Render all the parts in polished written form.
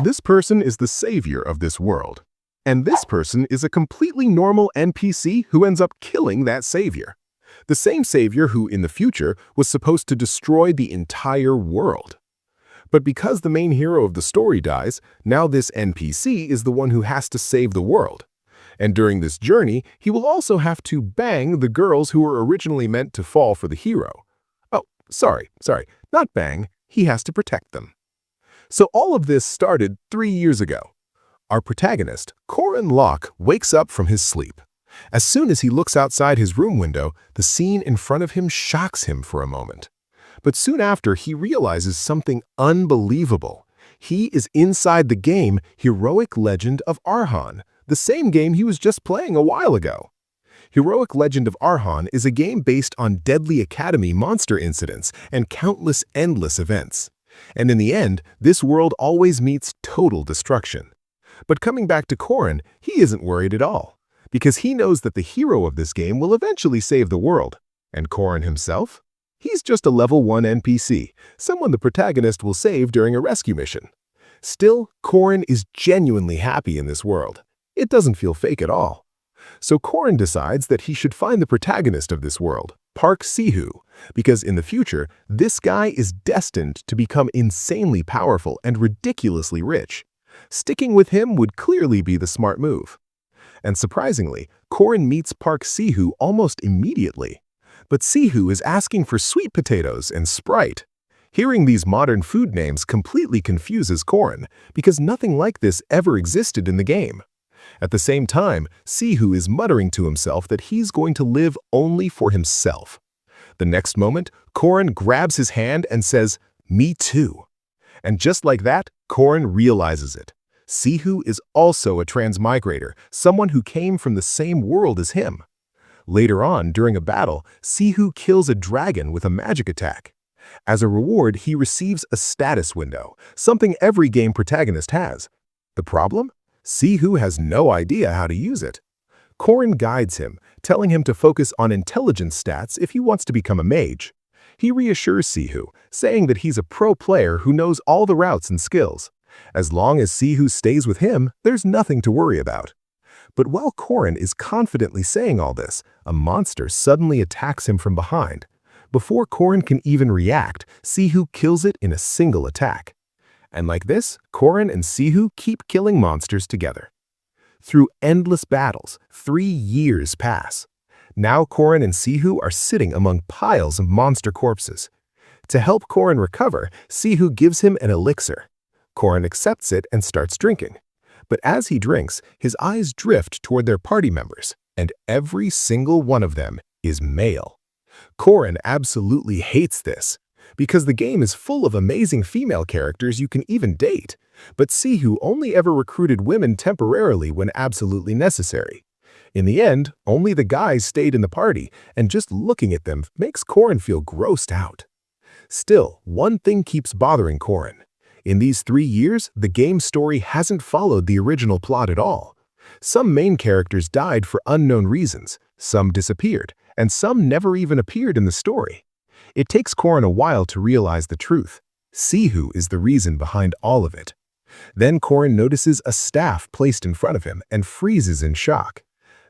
This person is the savior of this world. And this person is a completely normal NPC who ends up killing that savior. The same savior who, in the future, was supposed to destroy the entire world. But because the main hero of the story dies, now this NPC is the one who has to save the world. And during this journey, he will also have to bang the girls who were originally meant to fall for the hero. Oh, sorry, not bang, he has to protect them. So all of this started 3 years ago. Our protagonist, Corin Locke, wakes up from his sleep. As soon as he looks outside his room window, the scene in front of him shocks him for a moment. But soon after, he realizes something unbelievable. He is inside the game Heroic Legend of Arhan, the same game he was just playing a while ago. Heroic Legend of Arhan is a game based on Deadly Academy monster incidents and countless endless events. And in the end, this world always meets total destruction. But coming back to Corin, he isn't worried at all, because he knows that the hero of this game will eventually save the world. And Corin himself? He's just a level 1 NPC, someone the protagonist will save during a rescue mission. Still, Corin is genuinely happy in this world. It doesn't feel fake at all. So Corin decides that he should find the protagonist of this world, Park Sihu, because in the future, this guy is destined to become insanely powerful and ridiculously rich. Sticking with him would clearly be the smart move. And surprisingly, Corin meets Park Sihu almost immediately. But Sihu is asking for sweet potatoes and Sprite. Hearing these modern food names completely confuses Corin, because nothing like this ever existed in the game. At the same time, Sihu is muttering to himself that he's going to live only for himself. The next moment, Corin grabs his hand and says, "Me too." And just like that, Corin realizes it. Sihu is also a transmigrator, someone who came from the same world as him. Later on, during a battle, Sihu kills a dragon with a magic attack. As a reward, he receives a status window, something every game protagonist has. The problem? Sihu has no idea how to use it. Corin guides him, telling him to focus on intelligence stats if he wants to become a mage. He reassures Sihu, saying that he's a pro player who knows all the routes and skills. As long as Sihu stays with him, there's nothing to worry about. But while Corin is confidently saying all this, a monster suddenly attacks him from behind. Before Corin can even react, Sihu kills it in a single attack. And like this, Corin and Sihu keep killing monsters together. Through endless battles, 3 years pass. Now Corin and Sihu are sitting among piles of monster corpses. To help Corin recover, Sihu gives him an elixir. Corin accepts it and starts drinking. But as he drinks, his eyes drift toward their party members, and every single one of them is male. Corin absolutely hates this, because the game is full of amazing female characters you can even date, but Sihu only ever recruited women temporarily when absolutely necessary. In the end, only the guys stayed in the party, and just looking at them makes Corin feel grossed out. Still, one thing keeps bothering Corin. In these 3 years, the game's story hasn't followed the original plot at all. Some main characters died for unknown reasons, some disappeared, and some never even appeared in the story. It takes Corin a while to realize the truth. Sihu is the reason behind all of it. Then Corin notices a staff placed in front of him and freezes in shock.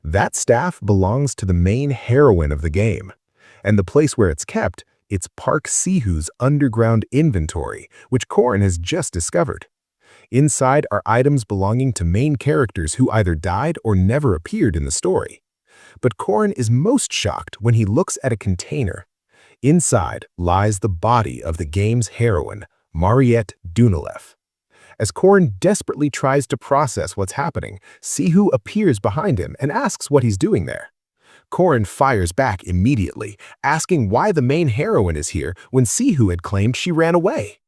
That staff belongs to the main heroine of the game. And the place where it's kept, it's Park Sihu's underground inventory, which Corin has just discovered. Inside are items belonging to main characters who either died or never appeared in the story. But Corin is most shocked when he looks at a container. Inside lies the body of the game's heroine, Mariette Dunalev. As Corin desperately tries to process what's happening, Sihu appears behind him and asks what he's doing there. Corin fires back immediately, asking why the main heroine is here when Sihu had claimed she ran away.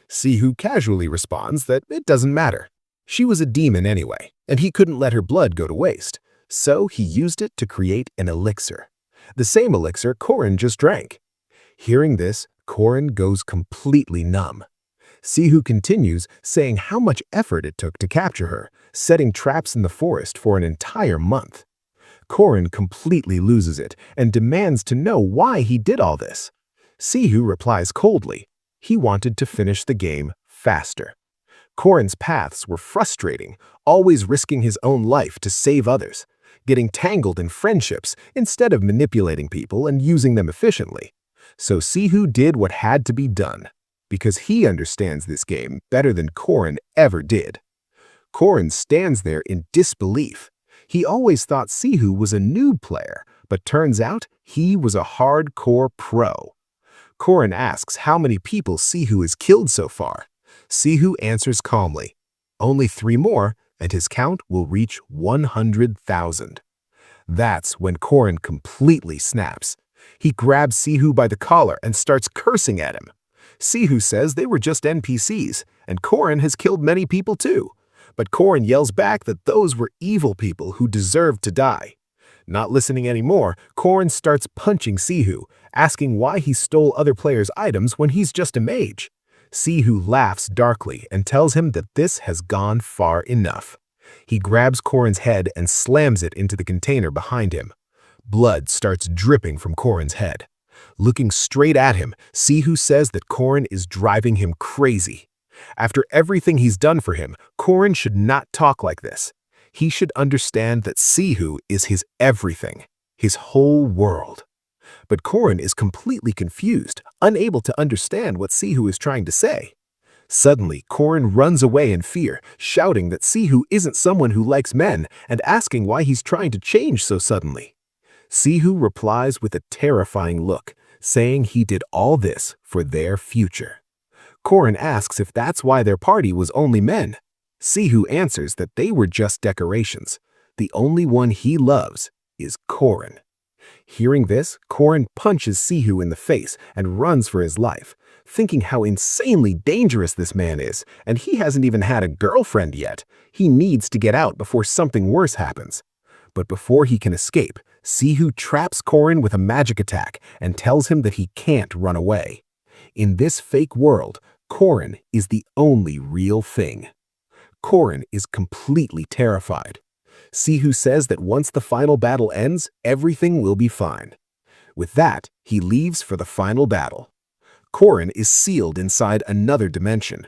Sihu casually responds that it doesn't matter. She was a demon anyway, and he couldn't let her blood go to waste, so he used it to create an elixir. The same elixir Corin just drank. Hearing this, Corin goes completely numb. Sihu continues, saying how much effort it took to capture her, setting traps in the forest for an entire month. Corin completely loses it and demands to know why he did all this. Sihu replies coldly. He wanted to finish the game faster. Korin's paths were frustrating, always risking his own life to save others, getting tangled in friendships instead of manipulating people and using them efficiently. So Sihu did what had to be done, because he understands this game better than Korin ever did. Korin stands there in disbelief. He always thought Sihu was a noob player, but turns out he was a hardcore pro. Korin asks how many people Sihu has killed so far. Sihu answers calmly, "Only 3 more, and his count will reach 100,000. That's when Korin completely snaps. He grabs Sihu by the collar and starts cursing at him. Sihu says they were just NPCs, and Korin has killed many people too. But Korin yells back that those were evil people who deserved to die. Not listening anymore, Korin starts punching Sihu, asking why he stole other players' items when he's just a mage. Sihu laughs darkly and tells him that this has gone far enough. He grabs Korin's head and slams it into the container behind him. Blood starts dripping from Korin's head. Looking straight at him, Sihu says that Korin is driving him crazy. After everything he's done for him, Korin should not talk like this. He should understand that Sihu is his everything, his whole world. But Korin is completely confused, unable to understand what Sihu is trying to say. Suddenly, Korin runs away in fear, shouting that Sihu isn't someone who likes men and asking why he's trying to change so suddenly. Sihu replies with a terrifying look, saying he did all this for their future. Korin asks if that's why their party was only men. Sihu answers that they were just decorations. The only one he loves is Korin. Hearing this, Korin punches Sihu in the face and runs for his life, thinking how insanely dangerous this man is, and he hasn't even had a girlfriend yet. He needs to get out before something worse happens. But before he can escape, Sihu traps Korin with a magic attack and tells him that he can't run away. In this fake world, Korin is the only real thing. Korin is completely terrified. Sihu says that once the final battle ends, everything will be fine. With that, he leaves for the final battle. Korin is sealed inside another dimension.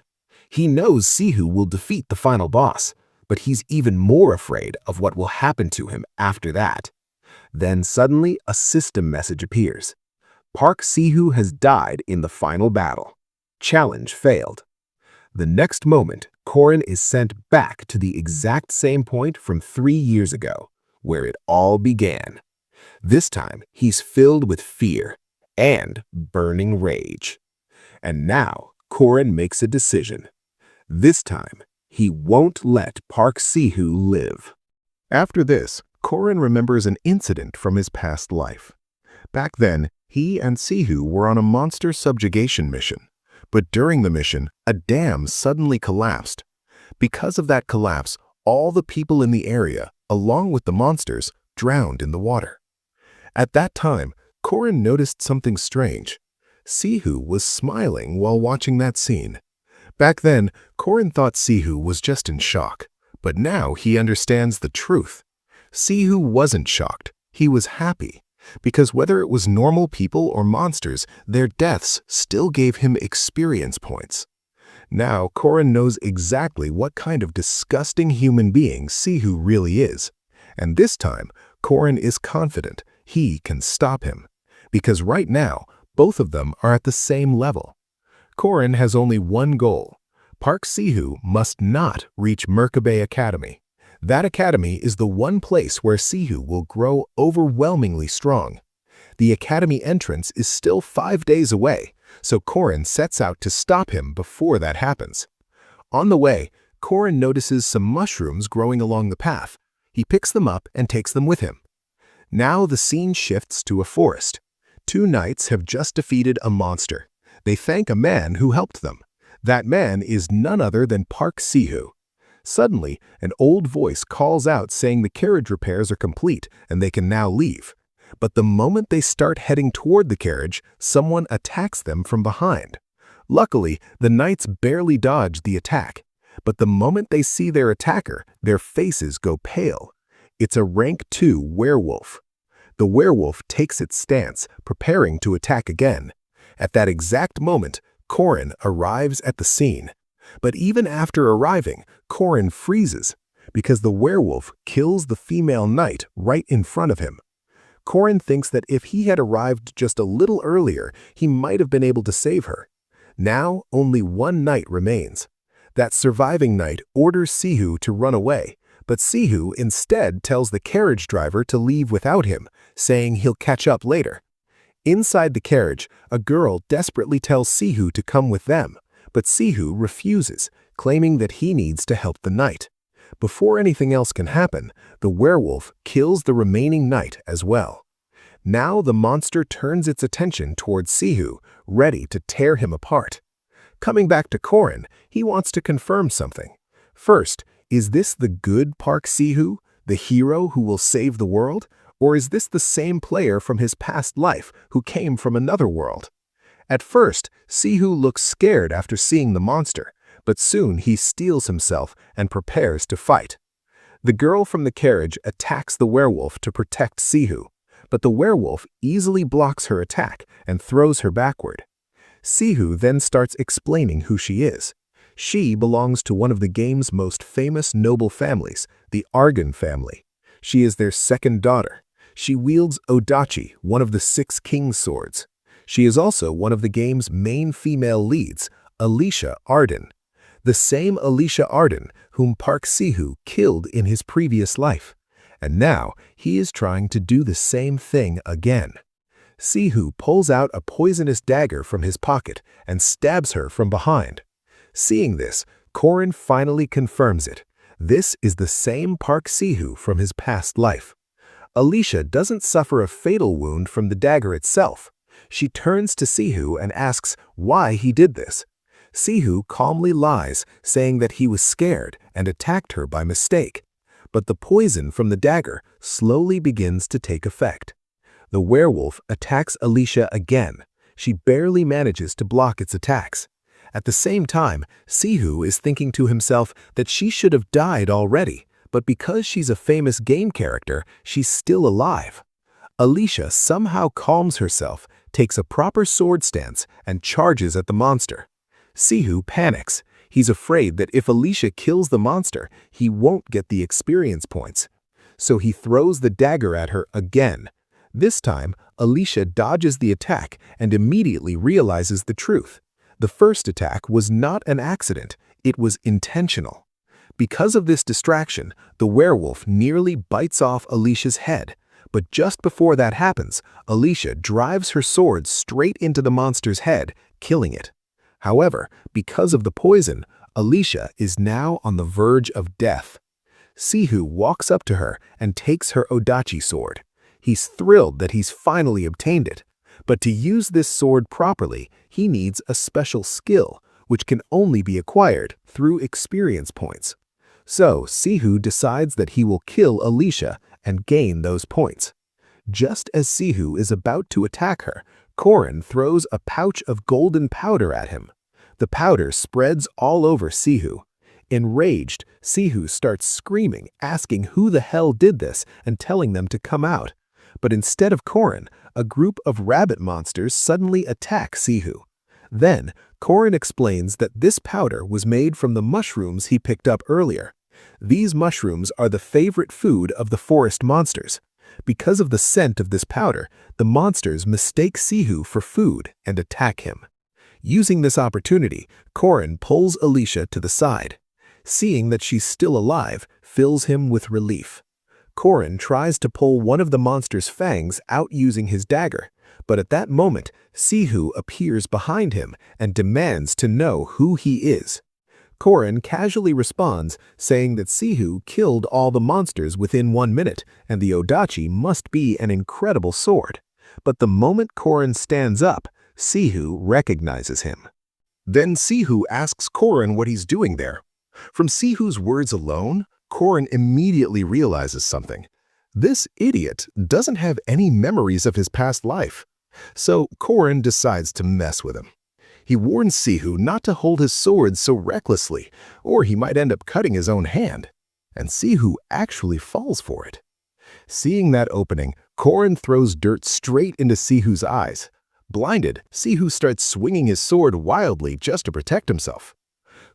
He knows Sihu will defeat the final boss, but he's even more afraid of what will happen to him after that. Then suddenly, a system message appears. Park Sihu has died in the final battle. Challenge failed. The next moment, Korin is sent back to the exact same point from 3 years ago, where it all began. This time, he's filled with fear and burning rage. And now, Korin makes a decision. This time, he won't let Park Sihu live. After this, Korin remembers an incident from his past life. Back then, he and Sihu were on a monster subjugation mission. But during the mission, a dam suddenly collapsed. Because of that collapse, all the people in the area, along with the monsters, drowned in the water. At that time, Korin noticed something strange. Sihu was smiling while watching that scene. Back then, Korin thought Sihu was just in shock, but now he understands the truth. Sihu wasn't shocked, he was happy, because whether it was normal people or monsters, their deaths still gave him experience points. Now, Korin knows exactly what kind of disgusting human being Sihu really is. And this time, Korin is confident he can stop him. Because right now, both of them are at the same level. Korin has only one goal. Park Sihu must not reach Merkabah Academy. That academy is the one place where Sihu will grow overwhelmingly strong. The academy entrance is still 5 days away, so Korin sets out to stop him before that happens. On the way, Korin notices some mushrooms growing along the path. He picks them up and takes them with him. Now the scene shifts to a forest. 2 knights have just defeated a monster. They thank a man who helped them. That man is none other than Park Sihu. Suddenly, an old voice calls out saying the carriage repairs are complete and they can now leave. But the moment they start heading toward the carriage, someone attacks them from behind. Luckily, the knights barely dodge the attack. But the moment they see their attacker, their faces go pale. It's a rank 2 werewolf. The werewolf takes its stance, preparing to attack again. At that exact moment, Korin arrives at the scene. But even after arriving, Korin freezes because the werewolf kills the female knight right in front of him. Korin thinks that if he had arrived just a little earlier, he might have been able to save her. Now, only one knight remains. That surviving knight orders Sihu to run away, but Sihu instead tells the carriage driver to leave without him, saying he'll catch up later. Inside the carriage, a girl desperately tells Sihu to come with them, but Sihu refuses, claiming that he needs to help the knight. Before anything else can happen, the werewolf kills the remaining knight as well. Now the monster turns its attention towards Sihu, ready to tear him apart. Coming back to Korin, he wants to confirm something. First, is this the good Park Sihu, the hero who will save the world? Or is this the same player from his past life who came from another world? At first, Sihu looks scared after seeing the monster, but soon he steels himself and prepares to fight. The girl from the carriage attacks the werewolf to protect Sihu, but the werewolf easily blocks her attack and throws her backward. Sihu then starts explaining who she is. She belongs to one of the game's most famous noble families, the Argan family. She is their second daughter. She wields Odachi, one of the 6 king's swords. She is also one of the game's main female leads, Alicia Arden. The same Alicia Arden whom Park Sihu killed in his previous life. And now he is trying to do the same thing again. Sihu pulls out a poisonous dagger from his pocket and stabs her from behind. Seeing this, Korin finally confirms it. This is the same Park Sihu from his past life. Alicia doesn't suffer a fatal wound from the dagger itself. She turns to Sihu and asks why he did this. Sihu calmly lies, saying that he was scared and attacked her by mistake. But the poison from the dagger slowly begins to take effect. The werewolf attacks Alicia again. She barely manages to block its attacks. At the same time, Sihu is thinking to himself that she should have died already, but because she's a famous game character, she's still alive. Alicia somehow calms herself, takes a proper sword stance, and charges at the monster. Sihu panics. He's afraid that if Alicia kills the monster, he won't get the experience points. So he throws the dagger at her again. This time, Alicia dodges the attack and immediately realizes the truth. The first attack was not an accident, it was intentional. Because of this distraction, the werewolf nearly bites off Alicia's head. But just before that happens, Alicia drives her sword straight into the monster's head, killing it. However, because of the poison, Alicia is now on the verge of death. Sihu walks up to her and takes her Odachi sword. He's thrilled that he's finally obtained it. But to use this sword properly, he needs a special skill, which can only be acquired through experience points. So Sihu decides that he will kill Alicia and gain those points. Just as Sihu is about to attack her, Korin throws a pouch of golden powder at him. The powder spreads all over Sihu. Enraged, Sihu starts screaming, asking who the hell did this and telling them to come out. But instead of Korin, a group of rabbit monsters suddenly attack Sihu. Then, Korin explains that this powder was made from the mushrooms he picked up earlier. These mushrooms are the favorite food of the forest monsters. Because of the scent of this powder, the monsters mistake Sihu for food and attack him. Using this opportunity, Korin pulls Alicia to the side. Seeing that she's still alive fills him with relief. Korin tries to pull one of the monster's fangs out using his dagger, but at that moment, Sihu appears behind him and demands to know who he is. Korin casually responds, saying that Sihu killed all the monsters within 1 minute, and the Odachi must be an incredible sword. But the moment Korin stands up, Sihu recognizes him. Then Sihu asks Korin what he's doing there. From Sihu's words alone, Korin immediately realizes something. This idiot doesn't have any memories of his past life. So Korin decides to mess with him. He warns Sihu not to hold his sword so recklessly, or he might end up cutting his own hand. And Sihu actually falls for it. Seeing that opening, Korin throws dirt straight into Sihu's eyes. Blinded, Sihu starts swinging his sword wildly just to protect himself.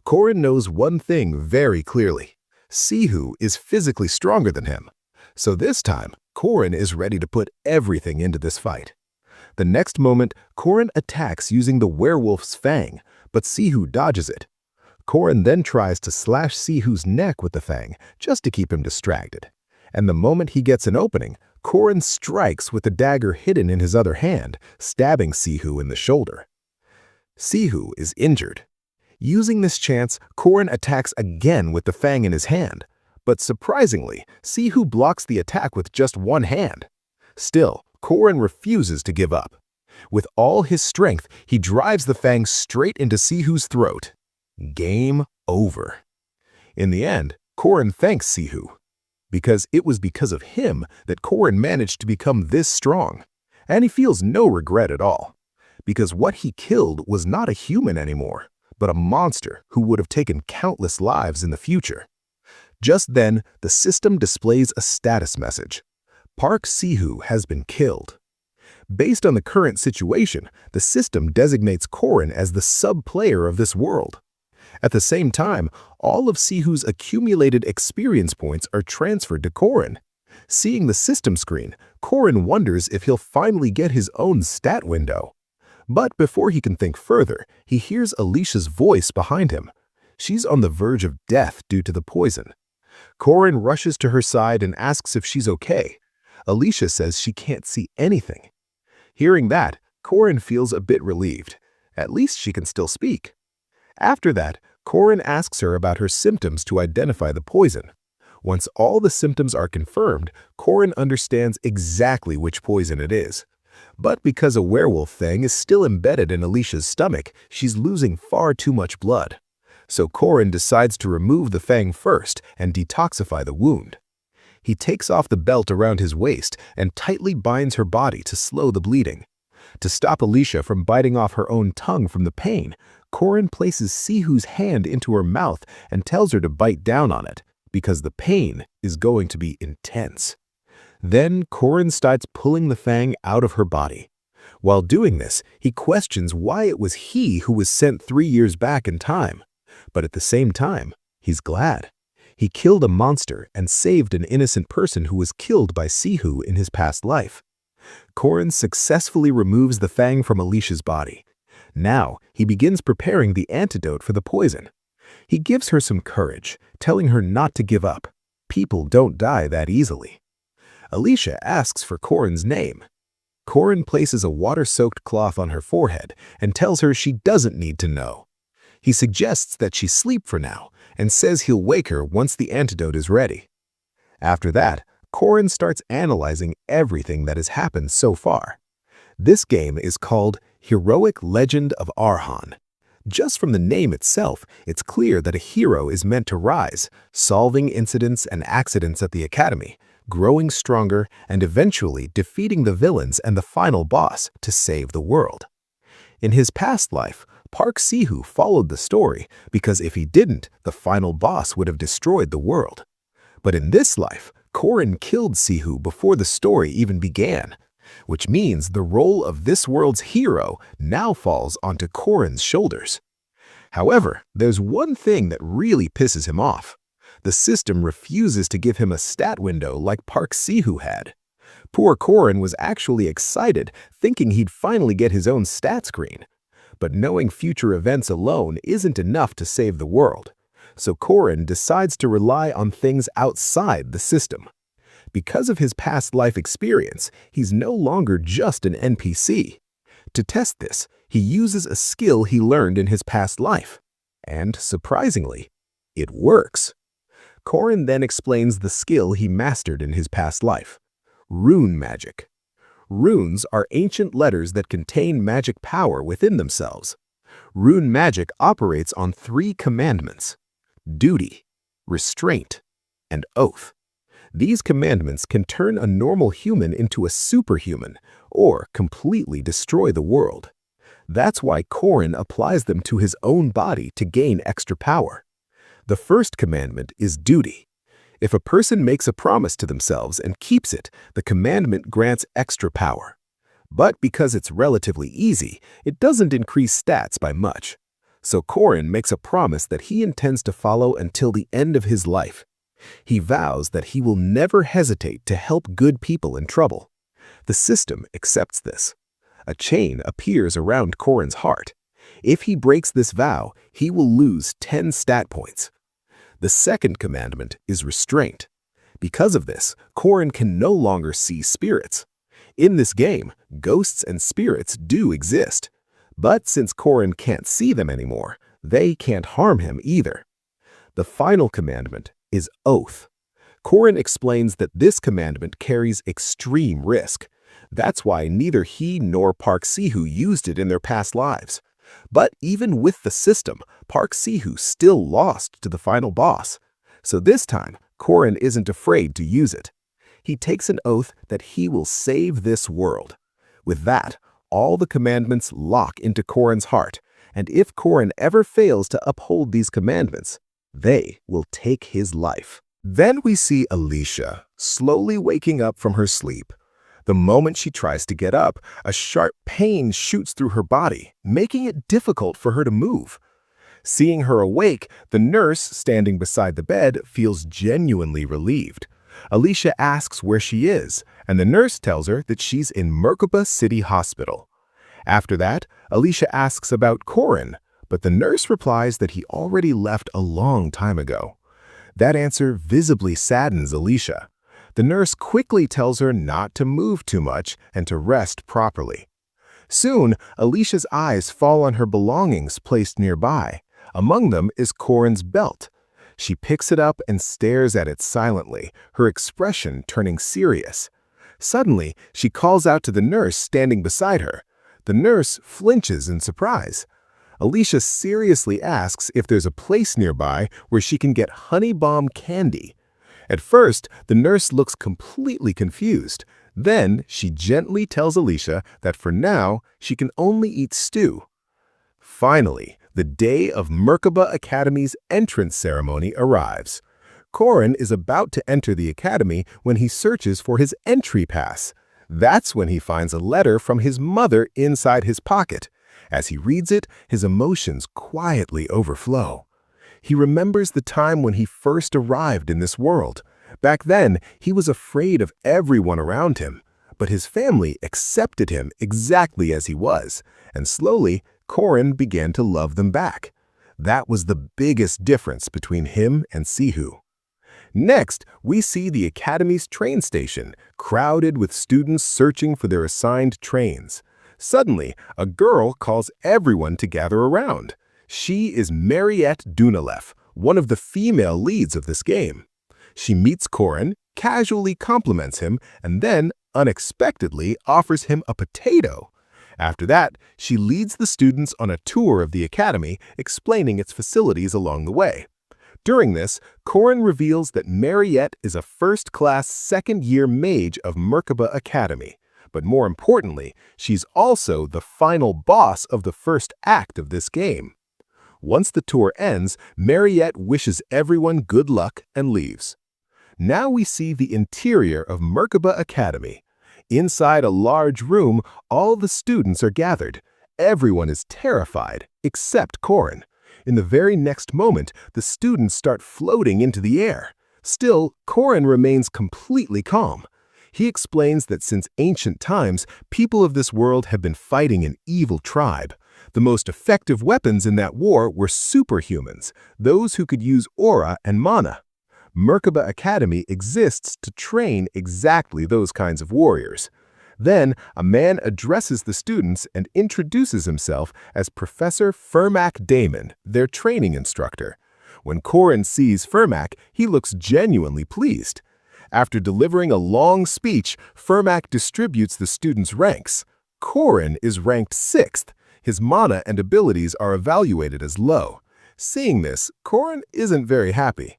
Korin knows one thing very clearly. Sihu is physically stronger than him. So this time, Korin is ready to put everything into this fight. The next moment, Korin attacks using the werewolf's fang, but Sihu dodges it. Korin then tries to slash Sihu's neck with the fang, just to keep him distracted. And the moment he gets an opening, Korin strikes with the dagger hidden in his other hand, stabbing Sihu in the shoulder. Sihu is injured. Using this chance, Korin attacks again with the fang in his hand. But surprisingly, Sihu blocks the attack with just one hand. Still, Korin refuses to give up. With all his strength, he drives the fang straight into Sihu's throat. Game over. In the end, Korin thanks Sihu, because it was because of him that Korin managed to become this strong. And he feels no regret at all, because what he killed was not a human anymore, but a monster who would have taken countless lives in the future. Just then, the system displays a status message. Park Sihu has been killed. Based on the current situation, the system designates Korin as the sub-player of this world. At the same time, all of Sihu's accumulated experience points are transferred to Korin. Seeing the system screen, Korin wonders if he'll finally get his own stat window. But before he can think further, he hears Alicia's voice behind him. She's on the verge of death due to the poison. Korin rushes to her side and asks if she's okay. Alicia says she can't see anything. Hearing that, Korin feels a bit relieved. At least she can still speak. After that, Korin asks her about her symptoms to identify the poison. Once all the symptoms are confirmed, Korin understands exactly which poison it is. But because a werewolf fang is still embedded in Alicia's stomach, she's losing far too much blood. So Korin decides to remove the fang first and detoxify the wound. He takes off the belt around his waist and tightly binds her body to slow the bleeding. To stop Alicia from biting off her own tongue from the pain, Korin places Sihu's hand into her mouth and tells her to bite down on it, because the pain is going to be intense. Then Korin starts pulling the fang out of her body. While doing this, he questions why it was he who was sent 3 years back in time. But at the same time, he's glad. He killed a monster and saved an innocent person who was killed by Sihu in his past life. Korin successfully removes the fang from Alicia's body. Now, he begins preparing the antidote for the poison. He gives her some courage, telling her not to give up. People don't die that easily. Alicia asks for Korin's name. Korin places a water-soaked cloth on her forehead and tells her she doesn't need to know. He suggests that she sleep for now and says he'll wake her once the antidote is ready. After that, Korin starts analyzing everything that has happened so far. This game is called Heroic Legend of Arhan. Just from the name itself, it's clear that a hero is meant to rise, solving incidents and accidents at the academy, growing stronger, and eventually defeating the villains and the final boss to save the world. In his past life, Park Sihu followed the story because if he didn't, the final boss would have destroyed the world. But in this life, Korin killed Sihu before the story even began, which means the role of this world's hero now falls onto Korin's shoulders. However, there's one thing that really pisses him off. The system refuses to give him a stat window like Park Sihu had. Poor Korin was actually excited, thinking he'd finally get his own stat screen. But knowing future events alone isn't enough to save the world. So Korin decides to rely on things outside the system. Because of his past life experience, he's no longer just an NPC. To test this, he uses a skill he learned in his past life. And surprisingly, it works. Korin then explains the skill he mastered in his past life: rune magic. Runes are ancient letters that contain magic power within themselves. Rune magic operates on 3 commandments: duty, restraint, and oath. These commandments can turn a normal human into a superhuman or completely destroy the world. That's why Korin applies them to his own body to gain extra power. The first commandment is duty. If a person makes a promise to themselves and keeps it, the commandment grants extra power. But because it's relatively easy, it doesn't increase stats by much. So Korin makes a promise that he intends to follow until the end of his life. He vows that he will never hesitate to help good people in trouble. The system accepts this. A chain appears around Korin's heart. If he breaks this vow, he will lose 10 stat points. The second commandment is restraint. Because of this, Korin can no longer see spirits. In this game, ghosts and spirits do exist. But since Korin can't see them anymore, they can't harm him either. The final commandment is oath. Korin explains that this commandment carries extreme risk. That's why neither he nor Park Sihu used it in their past lives. But even with the system, Park Sihu still lost to the final boss. So this time, Korin isn't afraid to use it. He takes an oath that he will save this world. With that, all the commandments lock into Korin's heart, and if Korin ever fails to uphold these commandments, they will take his life. Then we see Alicia slowly waking up from her sleep. The moment she tries to get up, a sharp pain shoots through her body, making it difficult for her to move. Seeing her awake, the nurse standing beside the bed feels genuinely relieved. Alicia asks where she is, and the nurse tells her that she's in Merkaba City Hospital. After that, Alicia asks about Korin, but the nurse replies that he already left a long time ago. That answer visibly saddens Alicia. The nurse quickly tells her not to move too much and to rest properly. Soon, Alicia's eyes fall on her belongings placed nearby. Among them is Korin's belt. She picks it up and stares at it silently, her expression turning serious. Suddenly, she calls out to the nurse standing beside her. The nurse flinches in surprise. Alicia seriously asks if there's a place nearby where she can get honey bomb candy. At first, the nurse looks completely confused. Then, she gently tells Alicia that for now, she can only eat stew. Finally, the day of Merkaba Academy's entrance ceremony arrives. Korin is about to enter the academy when he searches for his entry pass. That's when he finds a letter from his mother inside his pocket. As he reads it, his emotions quietly overflow. He remembers the time when he first arrived in this world. Back then, he was afraid of everyone around him. But his family accepted him exactly as he was, and slowly, Korin began to love them back. That was the biggest difference between him and Sihu. Next, we see the Academy's train station, crowded with students searching for their assigned trains. Suddenly, a girl calls everyone to gather around. She is Mariette Dunalev, one of the female leads of this game. She meets Korin, casually compliments him, and then, unexpectedly, offers him a potato. After that, she leads the students on a tour of the academy, explaining its facilities along the way. During this, Korin reveals that Mariette is a first-class second-year mage of Merkaba Academy. But more importantly, she's also the final boss of the first act of this game. Once the tour ends, Mariette wishes everyone good luck and leaves. Now we see the interior of Merkaba Academy. Inside a large room, all the students are gathered. Everyone is terrified, except Korin. In the very next moment, the students start floating into the air. Still, Korin remains completely calm. He explains that since ancient times, people of this world have been fighting an evil tribe. The most effective weapons in that war were superhumans, those who could use aura and mana. Merkaba Academy exists to train exactly those kinds of warriors. Then, a man addresses the students and introduces himself as Professor Fermac Damon, their training instructor. When Korin sees Fermac, he looks genuinely pleased. After delivering a long speech, Fermac distributes the students' ranks. Korin is ranked 6th. His mana and abilities are evaluated as low. Seeing this, Korin isn't very happy.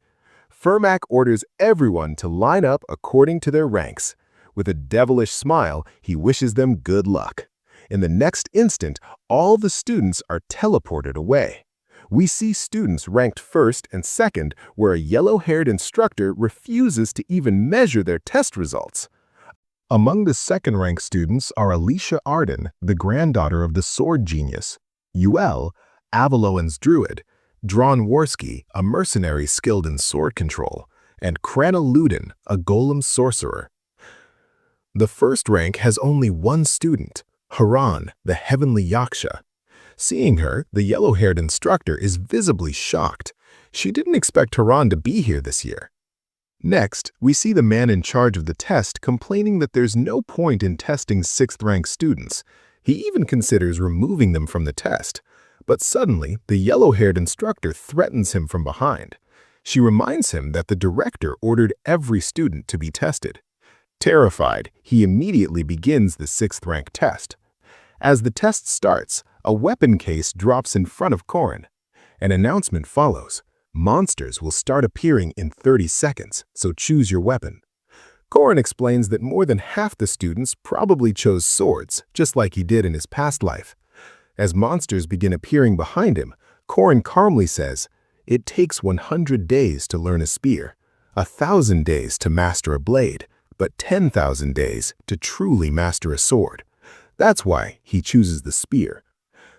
Fermac orders everyone to line up according to their ranks. With a devilish smile, he wishes them good luck. In the next instant, all the students are teleported away. We see students ranked 1st and 2nd, where a yellow-haired instructor refuses to even measure their test results. Among the 2nd-ranked students are Alicia Arden, the granddaughter of the sword genius, Yuel, Avallowan's druid, Dronworski, a mercenary skilled in sword control, and Kranaludin, a golem sorcerer. The first rank has only one student, Haran, the heavenly Yaksha. Seeing her, the yellow-haired instructor is visibly shocked. She didn't expect Haran to be here this year. Next, we see the man in charge of the test complaining that there's no point in testing 6th-rank students. He even considers removing them from the test. But suddenly, the yellow-haired instructor threatens him from behind. She reminds him that the director ordered every student to be tested. Terrified, he immediately begins the 6th-rank test. As the test starts, a weapon case drops in front of Korin. An announcement follows. Monsters will start appearing in 30 seconds, so choose your weapon. Korin explains that more than half the students probably chose swords, just like he did in his past life. As monsters begin appearing behind him, Korin calmly says, "It takes 100 days to learn a spear, 1,000 days to master a blade, but 10,000 days to truly master a sword." That's why he chooses the spear.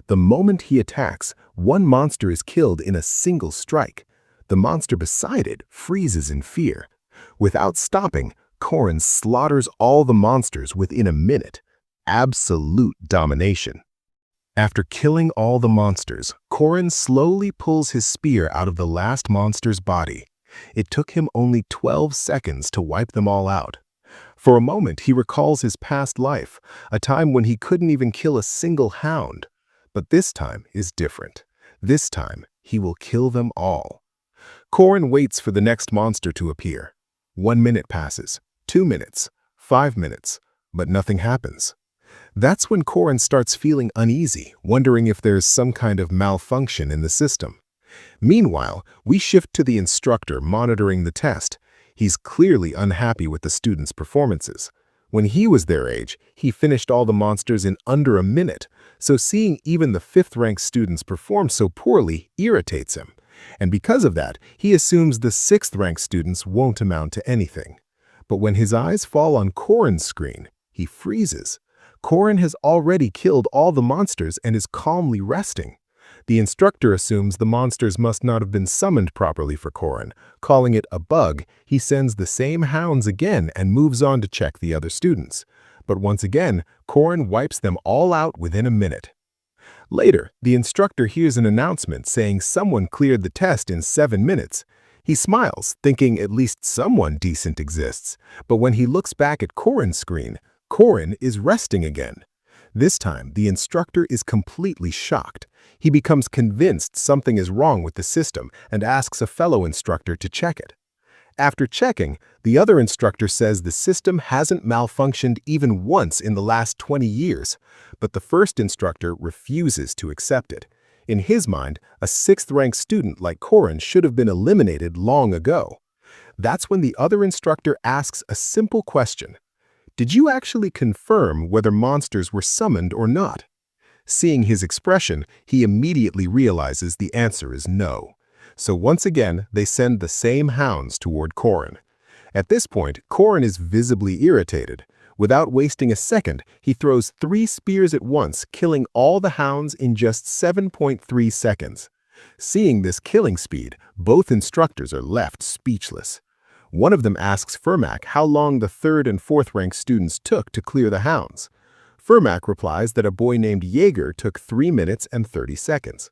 The moment he attacks, one monster is killed in a single strike. The monster beside it freezes in fear. Without stopping, Korin slaughters all the monsters within a minute. Absolute domination. After killing all the monsters, Korin slowly pulls his spear out of the last monster's body. It took him only 12 seconds to wipe them all out. For a moment, he recalls his past life, a time when he couldn't even kill a single hound. But this time is different. This time, he will kill them all. Korin waits for the next monster to appear. 1 minute passes, 2 minutes, 5 minutes, but nothing happens. That's when Korin starts feeling uneasy, wondering if there's some kind of malfunction in the system. Meanwhile, we shift to the instructor monitoring the test. He's clearly unhappy with the students' performances. When he was their age, he finished all the monsters in under a minute, so seeing even the 5th-ranked students perform so poorly irritates him. And because of that, he assumes the 6th-ranked students won't amount to anything. But when his eyes fall on Korin's screen, he freezes. Korin has already killed all the monsters and is calmly resting. The instructor assumes the monsters must not have been summoned properly for Korin. Calling it a bug, he sends the same hounds again and moves on to check the other students. But once again, Korin wipes them all out within a minute. Later, the instructor hears an announcement saying someone cleared the test in 7 minutes. He smiles, thinking at least someone decent exists. But when he looks back at Korin's screen, Korin is resting again. This time, the instructor is completely shocked. He becomes convinced something is wrong with the system and asks a fellow instructor to check it. After checking, the other instructor says the system hasn't malfunctioned even once in the last 20 years, but the first instructor refuses to accept it. In his mind, a 6th-ranked student like Korin should have been eliminated long ago. That's when the other instructor asks a simple question. Did you actually confirm whether monsters were summoned or not? Seeing his expression, he immediately realizes the answer is no. So once again, they send the same hounds toward Korin. At this point, Korin is visibly irritated. Without wasting a second, he throws 3 spears at once, killing all the hounds in just 7.3 seconds. Seeing this killing speed, both instructors are left speechless. One of them asks Fermac how long the 3rd and 4th-ranked students took to clear the hounds. Fermac replies that a boy named Jaeger took 3 minutes and 30 seconds.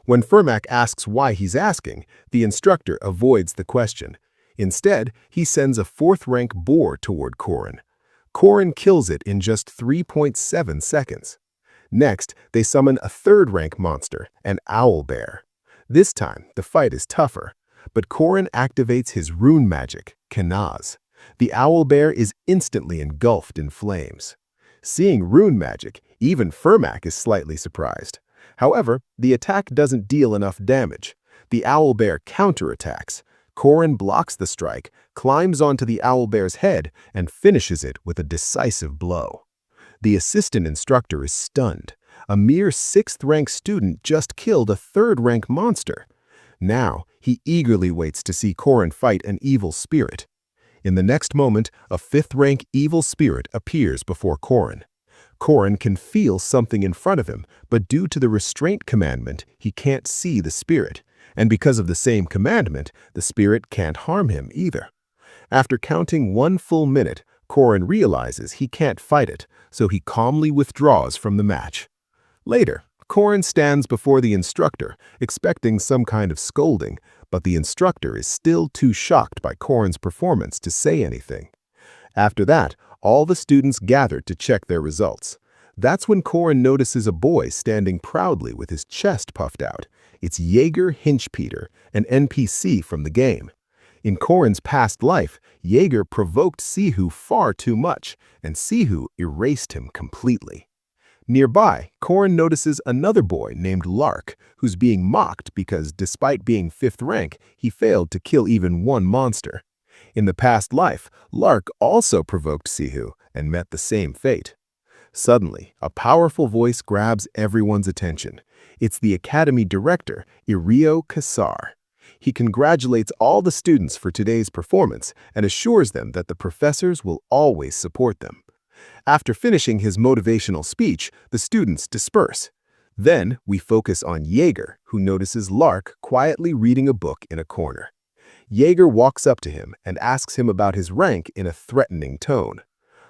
When Fermac asks why he's asking, the instructor avoids the question. Instead, he sends a 4th-rank boar toward Korin. Korin kills it in just 3.7 seconds. Next, they summon a 3rd-rank monster, an owlbear. This time, the fight is tougher, but Korin activates his rune magic, Kanaz. The owlbear is instantly engulfed in flames. Seeing rune magic, even Fermac is slightly surprised. However, the attack doesn't deal enough damage. The owlbear counterattacks. Korin blocks the strike, climbs onto the owlbear's head, and finishes it with a decisive blow. The assistant instructor is stunned. A mere 6th-rank student just killed a 3rd-rank monster. Now, he eagerly waits to see Korin fight an evil spirit. In the next moment, a 5th-rank evil spirit appears before Korin. Korin can feel something in front of him, but due to the restraint commandment, he can't see the spirit. And because of the same commandment, the spirit can't harm him either. After counting 1 full minute, Korin realizes he can't fight it, so he calmly withdraws from the match. Later, Korin stands before the instructor, expecting some kind of scolding, but the instructor is still too shocked by Korin's performance to say anything. After that, all the students gathered to check their results. That's when Korin notices a boy standing proudly with his chest puffed out. It's Jaeger Hinchpeter, an NPC from the game. In Korin's past life, Jaeger provoked Sihu far too much, and Sihu erased him completely. Nearby, Korin notices another boy named Lark, who's being mocked because despite being 5th rank, he failed to kill even one monster. In the past life, Lark also provoked Sihu and met the same fate. Suddenly, a powerful voice grabs everyone's attention. It's the Academy Director, Irio Kassar. He congratulates all the students for today's performance and assures them that the professors will always support them. After finishing his motivational speech, the students disperse. Then we focus on Jaeger, who notices Lark quietly reading a book in a corner. Jaeger walks up to him and asks him about his rank in a threatening tone.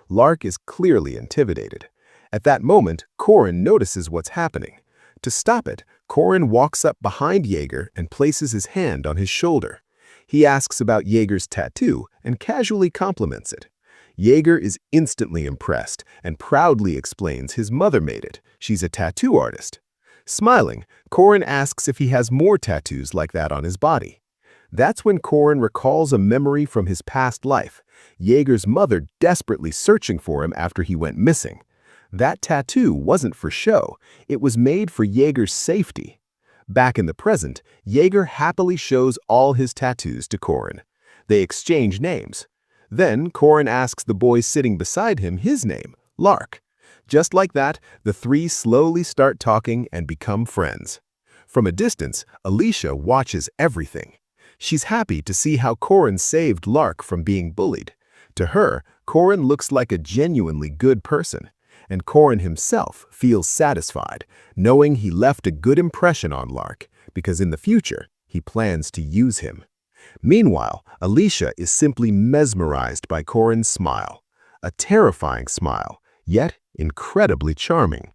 Lark is clearly intimidated. At that moment, Korin notices what's happening. To stop it, Korin walks up behind Jaeger and places his hand on his shoulder. He asks about Jaeger's tattoo and casually compliments it. Jaeger is instantly impressed and proudly explains his mother made it. She's a tattoo artist. Smiling, Korin asks if he has more tattoos like that on his body. That's when Korin recalls a memory from his past life, Jaeger's mother desperately searching for him after he went missing. That tattoo wasn't for show, it was made for Jaeger's safety. Back in the present, Jaeger happily shows all his tattoos to Korin. They exchange names. Then Korin asks the boy sitting beside him his name, Lark. Just like that, the three slowly start talking and become friends. From a distance, Alicia watches everything. She's happy to see how Korin saved Lark from being bullied. To her, Korin looks like a genuinely good person. And Korin himself feels satisfied, knowing he left a good impression on Lark, because in the future, he plans to use him. Meanwhile, Alicia is simply mesmerized by Korin's smile. A terrifying smile, yet incredibly charming.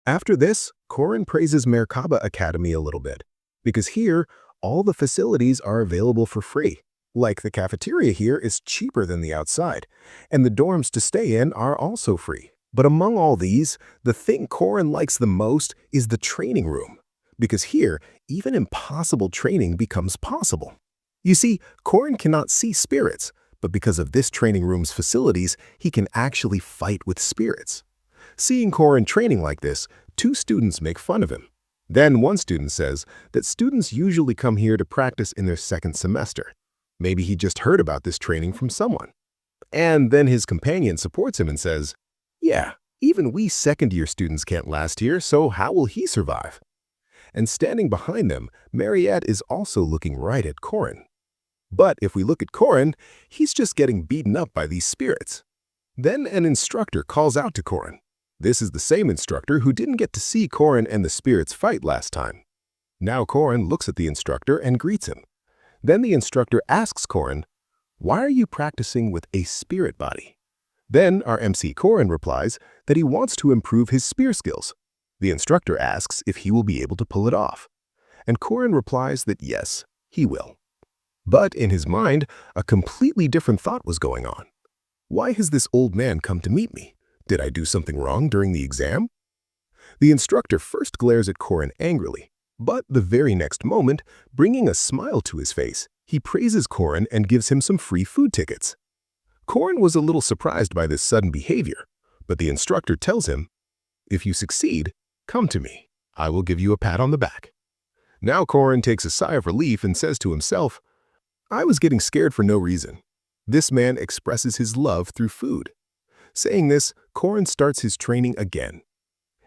After this, Korin praises Merkaba Academy a little bit, because here, all the facilities are available for free. Like the cafeteria here is cheaper than the outside, and the dorms to stay in are also free. But among all these, the thing Korin likes the most is the training room, because here, even impossible training becomes possible. You see, Korin cannot see spirits, but because of this training room's facilities, he can actually fight with spirits. Seeing Korin training like this, two students make fun of him. Then one student says that students usually come here to practice in their second semester. Maybe he just heard about this training from someone. And then his companion supports him and says, "Yeah, even we second-year students can't last here, so how will he survive?" And standing behind them, Mariette is also looking right at Korin. But if we look at Korin, he's just getting beaten up by these spirits. Then an instructor calls out to Korin. This is the same instructor who didn't get to see Korin and the spirits fight last time. Now Korin looks at the instructor and greets him. Then the instructor asks Korin, "Why are you practicing with a spirit body?" Then our MC Korin replies that he wants to improve his spear skills. The instructor asks if he will be able to pull it off. And Korin replies that yes, he will. But in his mind, a completely different thought was going on. Why has this old man come to meet me? Did I do something wrong during the exam? The instructor first glares at Korin angrily, but the very next moment, bringing a smile to his face, he praises Korin and gives him some free food tickets. Korin was a little surprised by this sudden behavior, but the instructor tells him, "If you succeed, come to me. I will give you a pat on the back." Now Korin takes a sigh of relief and says to himself, "I was getting scared for no reason. This man expresses his love through food." Saying this, Korin starts his training again.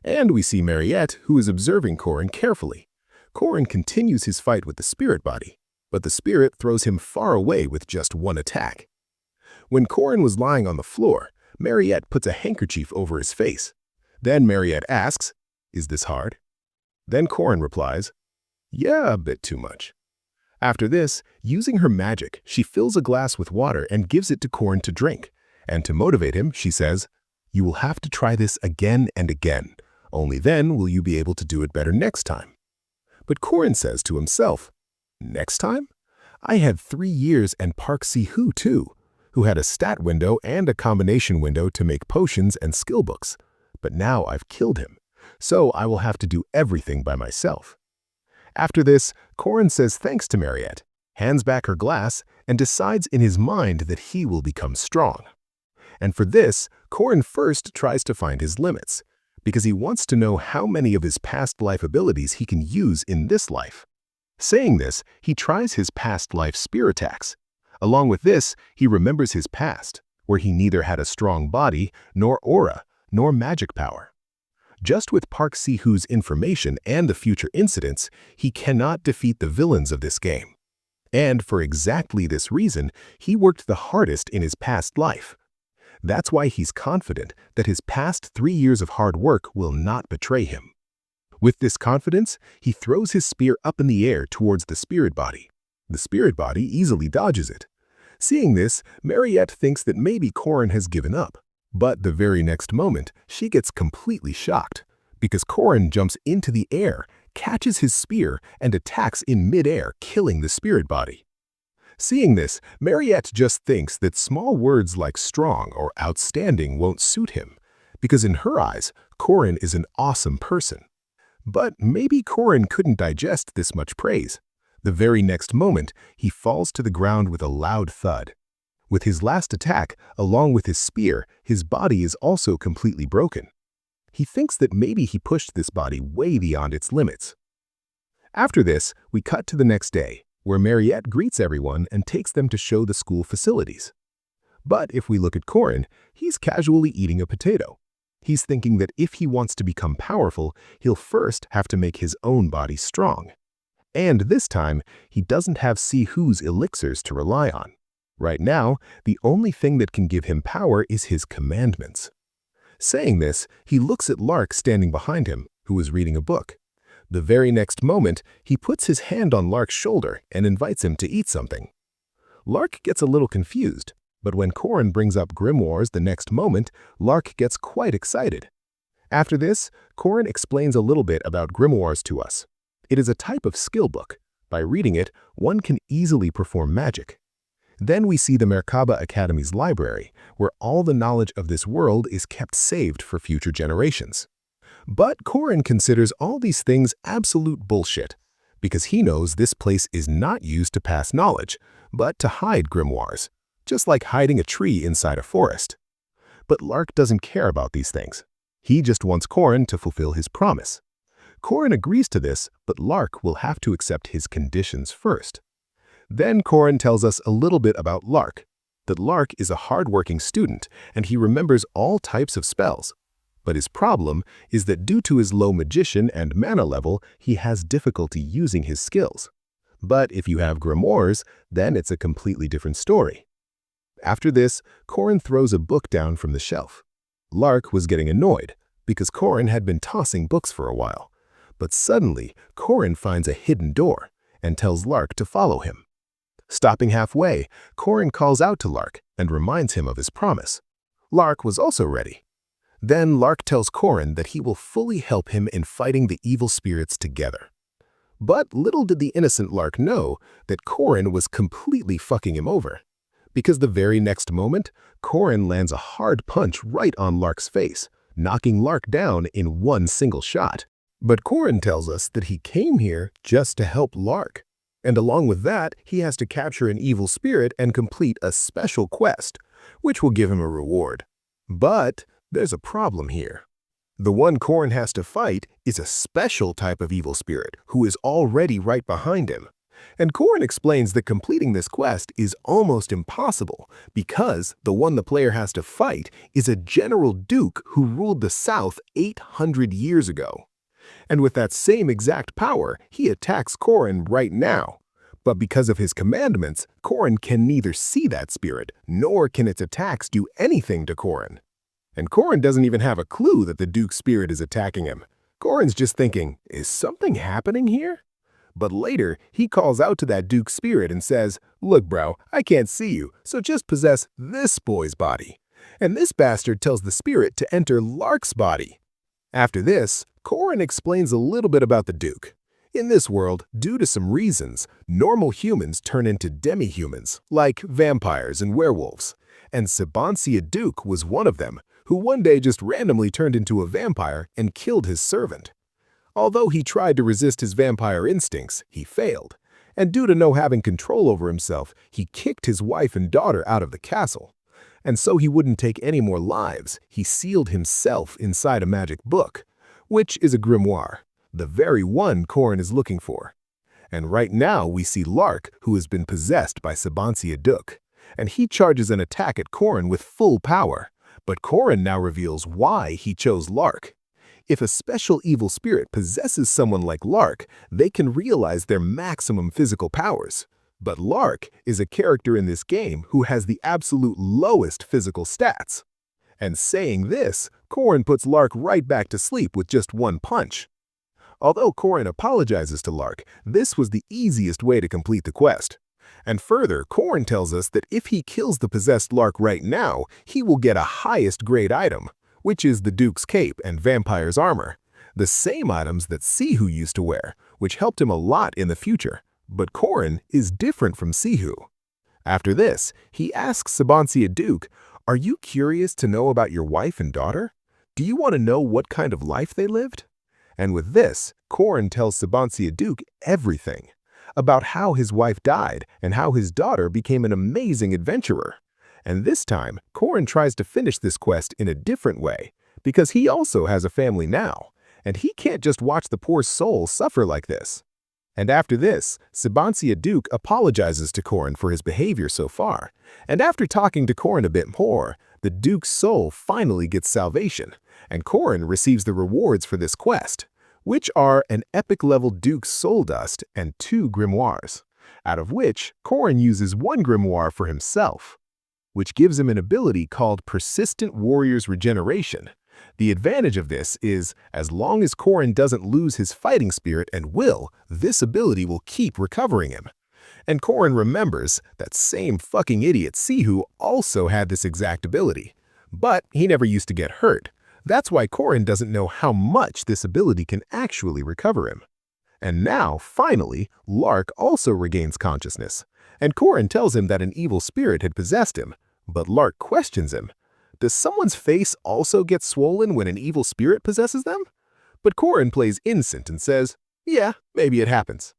And we see Mariette, who is observing Korin carefully. Korin continues his fight with the spirit body, but the spirit throws him far away with just one attack. When Korin was lying on the floor, Mariette puts a handkerchief over his face. Then Mariette asks, "Is this hard?" Then Korin replies, "Yeah, a bit too much." After this, using her magic, she fills a glass with water and gives it to Korin to drink. And to motivate him, she says, "You will have to try this again and again. Only then will you be able to do it better next time." But Korin says to himself, "Next time? I had 3 years and Park Si-hoo too, who had a stat window and a combination window to make potions and skill books. But now I've killed him, so I will have to do everything by myself." After this, Korin says thanks to Mariette, hands back her glass, and decides in his mind that he will become strong. And for this, Korin first tries to find his limits, because he wants to know how many of his past life abilities he can use in this life. Saying this, he tries his past life spear attacks. Along with this, he remembers his past, where he neither had a strong body, nor aura, nor magic power. Just with Park Si-hoo's information and the future incidents, he cannot defeat the villains of this game. And for exactly this reason, he worked the hardest in his past life. That's why he's confident that his past 3 years of hard work will not betray him. With this confidence, he throws his spear up in the air towards the spirit body. The spirit body easily dodges it. Seeing this, Mariette thinks that maybe Korin has given up. But the very next moment, she gets completely shocked, because Korin jumps into the air, catches his spear, and attacks in mid-air, killing the spirit body. Seeing this, Mariette just thinks that small words like strong or outstanding won't suit him, because in her eyes, Korin is an awesome person. But maybe Korin couldn't digest this much praise. The very next moment, he falls to the ground with a loud thud. With his last attack, along with his spear, his body is also completely broken. He thinks that maybe he pushed this body way beyond its limits. After this, we cut to the next day, where Mariette greets everyone and takes them to show the school facilities. But if we look at Korin, he's casually eating a potato. He's thinking that if he wants to become powerful, he'll first have to make his own body strong. And this time, he doesn't have Si-hoo's elixirs to rely on. Right now, the only thing that can give him power is his commandments. Saying this, he looks at Lark standing behind him, who is reading a book. The very next moment, he puts his hand on Lark's shoulder and invites him to eat something. Lark gets a little confused, but when Korin brings up grimoires the next moment, Lark gets quite excited. After this, Korin explains a little bit about grimoires to us. It is a type of skill book. By reading it, one can easily perform magic. Then we see the Merkaba Academy's library, where all the knowledge of this world is kept saved for future generations. But Korin considers all these things absolute bullshit, because he knows this place is not used to pass knowledge, but to hide grimoires, just like hiding a tree inside a forest. But Lark doesn't care about these things. He just wants Korin to fulfill his promise. Korin agrees to this, but Lark will have to accept his conditions first. Then Korin tells us a little bit about Lark, that Lark is a hardworking student and he remembers all types of spells. But his problem is that due to his low magician and mana level, he has difficulty using his skills. But if you have grimoires, then it's a completely different story. After this, Korin throws a book down from the shelf. Lark was getting annoyed, because Korin had been tossing books for a while. But suddenly, Korin finds a hidden door and tells Lark to follow him. Stopping halfway, Korin calls out to Lark and reminds him of his promise. Lark was also ready. Then Lark tells Korin that he will fully help him in fighting the evil spirits together. But little did the innocent Lark know that Korin was completely fucking him over. Because the very next moment, Korin lands a hard punch right on Lark's face, knocking Lark down in one single shot. But Korin tells us that he came here just to help Lark. And along with that, he has to capture an evil spirit and complete a special quest, which will give him a reward. But there's a problem here. The one Korin has to fight is a special type of evil spirit who is already right behind him. And Korin explains that completing this quest is almost impossible because the one the player has to fight is a General Duke who ruled the South 800 years ago. And with that same exact power, he attacks Korin right now. But because of his commandments, Korin can neither see that spirit, nor can its attacks do anything to Korin. And Korin doesn't even have a clue that the Duke's spirit is attacking him. Korin's just thinking, is something happening here? But later, he calls out to that Duke's spirit and says, look bro, I can't see you, so just possess this boy's body. And this bastard tells the spirit to enter Lark's body. After this, Korin explains a little bit about the Duke. In this world, due to some reasons, normal humans turn into demi-humans, like vampires and werewolves. And Sabancia Duke was one of them, who one day just randomly turned into a vampire and killed his servant. Although he tried to resist his vampire instincts, he failed. And due to no having control over himself, he kicked his wife and daughter out of the castle. And so he wouldn't take any more lives, he sealed himself inside a magic book, which is a grimoire, the very one Korin is looking for. And right now we see Lark, who has been possessed by Sabancia Duke, and he charges an attack at Korin with full power. But Korin now reveals why he chose Lark. If a special evil spirit possesses someone like Lark, they can realize their maximum physical powers. But Lark is a character in this game who has the absolute lowest physical stats. And saying this, Korin puts Lark right back to sleep with just one punch. Although Korin apologizes to Lark, this was the easiest way to complete the quest. And further, Korin tells us that if he kills the possessed Lark right now, he will get a highest grade item, which is the Duke's cape and vampire's armor, the same items that Sihu used to wear, which helped him a lot in the future. But Korin is different from Sihu. After this, he asks Sabancia Duke, "Are you curious to know about your wife and daughter? Do you want to know what kind of life they lived?" And with this, Korin tells Sabancia Duke everything about how his wife died and how his daughter became an amazing adventurer. And this time, Korin tries to finish this quest in a different way, because he also has a family now, and he can't just watch the poor soul suffer like this. And after this, Sabancia Duke apologizes to Korin for his behavior so far, and after talking to Korin a bit more, the Duke's soul finally gets salvation, and Korin receives the rewards for this quest, which are an epic-level Duke's soul dust and 2 grimoires, out of which Korin uses 1 grimoire for himself, which gives him an ability called Persistent Warrior's Regeneration. The advantage of this is, as long as Korin doesn't lose his fighting spirit and will, this ability will keep recovering him. And Korin remembers that same fucking idiot Sihu also had this exact ability, but he never used to get hurt. That's why Korin doesn't know how much this ability can actually recover him. And now, finally, Lark also regains consciousness, and Korin tells him that an evil spirit had possessed him, but Lark questions him. Does someone's face also get swollen when an evil spirit possesses them? But Korin plays innocent and says, yeah, maybe it happens.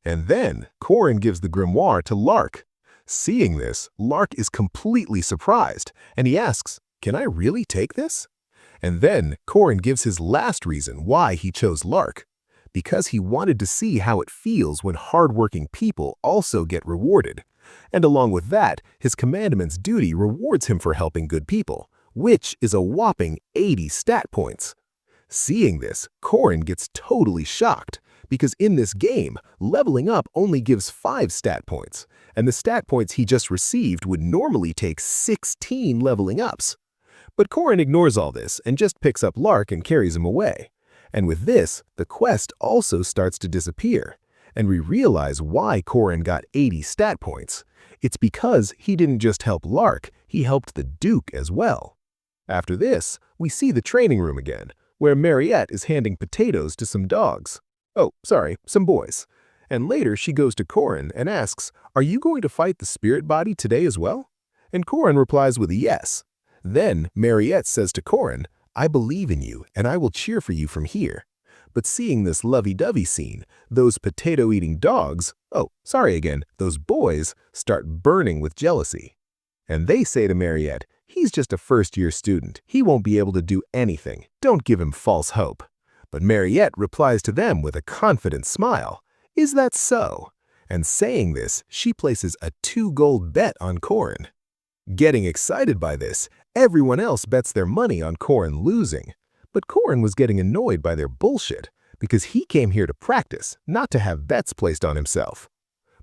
And then Korin gives the grimoire to Lark. Seeing this, Lark is completely surprised, and he asks, can I really take this? And then Korin gives his last reason why he chose Lark, because he wanted to see how it feels when hardworking people also get rewarded. And along with that, his commandment's duty rewards him for helping good people, which is a whopping 80 stat points. Seeing this, Korin gets totally shocked, because in this game, leveling up only gives 5 stat points, and the stat points he just received would normally take 16 leveling ups. But Corin ignores all this and just picks up Lark and carries him away. And with this, the quest also starts to disappear. And we realize why Corin got 80 stat points. It's because he didn't just help Lark, he helped the Duke as well. After this, we see the training room again, where Mariette is handing potatoes to some dogs. Oh, sorry, some boys. And later she goes to Corin and asks, "Are you going to fight the spirit body today as well?" And Corin replies with a yes. Then Mariette says to Corin, "I believe in you and I will cheer for you from here." But seeing this lovey-dovey scene, those potato-eating dogs, those boys, start burning with jealousy. And they say to Mariette, "He's just a first-year student. He won't be able to do anything. Don't give him false hope." But Mariette replies to them with a confident smile, "Is that so?" And saying this, she places a 2-gold bet on Corin. Getting excited by this, everyone else bets their money on Corin losing. But Corin was getting annoyed by their bullshit because he came here to practice, not to have bets placed on himself.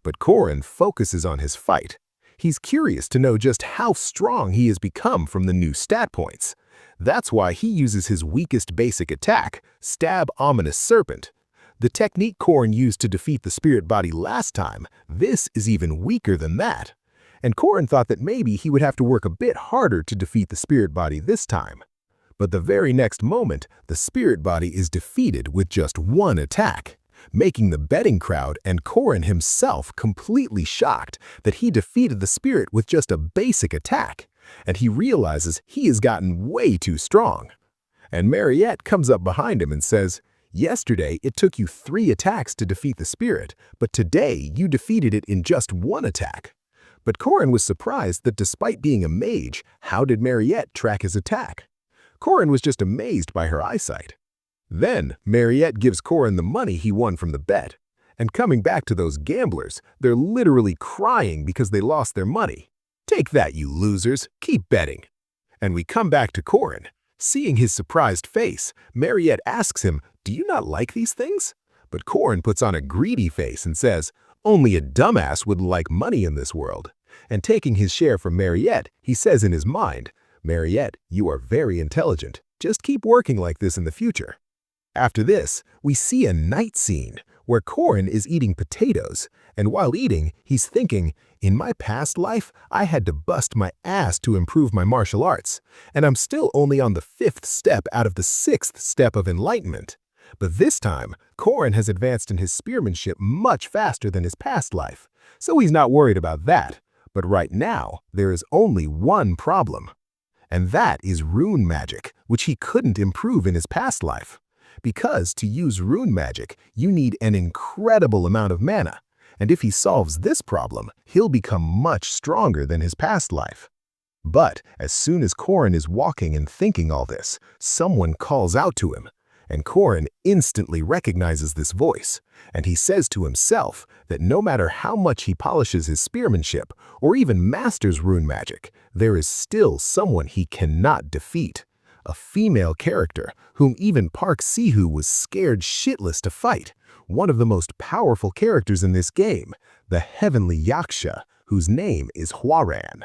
But Corin focuses on his fight. He's curious to know just how strong he has become from the new stat points. That's why he uses his weakest basic attack, Stab Ominous Serpent. The technique Corin used to defeat the spirit body last time, this is even weaker than that. And Corin thought that maybe he would have to work a bit harder to defeat the spirit body this time. But the very next moment, the spirit body is defeated with just one attack, making the betting crowd and Corin himself completely shocked that he defeated the spirit with just a basic attack, and he realizes he has gotten way too strong. And Mariette comes up behind him and says, "Yesterday it took you 3 attacks to defeat the spirit, but today you defeated it in just 1 attack." But Corin was surprised that despite being a mage, how did Mariette track his attack? Corin was just amazed by her eyesight. Then, Mariette gives Corin the money he won from the bet. And coming back to those gamblers, they're literally crying because they lost their money. "Take that, you losers. Keep betting." And we come back to Corin. Seeing his surprised face, Mariette asks him, "Do you not like these things?" But Corin puts on a greedy face and says, "Only a dumbass would like money in this world." And taking his share from Mariette, he says in his mind, "Mariette, you are very intelligent. Just keep working like this in the future." After this, we see a night scene where Corin is eating potatoes, and while eating, he's thinking, "In my past life, I had to bust my ass to improve my martial arts, and I'm still only on the 5th step out of the 6th step of enlightenment." But this time, Corin has advanced in his spearmanship much faster than his past life, so he's not worried about that. But right now, there is only one problem. And that is rune magic, which he couldn't improve in his past life. Because to use rune magic, you need an incredible amount of mana, and if he solves this problem, he'll become much stronger than his past life. But as soon as Corin is walking and thinking all this, someone calls out to him, and Corin instantly recognizes this voice, and he says to himself that no matter how much he polishes his spearmanship or even masters rune magic, there is still someone he cannot defeat. A female character whom even Park Si-hoo was scared shitless to fight, one of the most powerful characters in this game, the heavenly Yaksha, whose name is Hwaran.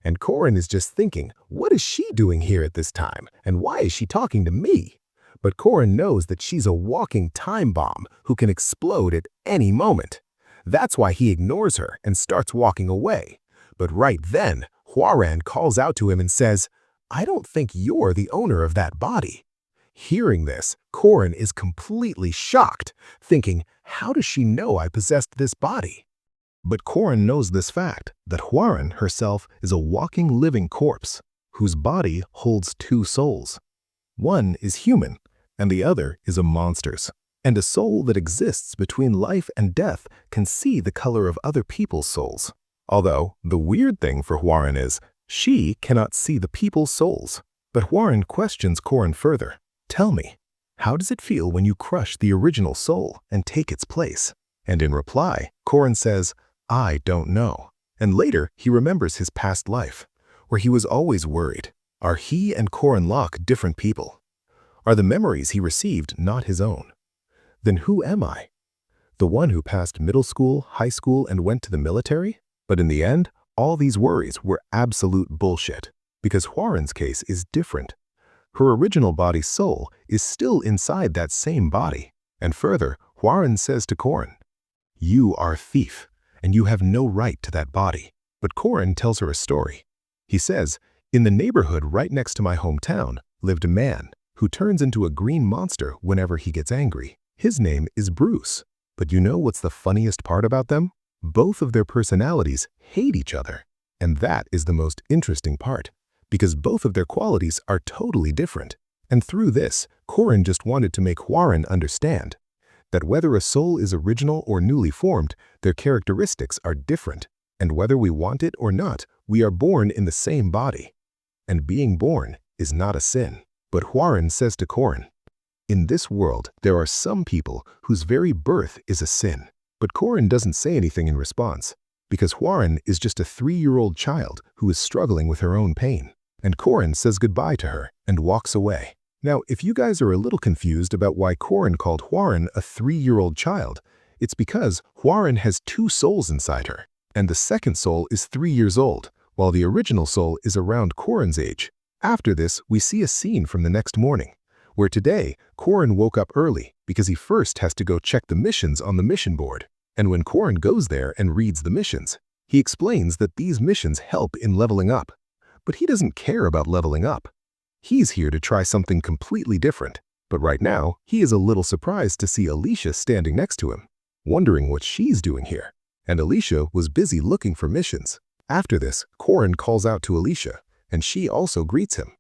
And Corin is just thinking, what is she doing here at this time, and why is she talking to me? But Corin knows that she's a walking time bomb who can explode at any moment. That's why he ignores her and starts walking away. But right then, Hwaran calls out to him and says, "I don't think you're the owner of that body." Hearing this, Corin is completely shocked, thinking, how does she know I possessed this body? But Corin knows this fact, that Hwaran herself is a walking living corpse, whose body holds 2 souls. One is human, and the other is a monster's. And a soul that exists between life and death can see the color of other people's souls. Although, the weird thing for Hwaran is, she cannot see the people's souls. But Hwaran questions Corin further. "Tell me, how does it feel when you crush the original soul and take its place?" And in reply, Corin says, "I don't know." And later, he remembers his past life, where he was always worried. Are he and Corin Locke different people? Are the memories he received not his own? Then who am I? The one who passed middle school, high school, and went to the military? But in the end, all these worries were absolute bullshit. because Hwarin's case is different. Her original body's soul is still inside that same body. And further, Hwarin says to Korin, "You are a thief, and you have no right to that body." But Korin tells her a story. He says, "In the neighborhood right next to my hometown lived a man who turns into a green monster whenever he gets angry. His name is Bruce. But you know what's the funniest part about them? Both of their personalities hate each other. And that is the most interesting part, because both of their qualities are totally different. And through this, Korin just wanted to make Hwarin understand that whether a soul is original or newly formed, their characteristics are different. And whether we want it or not, we are born in the same body. And being born is not a sin." But Hwarin says to Korin, "In this world, there are some people whose very birth is a sin." But Korin doesn't say anything in response, because Hwarin is just a 3-year-old child who is struggling with her own pain. And Korin says goodbye to her and walks away. Now, if you guys are a little confused about why Korin called Hwarin a 3-year-old child, it's because Hwarin has 2 souls inside her, and the second soul is 3 years old, while the original soul is around Korin's age. After this, we see a scene from the next morning, where today, Korin woke up early because he first has to go check the missions on the mission board. And when Korin goes there and reads the missions, he explains that these missions help in leveling up. But he doesn't care about leveling up. He's here to try something completely different. But right now, he is a little surprised to see Alicia standing next to him, wondering what she's doing here. And Alicia was busy looking for missions. After this, Korin calls out to Alicia, and she also greets him.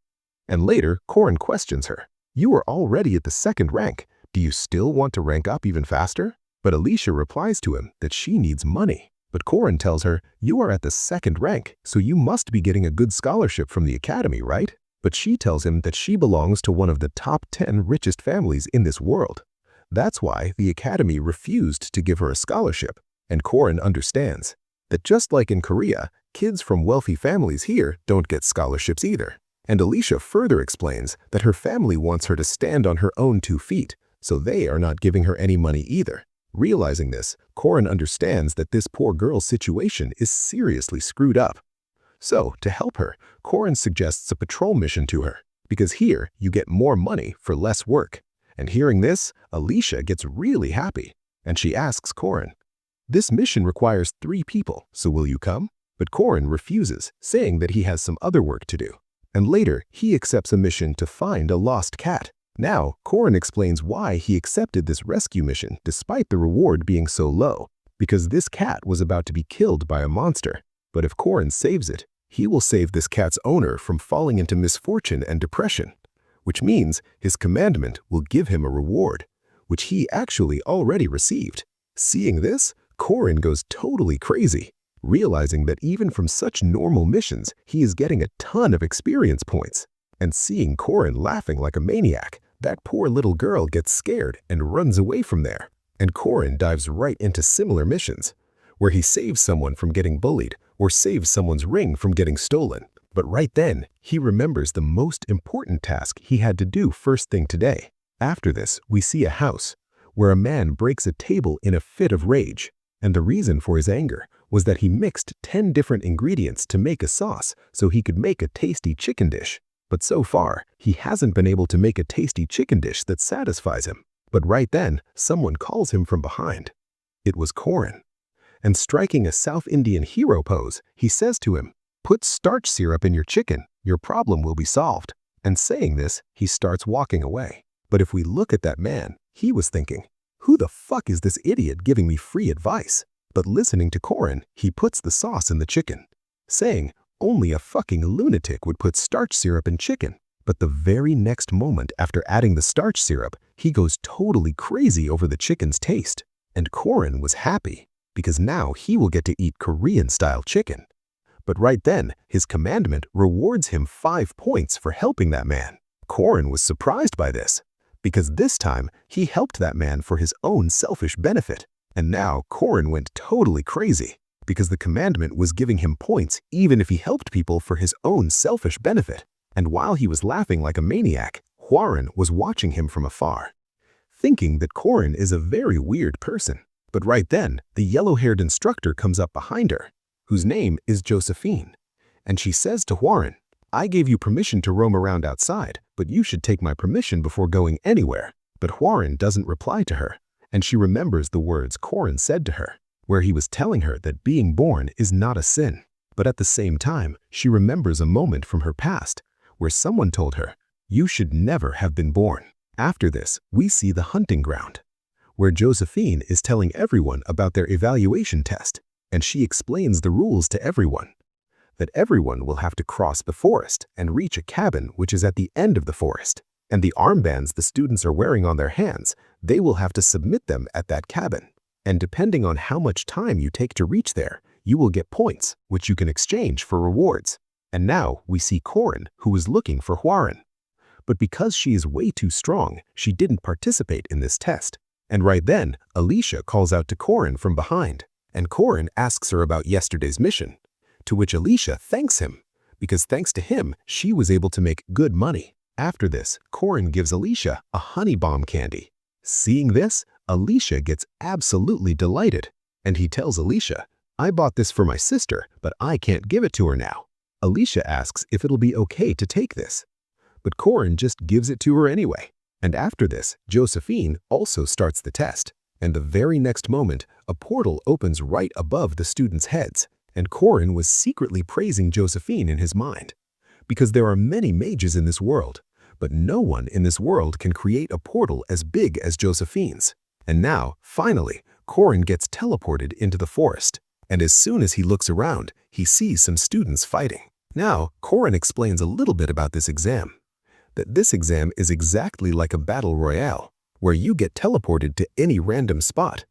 And later, Korin questions her. "You are already at the 2nd rank. Do you still want to rank up even faster?" But Alicia replies to him that she needs money. But Korin tells her, "You are at the 2nd rank, so you must be getting a good scholarship from the academy, right?" But she tells him that she belongs to one of the top 10 richest families in this world. That's why the academy refused to give her a scholarship. And Korin understands that just like in Korea, kids from wealthy families here don't get scholarships either. And Alicia further explains that her family wants her to stand on her own 2 feet, so they are not giving her any money either. Realizing this, Korin understands that this poor girl's situation is seriously screwed up. So, to help her, Korin suggests a patrol mission to her, because here you get more money for less work. And hearing this, Alicia gets really happy, and she asks Korin, "This mission requires 3 people, so will you come?" But Korin refuses, saying that he has some other work to do. And later, he accepts a mission to find a lost cat. Now, Korin explains why he accepted this rescue mission despite the reward being so low, because this cat was about to be killed by a monster. But if Korin saves it, he will save this cat's owner from falling into misfortune and depression, which means his commandment will give him a reward, which he actually already received. Seeing this, Korin goes totally crazy, realizing that even from such normal missions, he is getting a ton of experience points. And seeing Korin laughing like a maniac, that poor little girl gets scared and runs away from there. And Korin dives right into similar missions, where he saves someone from getting bullied or saves someone's ring from getting stolen. But right then, he remembers the most important task he had to do first thing today. After this, we see a house where a man breaks a table in a fit of rage. And the reason for his anger was that he mixed 10 different ingredients to make a sauce so he could make a tasty chicken dish. But so far, he hasn't been able to make a tasty chicken dish that satisfies him. But right then, someone calls him from behind. It was Korin. And striking a South Indian hero pose, he says to him, "Put starch syrup in your chicken, your problem will be solved." And saying this, he starts walking away. But if we look at that man, he was thinking, "Who the fuck is this idiot giving me free advice?" But listening to Korin, he puts the sauce in the chicken, saying, "Only a fucking lunatic would put starch syrup in chicken." But the very next moment after adding the starch syrup, he goes totally crazy over the chicken's taste. And Korin was happy, because now he will get to eat Korean-style chicken. But right then, his commandment rewards him 5 points for helping that man. Korin was surprised by this, because this time he helped that man for his own selfish benefit. And now Korin went totally crazy, because the commandment was giving him points even if he helped people for his own selfish benefit. And while he was laughing like a maniac, Hwarin was watching him from afar, thinking that Korin is a very weird person. But right then, the yellow-haired instructor comes up behind her, whose name is Josephine. And she says to Hwarin, I gave you permission to roam around outside, but you should take my permission before going anywhere. But Hwarin doesn't reply to her, and she remembers the words Korin said to her, where he was telling her that being born is not a sin. But at the same time, she remembers a moment from her past where someone told her, "You should never have been born." After this, we see the hunting ground, where Josephine is telling everyone about their evaluation test, and she explains the rules to everyone, that everyone will have to cross the forest and reach a cabin which is at the end of the forest, and the armbands the students are wearing on their hands, they will have to submit them at that cabin. And depending on how much time you take to reach there, you will get points, which you can exchange for rewards. And now we see Korin, who is looking for Hwarin. But because she is way too strong, she didn't participate in this test. And right then, Alicia calls out to Korin from behind, and Korin asks her about yesterday's mission, to which Alicia thanks him, because thanks to him, she was able to make good money. After this, Korin gives Alicia a honey bomb candy. Seeing this, Alicia gets absolutely delighted, and he tells Alicia, "I bought this for my sister, but I can't give it to her now." Alicia asks if it'll be okay to take this, but Korin just gives it to her anyway. And after this, Josephine also starts the test, and the very next moment, a portal opens right above the students' heads, and Korin was secretly praising Josephine in his mind, because there are many mages in this world, but no one in this world can create a portal as big as Josephine's. And now, finally, Korin gets teleported into the forest, and as soon as he looks around, he sees some students fighting. Now, Korin explains a little bit about this exam, that this exam is exactly like a battle royale, where you get teleported to any random spot,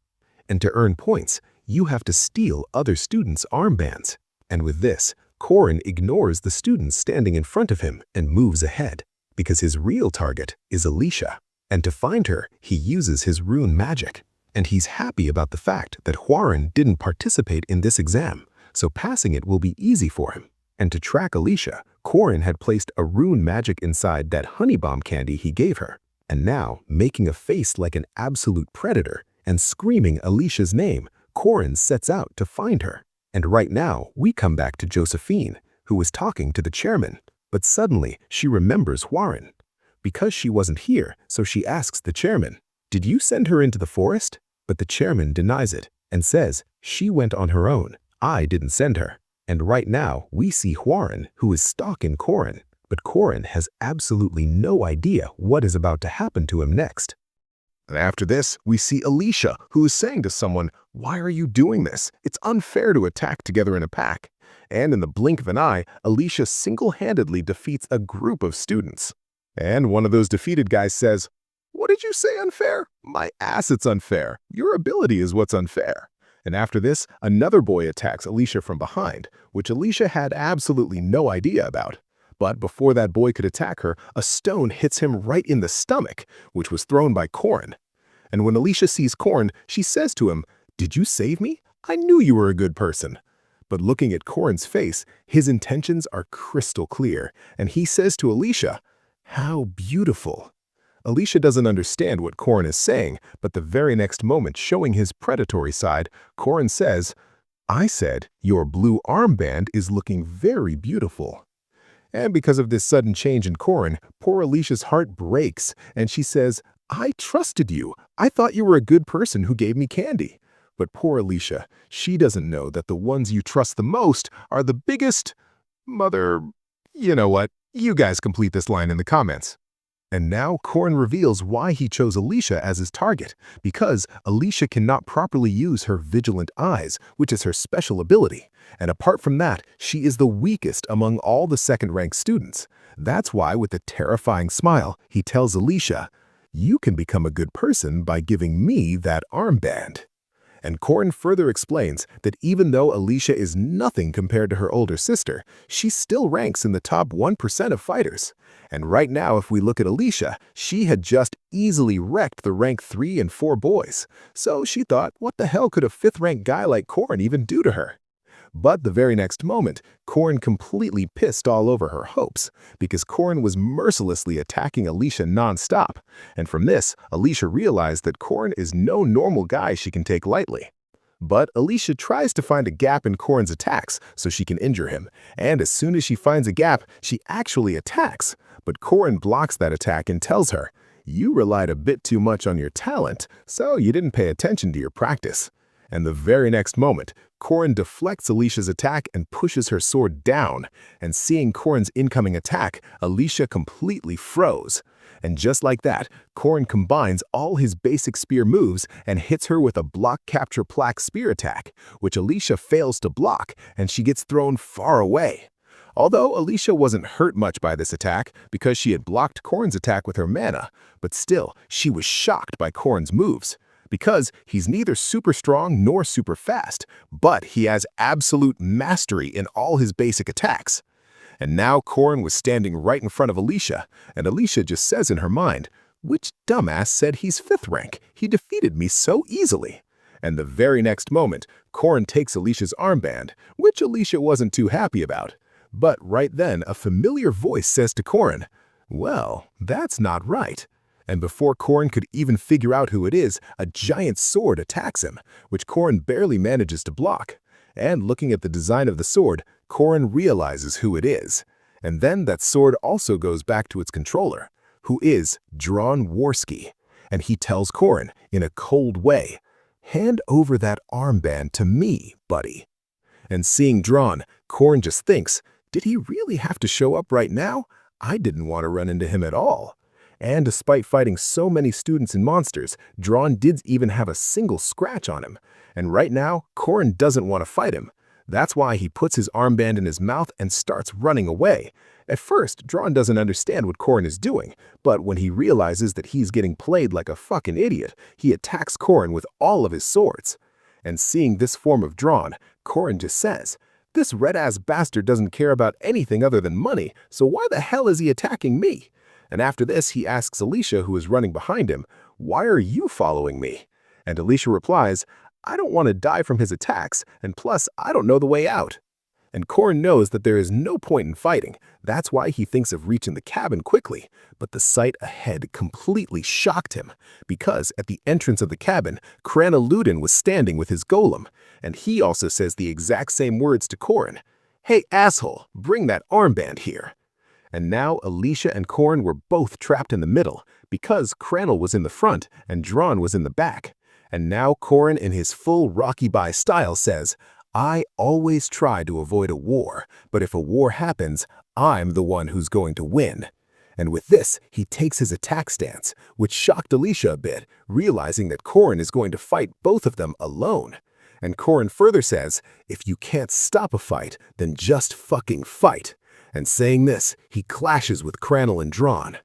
and to earn points, you have to steal other students' armbands. And with this, Korin ignores the students standing in front of him and moves ahead, because his real target is Alicia. And to find her, he uses his rune magic. And he's happy about the fact that Hwarin didn't participate in this exam, so passing it will be easy for him. And to track Alicia, Korin had placed a rune magic inside that honey bomb candy he gave her. And now, making a face like an absolute predator and screaming Alicia's name, Korin sets out to find her. And right now, we come back to Josephine, who was talking to the chairman. But suddenly, she remembers Hwarin. Because she wasn't here, so she asks the chairman, "Did you send her into the forest?" But the chairman denies it and says, "She went on her own. I didn't send her." And right now, we see Hwarin, who is stalking Korin. But Korin has absolutely no idea what is about to happen to him next. And after this, we see Alicia, who is saying to someone, "Why are you doing this? It's unfair to attack together in a pack." And in the blink of an eye, Alicia single-handedly defeats a group of students. And one of those defeated guys says, "What did you say unfair? My ass, it's unfair. Your ability is what's unfair." And after this, another boy attacks Alicia from behind, which Alicia had absolutely no idea about. But before that boy could attack her, a stone hits him right in the stomach, which was thrown by Korin. And when Alicia sees Korin, she says to him, "Did you save me? I knew you were a good person." But looking at Korin's face, his intentions are crystal clear, and he says to Alicia, "How beautiful." Alicia doesn't understand what Korin is saying, but the very next moment, showing his predatory side, Korin says, "I said, your blue armband is looking very beautiful." And because of this sudden change in Korin, poor Alicia's heart breaks, and she says, "I trusted you. I thought you were a good person who gave me candy." But poor Alicia, she doesn't know that the ones you trust the most are the biggest mother... You know what? You guys complete this line in the comments. And now Korin reveals why he chose Alicia as his target, because Alicia cannot properly use her vigilant eyes, which is her special ability. And apart from that, she is the weakest among all the second-ranked students. That's why, with a terrifying smile, he tells Alicia, "You can become a good person by giving me that armband." And Korin further explains that even though Alicia is nothing compared to her older sister, she still ranks in the top 1% of fighters. And right now, if we look at Alicia, she had just easily wrecked the rank 3 and 4 boys. So she thought, what the hell could a 5th-ranked guy like Korin even do to her? But the very next moment, Korin completely pissed all over her hopes, because Korin was mercilessly attacking Alicia non-stop. And from this, Alicia realized that Korin is no normal guy she can take lightly. But Alicia tries to find a gap in Corin's attacks so she can injure him, and as soon as she finds a gap, she actually attacks. But Corin blocks that attack and tells her, "You relied a bit too much on your talent, so you didn't pay attention to your practice." And the very next moment, Corin deflects Alicia's attack and pushes her sword down, and seeing Corin's incoming attack, Alicia completely froze. And just like that, Corin combines all his basic spear moves and hits her with a block capture plaque spear attack, which Alicia fails to block, and she gets thrown far away. Although Alicia wasn't hurt much by this attack because she had blocked Corin's attack with her mana, but still, she was shocked by Corin's moves. Because he's neither super strong nor super fast, but he has absolute mastery in all his basic attacks. And now Corin was standing right in front of Alicia, and Alicia just says in her mind, "Which dumbass said he's 5th rank? He defeated me so easily." And the very next moment, Corin takes Alicia's armband, which Alicia wasn't too happy about. But right then, a familiar voice says to Corin, "Well, that's not right." And before Corin could even figure out who it is, a giant sword attacks him, which Corin barely manages to block. And looking at the design of the sword, Corin realizes who it is. And then that sword also goes back to its controller, who is Dron Worski. And he tells Corin, in a cold way, "Hand over that armband to me, buddy." And seeing Dron, Corin just thinks, did he really have to show up right now? I didn't want to run into him at all. And despite fighting so many students and monsters, Dron did even have a single scratch on him. And right now, Corin doesn't want to fight him. That's why he puts his armband in his mouth and starts running away. At first, Dron doesn't understand what Corin is doing, but when he realizes that he's getting played like a fucking idiot, he attacks Corin with all of his swords. And seeing this form of Dron, Corin just says, "This red-ass bastard doesn't care about anything other than money, so why the hell is he attacking me?" And after this, he asks Alicia, who is running behind him, "Why are you following me?" And Alicia replies, "I don't want to die from his attacks, and plus, I don't know the way out." And Corin knows that there is no point in fighting. That's why he thinks of reaching the cabin quickly. But the sight ahead completely shocked him, because at the entrance of the cabin, Cranaludin was standing with his golem, and he also says the exact same words to Corin. "Hey, asshole, bring that armband here." And now Alicia and Corin were both trapped in the middle, because Cranal was in the front and Dron was in the back. And now Corin, in his full Rocky Bye style, says, "I always try to avoid a war, but if a war happens, I'm the one who's going to win." And with this, he takes his attack stance, which shocked Alicia a bit, realizing that Corin is going to fight both of them alone. And Corin further says, "If you can't stop a fight, then just fucking fight." And saying this, he clashes with Cranal and Dron.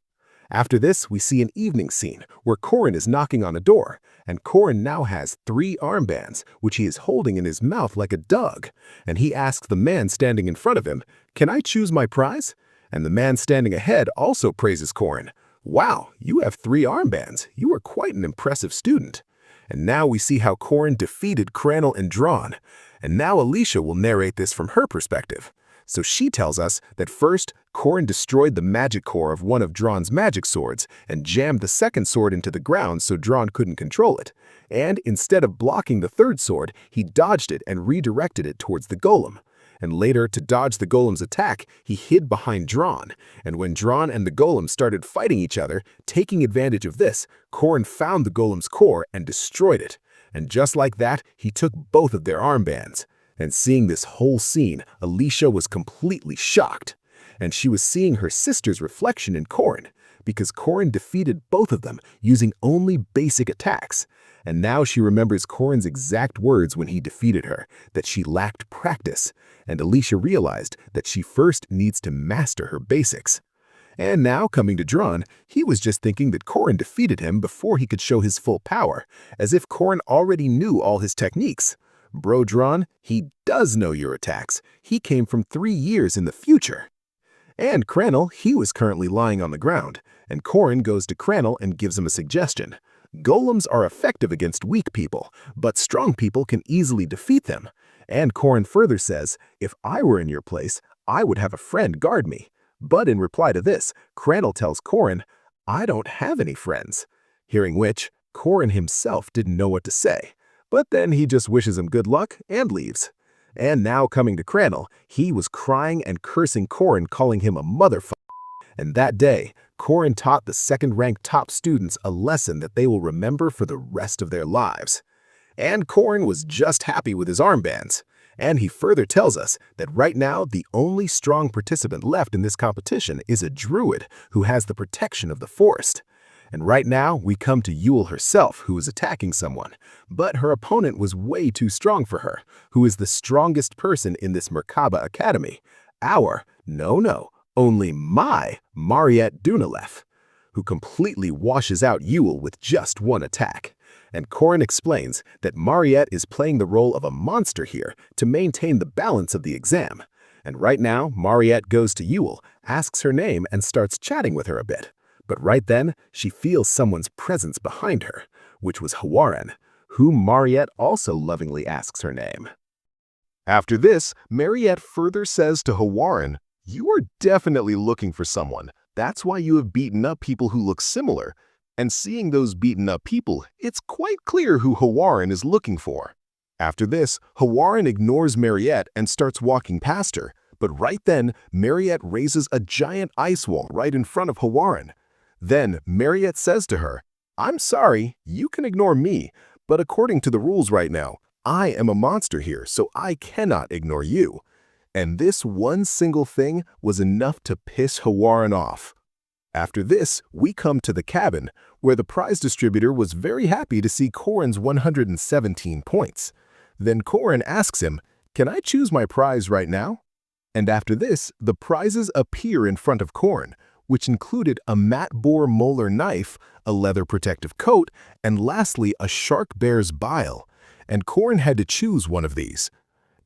After this, we see an evening scene where Corin is knocking on a door, and Corin now has 3 armbands, which he is holding in his mouth like a dog. And he asks the man standing in front of him, "Can I choose my prize?" And the man standing ahead also praises Corin. "Wow, you have 3 armbands. You are quite an impressive student." And now we see how Corin defeated Cranal and Dron. And now Alicia will narrate this from her perspective. So she tells us that first, Corin destroyed the magic core of one of Dron's magic swords and jammed the second sword into the ground so Dron couldn't control it. And instead of blocking the third sword, he dodged it and redirected it towards the golem. And later, to dodge the golem's attack, he hid behind Dron. And when Dron and the golem started fighting each other, taking advantage of this, Corin found the golem's core and destroyed it. And just like that, he took both of their armbands. And seeing this whole scene, Alicia was completely shocked. And she was seeing her sister's reflection in Corin, because Corin defeated both of them using only basic attacks. And now she remembers Corin's exact words when he defeated her, that she lacked practice. And Alicia realized that she first needs to master her basics. And now, coming to Dron, he was just thinking that Corin defeated him before he could show his full power, as if Corin already knew all his techniques. Bro Dron, he does know your attacks. He came from 3 years in the future. And Cranal, he was currently lying on the ground, and Corin goes to Cranal and gives him a suggestion. Golems are effective against weak people, but strong people can easily defeat them. And Corin further says, "If I were in your place, I would have a friend guard me." But in reply to this, Cranal tells Corin, "I don't have any friends." Hearing which, Corin himself didn't know what to say. But then he just wishes him good luck and leaves. And now coming to Crannel, he was crying and cursing Corin, calling him a motherfucker. And that day, Corin taught the second-ranked top students a lesson that they will remember for the rest of their lives. And Corin was just happy with his armbands. And he further tells us that right now, the only strong participant left in this competition is a druid who has the protection of the forest. And right now, we come to Yule herself, who is attacking someone. But her opponent was way too strong for her, who is the strongest person in this Merkaba Academy. Only my Mariette Dunalef, who completely washes out Yule with just one attack. And Corin explains that Mariette is playing the role of a monster here to maintain the balance of the exam. And right now, Mariette goes to Yule, asks her name, and starts chatting with her a bit. But right then, she feels someone's presence behind her, which was Hawaren, whom Mariette also lovingly asks her name. After this, Mariette further says to Hawaren, "You are definitely looking for someone. That's why you have beaten up people who look similar. And seeing those beaten up people, it's quite clear who Hawaren is looking for." After this, Hawaren ignores Mariette and starts walking past her. But right then, Mariette raises a giant ice wall right in front of Hawaren. Then Mariette says to her, "I'm sorry, you can ignore me, but according to the rules right now, I am a monster here, so I cannot ignore you." And this one single thing was enough to piss Hawaren off. After this, we come to the cabin, where the prize distributor was very happy to see Corin's 117 points. Then Corin asks him, "Can I choose my prize right now?" And after this, the prizes appear in front of Corin, which included a matte bore molar knife, a leather protective coat, and lastly, a shark bear's bile. And Corin had to choose one of these.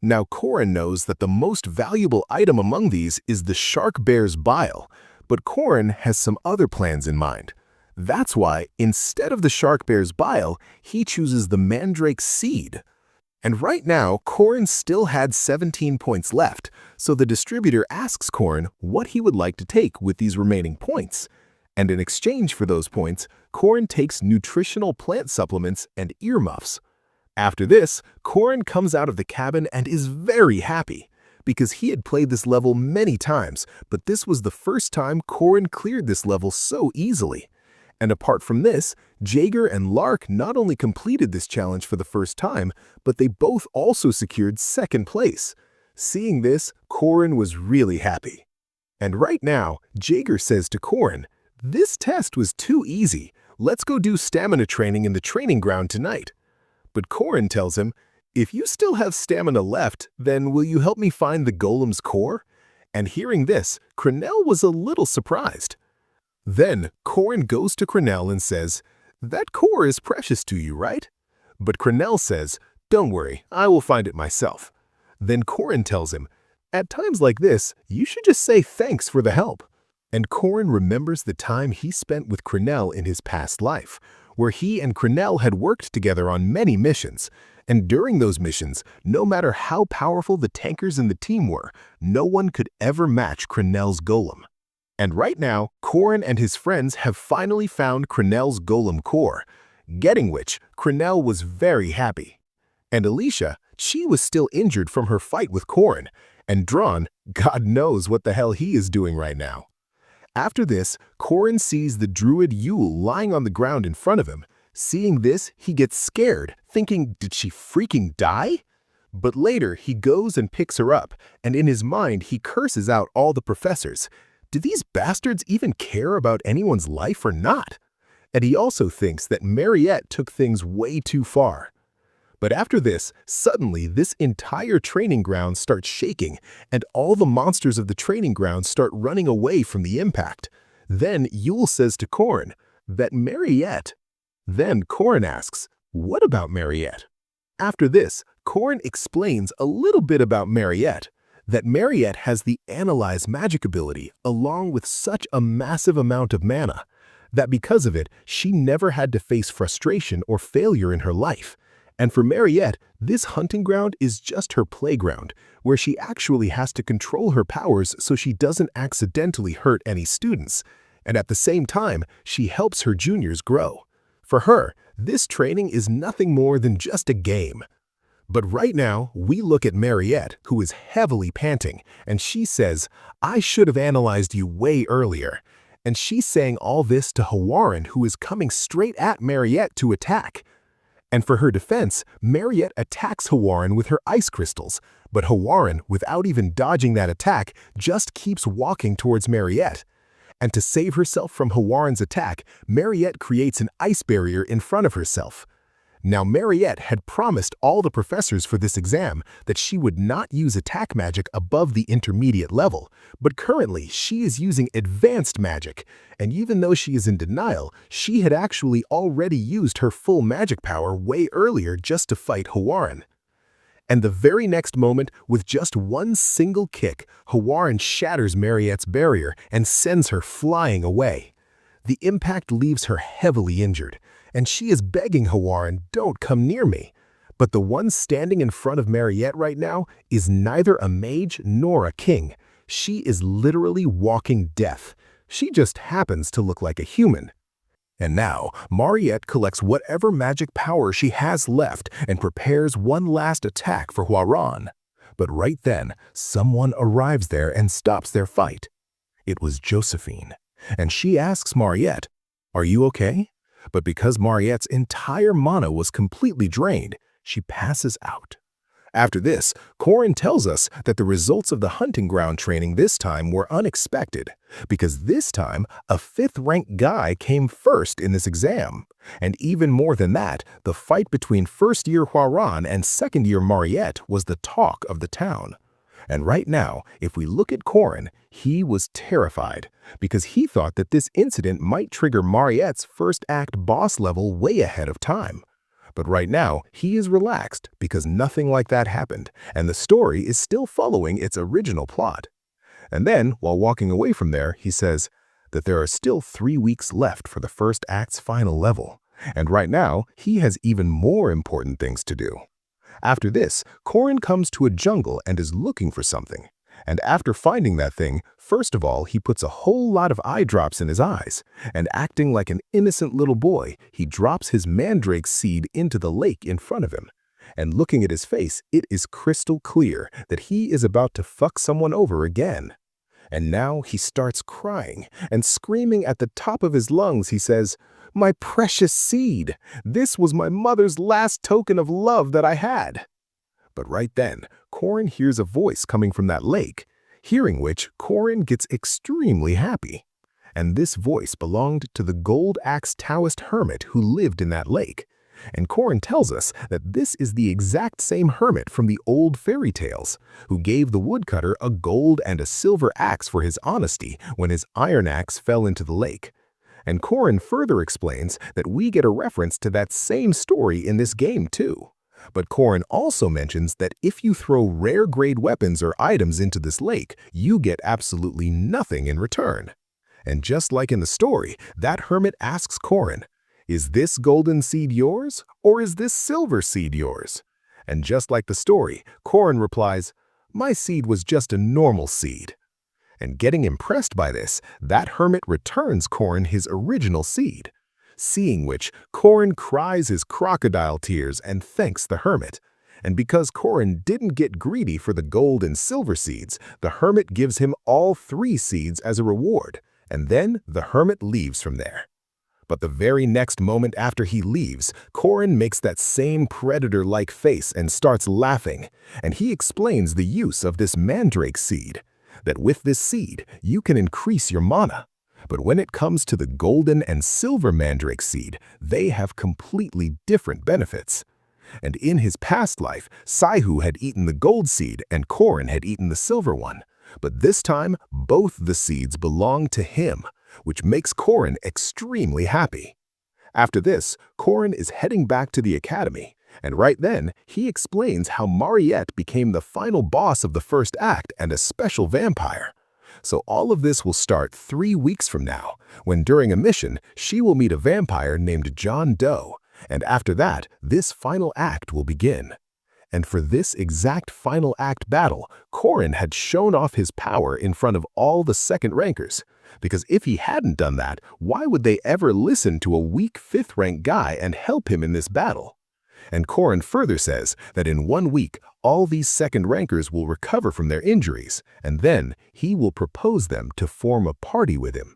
Now Corin knows that the most valuable item among these is the shark bear's bile, but Corin has some other plans in mind. That's why, instead of the shark bear's bile, he chooses the mandrake seed. And right now, Corin still had 17 points left, so the distributor asks Corin what he would like to take with these remaining points. And in exchange for those points, Corin takes nutritional plant supplements and earmuffs. After this, Corin comes out of the cabin and is very happy, because he had played this level many times, but this was the first time Corin cleared this level so easily. And apart from this, Jaeger and Lark not only completed this challenge for the first time, but they both also secured second place. Seeing this, Corin was really happy. And right now, Jaeger says to Corin, "This test was too easy. Let's go do stamina training in the training ground tonight." But Corin tells him, "If you still have stamina left, then will you help me find the golem's core?" And hearing this, Crannel was a little surprised. Then Corin goes to Crannel and says, "That core is precious to you, right?" But Crannel says, "Don't worry, I will find it myself." Then Corin tells him, "At times like this, you should just say thanks for the help." And Corin remembers the time he spent with Crannel in his past life, where he and Crannel had worked together on many missions. And during those missions, no matter how powerful the tankers in the team were, no one could ever match Crannel's golem. And right now, Corin and his friends have finally found Crannel's golem core, getting which Crannel was very happy. And Alicia, she was still injured from her fight with Corin, and Drawn, God knows what the hell he is doing right now. After this, Corin sees the druid Yule lying on the ground in front of him. Seeing this, he gets scared, thinking, did she freaking die? But later, he goes and picks her up, and in his mind, he curses out all the professors. Do these bastards even care about anyone's life or not? And he also thinks that Mariette took things way too far. But after this, suddenly this entire training ground starts shaking, and all the monsters of the training ground start running away from the impact. Then Yule says to Corin that Mariette. Then Corin asks, "What about Mariette?" After this, Corin explains a little bit about Mariette, that Mariette has the Analyze magic ability along with such a massive amount of mana, that because of it, she never had to face frustration or failure in her life. And for Mariette, this hunting ground is just her playground, where she actually has to control her powers so she doesn't accidentally hurt any students. And at the same time, she helps her juniors grow. For her, this training is nothing more than just a game. But right now, we look at Mariette, who is heavily panting, and she says, "I should have analyzed you way earlier." And she's saying all this to Hawaran, who is coming straight at Mariette to attack. And for her defense, Mariette attacks Hawaran with her ice crystals, but Hawaran, without even dodging that attack, just keeps walking towards Mariette. And to save herself from Hawaran's attack, Mariette creates an ice barrier in front of herself. Now, Mariette had promised all the professors for this exam that she would not use attack magic above the intermediate level, but currently she is using advanced magic, and even though she is in denial, she had actually already used her full magic power way earlier just to fight Hawaran. And the very next moment, with just one single kick, Hawaran shatters Mariette's barrier and sends her flying away. The impact leaves her heavily injured, and she is begging Hawaran, "Don't come near me." But the one standing in front of Mariette right now is neither a mage nor a king. She is literally walking death. She just happens to look like a human. And now, Mariette collects whatever magic power she has left and prepares one last attack for Hawaran. But right then, someone arrives there and stops their fight. It was Josephine, and she asks Mariette, "Are you okay?" But because Mariette's entire mana was completely drained, she passes out. After this, Corin tells us that the results of the hunting ground training this time were unexpected, because this time a 5th-ranked guy came first in this exam. And even more than that, the fight between first-year Hawaran and second-year Mariette was the talk of the town. And right now, if we look at Corin, he was terrified, because he thought that this incident might trigger Mariette's first act boss level way ahead of time. But right now, he is relaxed because nothing like that happened, and the story is still following its original plot. And then, while walking away from there, he says that there are still 3 weeks left for the first act's final level, and right now, he has even more important things to do. After this, Corin comes to a jungle and is looking for something. And after finding that thing, first of all, he puts a whole lot of eye drops in his eyes, and acting like an innocent little boy, he drops his mandrake seed into the lake in front of him. And looking at his face, it is crystal clear that he is about to fuck someone over again. And now he starts crying, and screaming at the top of his lungs, he says, "My precious seed! This was my mother's last token of love that I had." But right then, Corin hears a voice coming from that lake, hearing which Corin gets extremely happy. And this voice belonged to the gold-axe Taoist hermit who lived in that lake. And Corin tells us that this is the exact same hermit from the old fairy tales, who gave the woodcutter a gold and a silver axe for his honesty when his iron axe fell into the lake. And Corin further explains that we get a reference to that same story in this game too. But Corin also mentions that if you throw rare-grade weapons or items into this lake, you get absolutely nothing in return. And just like in the story, that hermit asks Corin, "Is this golden seed yours, or is this silver seed yours?" And just like the story, Corin replies, "My seed was just a normal seed." And getting impressed by this, that hermit returns Corin his original seed. Seeing which, Corin cries his crocodile tears and thanks the hermit. And because Corin didn't get greedy for the gold and silver seeds, the hermit gives him all 3 seeds as a reward, and then the hermit leaves from there. But the very next moment after he leaves, Corin makes that same predator-like face and starts laughing, and he explains the use of this mandrake seed, that with this seed, you can increase your mana. But when it comes to the golden and silver mandrake seed, they have completely different benefits. And in his past life, Saihu had eaten the gold seed and Corin had eaten the silver one. But this time, both the seeds belong to him, which makes Corin extremely happy. After this, Corin is heading back to the academy, and right then, he explains how Mariette became the final boss of the first act and a special vampire. So all of this will start 3 weeks from now, when during a mission, she will meet a vampire named John Doe, and after that, this final act will begin. And for this exact final act battle, Corrin had shown off his power in front of all the second rankers. Because if he hadn't done that, why would they ever listen to a weak 5th rank guy and help him in this battle? And Corrin further says that in 1 week, all these second rankers will recover from their injuries, and then he will propose them to form a party with him.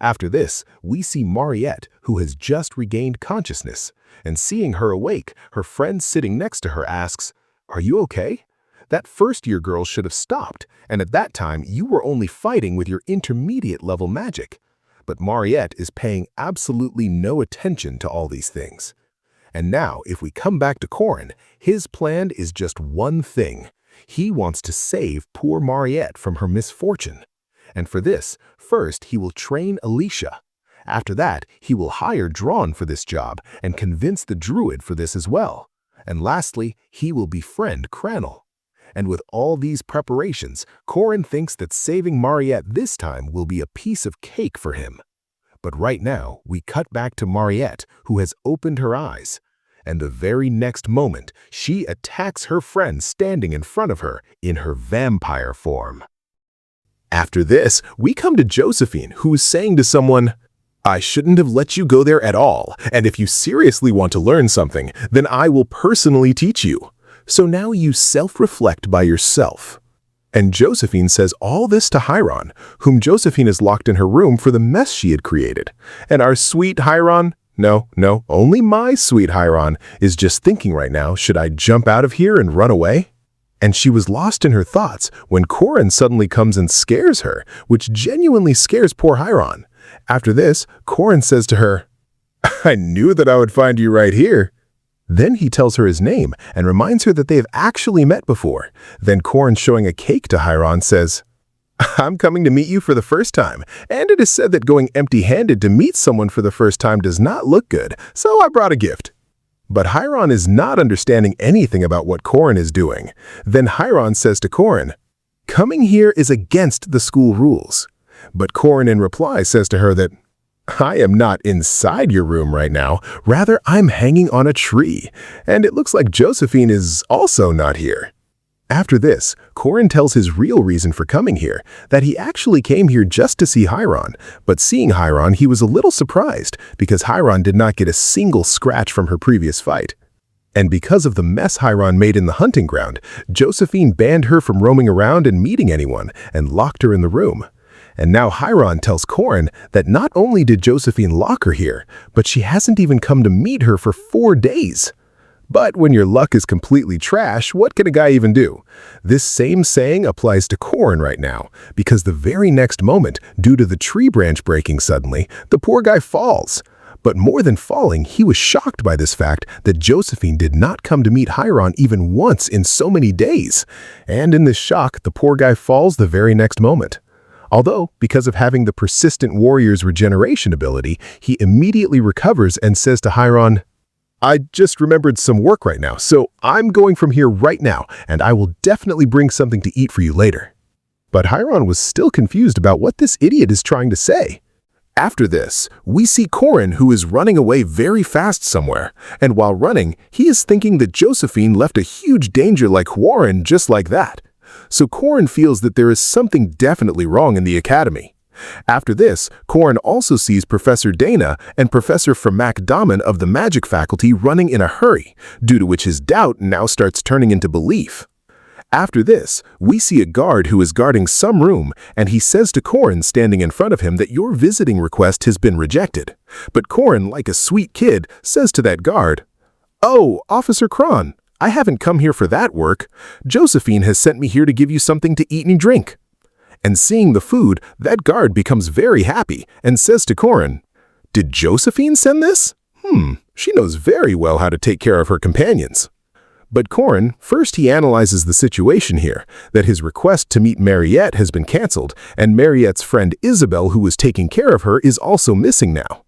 After this, we see Mariette, who has just regained consciousness, and seeing her awake, her friend sitting next to her asks, "Are you okay? That first-year girl should have stopped, and at that time you were only fighting with your intermediate-level magic." But Mariette is paying absolutely no attention to all these things. And now, if we come back to Corrin, his plan is just one thing. He wants to save poor Mariette from her misfortune. And for this, first he will train Alicia. After that, he will hire Drawn for this job and convince the druid for this as well. And lastly, he will befriend Cranel. And with all these preparations, Corrin thinks that saving Mariette this time will be a piece of cake for him. But right now, we cut back to Mariette, who has opened her eyes. And the very next moment, she attacks her friend standing in front of her in her vampire form. After this, we come to Josephine, who is saying to someone, "I shouldn't have let you go there at all, and if you seriously want to learn something, then I will personally teach you. So now you self-reflect by yourself." And Josephine says all this to Hiron, whom Josephine is locked in her room for the mess she had created. And our sweet Hiron, no, only my sweet Hiron, is just thinking right now, should I jump out of here and run away? And she was lost in her thoughts when Corrin suddenly comes and scares her, which genuinely scares poor Hiron. After this, Corrin says to her, "I knew that I would find you right here." Then he tells her his name and reminds her that they have actually met before. Then Corrin, showing a cake to Hiron, says, "I'm coming to meet you for the first time, and it is said that going empty-handed to meet someone for the first time does not look good, so I brought a gift." But Hiron is not understanding anything about what Corrin is doing. Then Hiron says to Corrin, "Coming here is against the school rules." But Corrin in reply says to her that, "I am not inside your room right now, rather I'm hanging on a tree, and it looks like Josephine is also not here." After this, Corrin tells his real reason for coming here, that he actually came here just to see Hiron, but seeing Hiron he was a little surprised because Hiron did not get a single scratch from her previous fight. And because of the mess Hiron made in the hunting ground, Josephine banned her from roaming around and meeting anyone and locked her in the room. And now Hiron tells Corrin that not only did Josephine lock her here, but she hasn't even come to meet her for 4 days. But when your luck is completely trash, what can a guy even do? This same saying applies to Corrin right now, because the very next moment, due to the tree branch breaking suddenly, the poor guy falls. But more than falling, he was shocked by this fact that Josephine did not come to meet Hiron even once in so many days. And in this shock, the poor guy falls the very next moment. Although, because of having the persistent warrior's regeneration ability, he immediately recovers and says to Hiron, "I just remembered some work right now, so I'm going from here right now, and I will definitely bring something to eat for you later." But Hiron was still confused about what this idiot is trying to say. After this, we see Corrin, who is running away very fast somewhere, and while running, he is thinking that Josephine left a huge danger like Warren just like that. So Corrin feels that there is something definitely wrong in the academy. After this, Corrin also sees Professor Dana and Professor Fermac-Daman of the magic faculty running in a hurry, due to which his doubt now starts turning into belief. After this, we see a guard who is guarding some room, and he says to Corrin standing in front of him that your visiting request has been rejected. But Corrin, like a sweet kid, says to that guard, "Oh, Officer Kron, I haven't come here for that work. Josephine has sent me here to give you something to eat and drink." And seeing the food, that guard becomes very happy and says to Corrin, "Did Josephine send this? She knows very well how to take care of her companions." But Corrin, first he analyzes the situation here, that his request to meet Mariette has been cancelled, and Mariette's friend Isabel, who was taking care of her, is also missing now.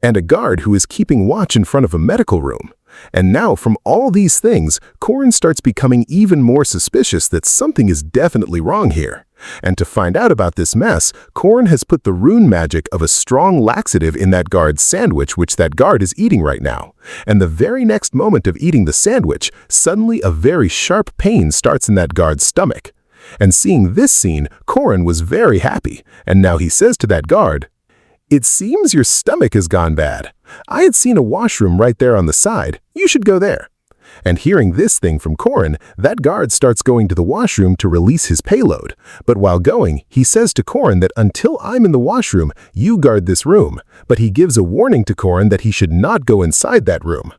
And a guard who is keeping watch in front of a medical room. And now, from all these things, Korin starts becoming even more suspicious that something is definitely wrong here. And to find out about this mess, Korin has put the rune magic of a strong laxative in that guard's sandwich, which that guard is eating right now. And the very next moment of eating the sandwich, suddenly a very sharp pain starts in that guard's stomach. And seeing this scene, Korin was very happy, and now he says to that guard, "It seems your stomach has gone bad. I had seen a washroom right there on the side. You should go there." And hearing this thing from Korin, that guard starts going to the washroom to release his payload. But while going, he says to Korin that until I'm in the washroom, you guard this room. But he gives a warning to Korin that he should not go inside that room.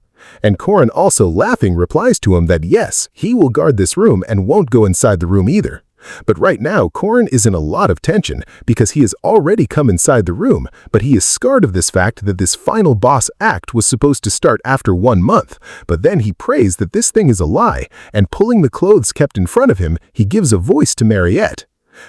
And Korin, also laughing, replies to him that yes, he will guard this room and won't go inside the room either. But right now, Korin is in a lot of tension because he has already come inside the room, but he is scared of this fact that this final boss act was supposed to start after 1 month. But then he prays that this thing is a lie, and pulling the clothes kept in front of him, he gives a voice to Mariette.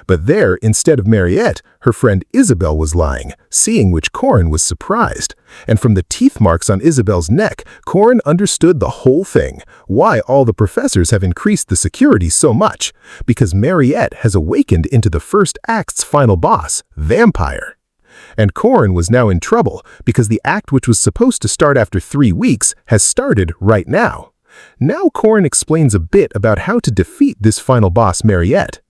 But there, instead of Mariette, her friend Isabel was lying, seeing which Korin was surprised. And from the teeth marks on Isabel's neck, Korin understood the whole thing, why all the professors have increased the security so much, because Mariette has awakened into the first act's final boss, Vampire. And Korin was now in trouble because the act which was supposed to start after 3 weeks has started right now. Now Korin explains a bit about how to defeat this final boss, Mariette.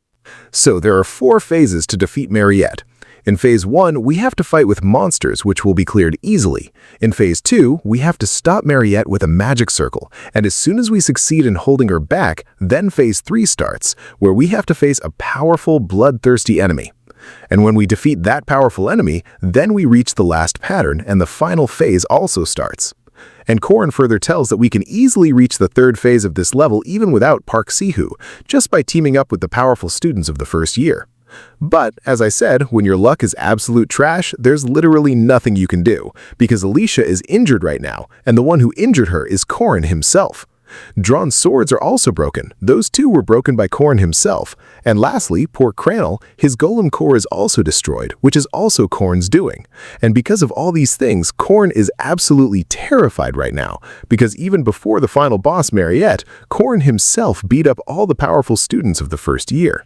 So there are 4 phases to defeat Mariette. In Phase 1, we have to fight with monsters, which will be cleared easily. In Phase 2, we have to stop Mariette with a magic circle, and as soon as we succeed in holding her back, then Phase 3 starts, where we have to face a powerful, bloodthirsty enemy. And when we defeat that powerful enemy, then we reach the last pattern, and the final phase also starts. And Korin further tells that we can easily reach the 3rd phase of this level even without Park Sihu, just by teaming up with the powerful students of the first year. But, as I said, when your luck is absolute trash, there's literally nothing you can do, because Alicia is injured right now, and the one who injured her is Korin himself. Drawn swords are also broken. Those 2 were broken by Korin himself. And lastly, poor Cranel, his golem core is also destroyed, which is also Korin's doing. And because of all these things, Korin is absolutely terrified right now, because even before the final boss, Mariette, Korin himself beat up all the powerful students of the first year.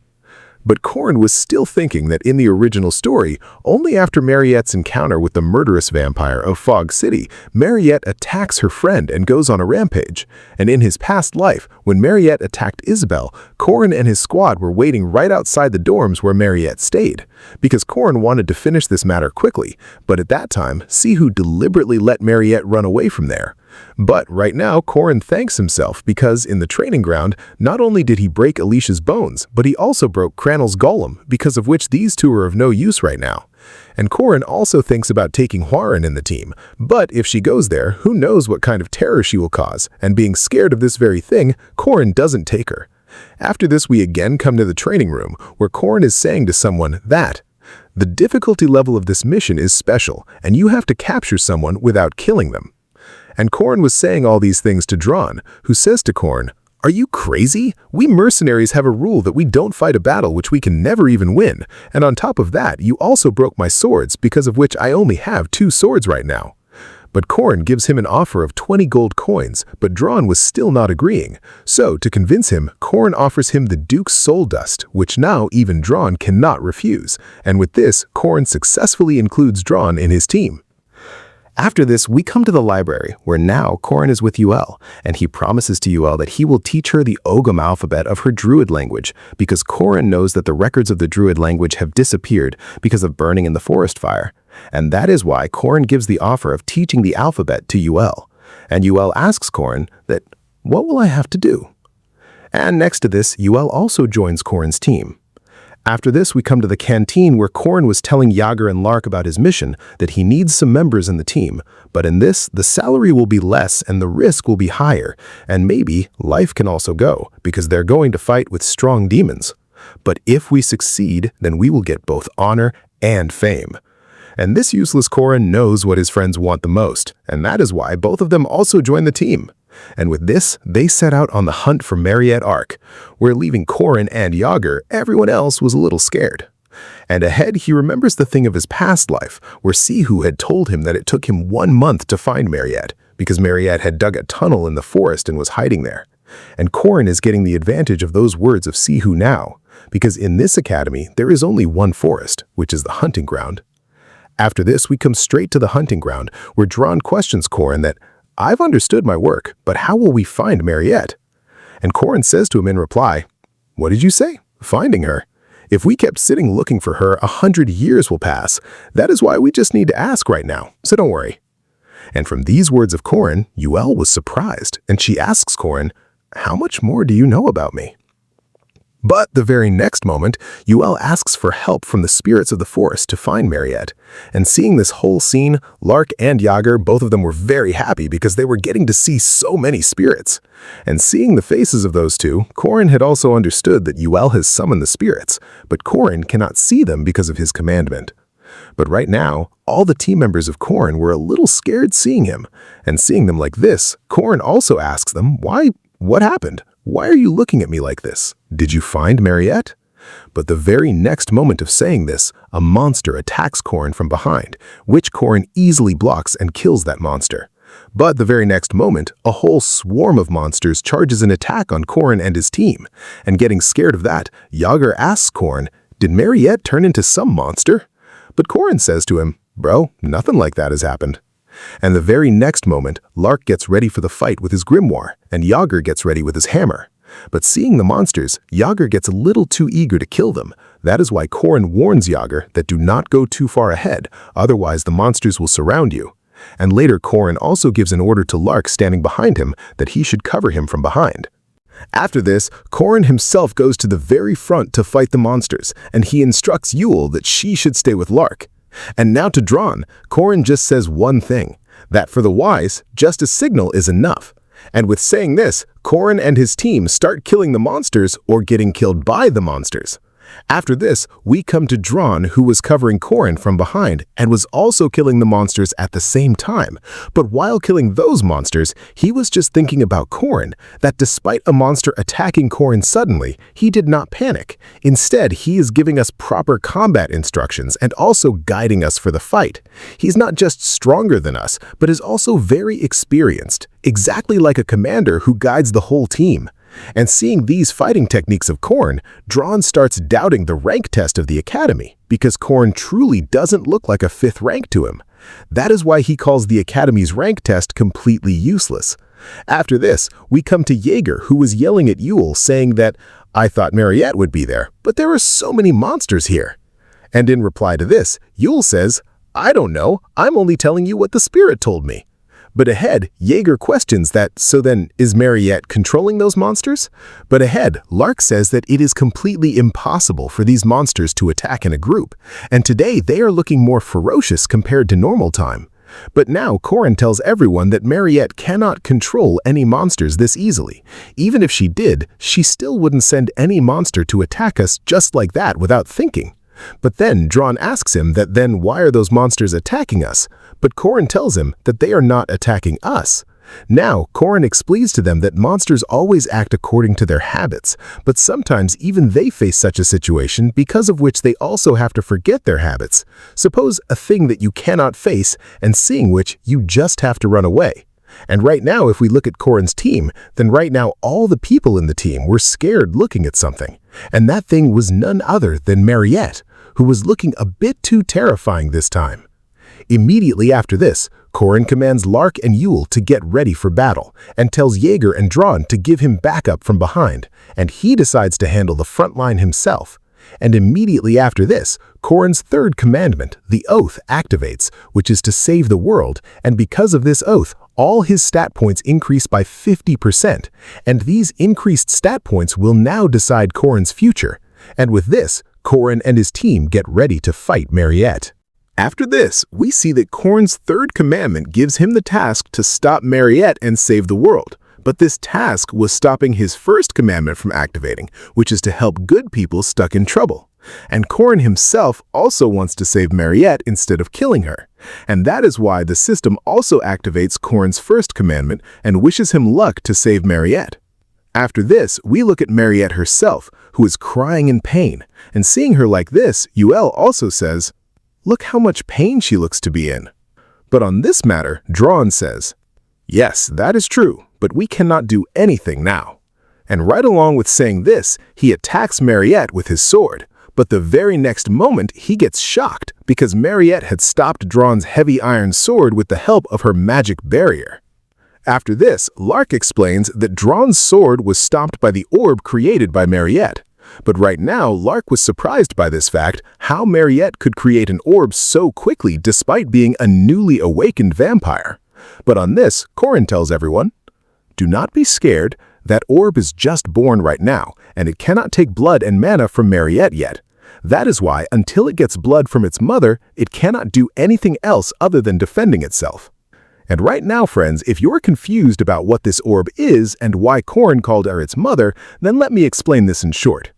But Korin was still thinking that in the original story, only after Mariette's encounter with the murderous vampire of Fog City, Mariette attacks her friend and goes on a rampage. And in his past life, when Mariette attacked Isabel, Korin and his squad were waiting right outside the dorms where Mariette stayed, because Korin wanted to finish this matter quickly, but at that time, Sihu deliberately let Mariette run away from there. But right now, Korin thanks himself because in the training ground, not only did he break Alicia's bones, but he also broke Cranel's golem, because of which these 2 are of no use right now. And Korin also thinks about taking Hwarin in the team, but if she goes there, who knows what kind of terror she will cause, and being scared of this very thing, Korin doesn't take her. After this, we again come to the training room, where Korin is saying to someone that the difficulty level of this mission is special, and you have to capture someone without killing them. And Korin was saying all these things to Drawn, who says to Korin, "Are you crazy? We mercenaries have a rule that we don't fight a battle which we can never even win, and on top of that, you also broke my swords, because of which I only have 2 swords right now." But Korin gives him an offer of 20 gold coins, but Drawn was still not agreeing. So, to convince him, Korin offers him the Duke's soul dust, which now even Drawn cannot refuse. And with this, Korin successfully includes Drawn in his team. After this, we come to the library, where now Korin is with Yuel, and he promises to Yuel that he will teach her the Ogham alphabet of her Druid language, because Korin knows that the records of the Druid language have disappeared because of burning in the forest fire. And that is why Korin gives the offer of teaching the alphabet to Yuel. And Yuel asks Korin that, "What will I have to do?" And next to this, Yuel also joins Korin's team. After this, we come to the canteen where Korin was telling Yager and Lark about his mission, that he needs some members in the team. But in this, the salary will be less and the risk will be higher. And maybe life can also go, because they're going to fight with strong demons. But if we succeed, then we will get both honor and fame. And this useless Korin knows what his friends want the most, and that is why both of them also join the team. And with this, they set out on the hunt for Mariette Ark, where leaving Korin and Yager, everyone else was a little scared. And ahead, he remembers the thing of his past life, where Sihu had told him that it took him 1 month to find Mariette, because Mariette had dug a tunnel in the forest and was hiding there. And Korin is getting the advantage of those words of "see who" now, because in this academy there is only one forest, which is the hunting ground. After this, we come straight to the hunting ground, where Dran questions Korin that, "I've understood my work, but how will we find Mariette?" And Korin says to him in reply, "What did you say? Finding her? If we kept sitting looking for her, 100 years will pass. That is why we just need to ask right now, so don't worry." And from these words of Korin, Yuel was surprised, and she asks Korin, "How much more do you know about me?" But the very next moment, Yuel asks for help from the spirits of the forest to find Mariette. And seeing this whole scene, Lark and Yager, both of them were very happy because they were getting to see so many spirits. And seeing the faces of those two, Korin had also understood that Yuel has summoned the spirits, but Korin cannot see them because of his commandment. But right now, all the team members of Korin were a little scared seeing him. And seeing them like this, Korin also asks them, "Why? What happened? Why are you looking at me like this? Did you find Mariette?" But the very next moment of saying this, a monster attacks Korin from behind, which Korin easily blocks and kills that monster. But the very next moment, a whole swarm of monsters charges an attack on Korin and his team. And getting scared of that, Yager asks Korin, "Did Mariette turn into some monster?" But Korin says to him, "Bro, nothing like that has happened." And the very next moment, Lark gets ready for the fight with his grimoire, and Yager gets ready with his hammer. But seeing the monsters, Yager gets a little too eager to kill them. That is why Korin warns Yager that do not go too far ahead, otherwise the monsters will surround you. And later Korin also gives an order to Lark standing behind him that he should cover him from behind. After this, Korin himself goes to the very front to fight the monsters, and he instructs Yule that she should stay with Lark. And now to Dran, Korin just says one thing, that for the wise, just a signal is enough. And with saying this, Korin and his team start killing the monsters or getting killed by the monsters. After this, we come to Dran, who was covering Korin from behind and was also killing the monsters at the same time. But while killing those monsters, he was just thinking about Korin, that despite a monster attacking Korin suddenly, he did not panic. Instead, he is giving us proper combat instructions and also guiding us for the fight. He's not just stronger than us, but is also very experienced, exactly like a commander who guides the whole team. And seeing these fighting techniques of Korin, Dran starts doubting the rank test of the academy, because Korin truly doesn't look like a 5th rank to him. That is why he calls the academy's rank test completely useless. After this, we come to Jaeger, who was yelling at Yule, saying that, "I thought Mariette would be there, but there are so many monsters here." And in reply to this, Yule says, "I don't know, I'm only telling you what the spirit told me." But ahead, Jaeger questions that, so then, is Mariette controlling those monsters? But ahead, Lark says that it is completely impossible for these monsters to attack in a group, and today they are looking more ferocious compared to normal time. But now Korin tells everyone that Mariette cannot control any monsters this easily. Even if she did, she still wouldn't send any monster to attack us just like that without thinking. But then Dran asks him that then why are those monsters attacking us? But Korin tells him that they are not attacking us. Now, Korin explains to them that monsters always act according to their habits, but sometimes even they face such a situation because of which they also have to forget their habits. Suppose a thing that you cannot face and seeing which you just have to run away. And right now, if we look at Korin's team, then right now all the people in the team were scared looking at something. And that thing was none other than Mariette, who was looking a bit too terrifying this time. Immediately after this, Korin commands Lark and Yule to get ready for battle and tells Jaeger and Dran to give him backup from behind, and he decides to handle the front line himself. And immediately after this, Korin's 3rd commandment, the Oath, activates, which is to save the world, and because of this oath, all his stat points increase by 50%, and these increased stat points will now decide Korin's future. And with this, Korin and his team get ready to fight Mariette. After this, we see that Korin's 3rd commandment gives him the task to stop Mariette and save the world. But this task was stopping his 1st commandment from activating, which is to help good people stuck in trouble. And Korin himself also wants to save Mariette instead of killing her. And that is why the system also activates Korin's 1st commandment and wishes him luck to save Mariette. After this, we look at Mariette herself, who is crying in pain. And seeing her like this, Yuel also says, "Look how much pain she looks to be in." But on this matter, Dran says, Yes, that is true, but we cannot do anything now. And right along with saying this, he attacks Mariette with his sword. But the very next moment, he gets shocked because Mariette had stopped Drawn's heavy iron sword with the help of her magic barrier. After this, Lark explains that Drawn's sword was stopped by the orb created by Mariette. But right now, Lark was surprised by this fact, how Mariette could create an orb so quickly despite being a newly awakened vampire. But on this, Corin tells everyone, "Do not be scared, that orb is just born right now, and it cannot take blood and mana from Mariette yet. That is why, until it gets blood from its mother, it cannot do anything else other than defending itself." And right now, friends, if you're confused about what this orb is and why Corin called her its mother, then let me explain this in short.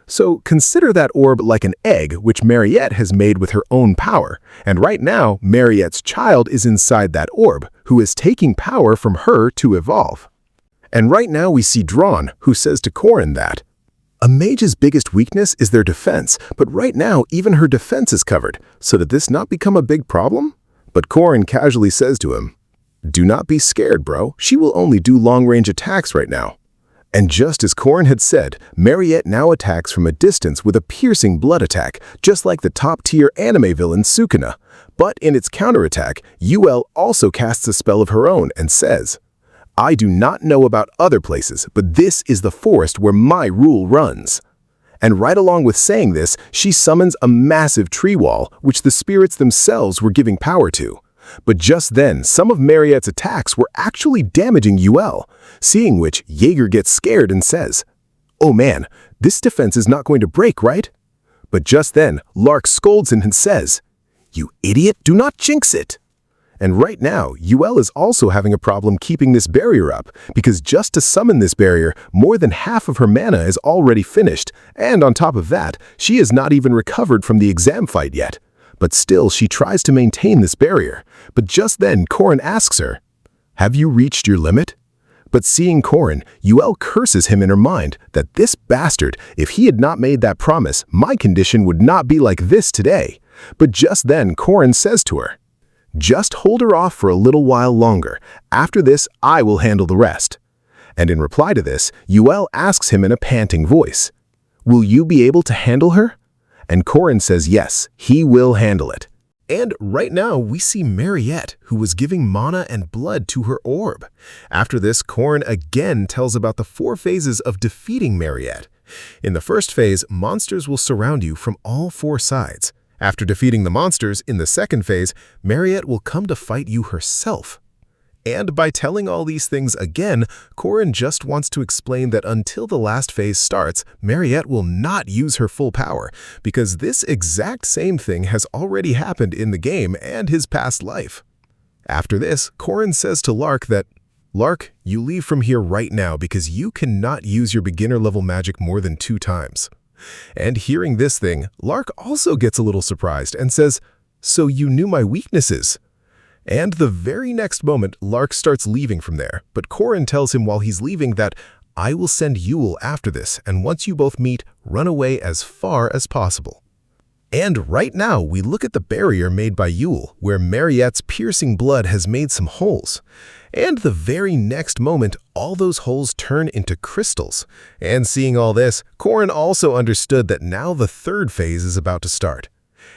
So consider that orb like an egg which Mariette has made with her own power, and right now, Mariette's child is inside that orb, who is taking power from her to evolve. And right now we see Drawn, who says to Corin that, "A mage's biggest weakness is their defense, but right now even her defense is covered, so did this not become a big problem?" But Corin casually says to him, "Do not be scared, bro. She will only do long-range attacks right now." And just as Corin had said, Mariette now attacks from a distance with a piercing blood attack, just like the top-tier anime villain Sukuna. But in its counterattack, Yuel also casts a spell of her own and says, "I do not know about other places, but this is the forest where my rule runs." And right along with saying this, she summons a massive tree wall, which the spirits themselves were giving power to. But just then, some of Mariette's attacks were actually damaging Yuel, seeing which Jaeger gets scared and says, "Oh man, this defense is not going to break, right?" But just then, Lark scolds him and says, "You idiot, do not jinx it." And right now, Yuel is also having a problem keeping this barrier up, because just to summon this barrier, more than half of her mana is already finished, and on top of that, she has not even recovered from the exam fight yet. But still, she tries to maintain this barrier. But just then, Corin asks her, "Have you reached your limit?" But seeing Corin, Yuel curses him in her mind that this bastard, if he had not made that promise, my condition would not be like this today. But just then, Corin says to her, "Just hold her off for a little while longer. After this, I will handle the rest." And in reply to this, Yuel asks him in a panting voice, "Will you be able to handle her?" And Corin says yes, he will handle it. And right now, we see Mariette, who was giving mana and blood to her orb. After this, Corin again tells about the 4 phases of defeating Mariette. In the first phase, monsters will surround you from all 4 sides. After defeating the monsters, in the second phase, Mariette will come to fight you herself. And by telling all these things again, Corin just wants to explain that until the last phase starts, Mariette will not use her full power, because this exact same thing has already happened in the game and his past life. After this, Corin says to Lark that, "Lark, you leave from here right now because you cannot use your beginner-level magic more than 2 times. And hearing this thing, Lark also gets a little surprised and says, "So you knew my weaknesses?" And the very next moment, Lark starts leaving from there, but Corin tells him while he's leaving that, "I will send Yuel after this, and once you both meet, run away as far as possible." And right now, we look at the barrier made by Yuel, where Mariette's piercing blood has made some holes. And the very next moment, all those holes turn into crystals. And seeing all this, Corin also understood that now the 3rd phase is about to start.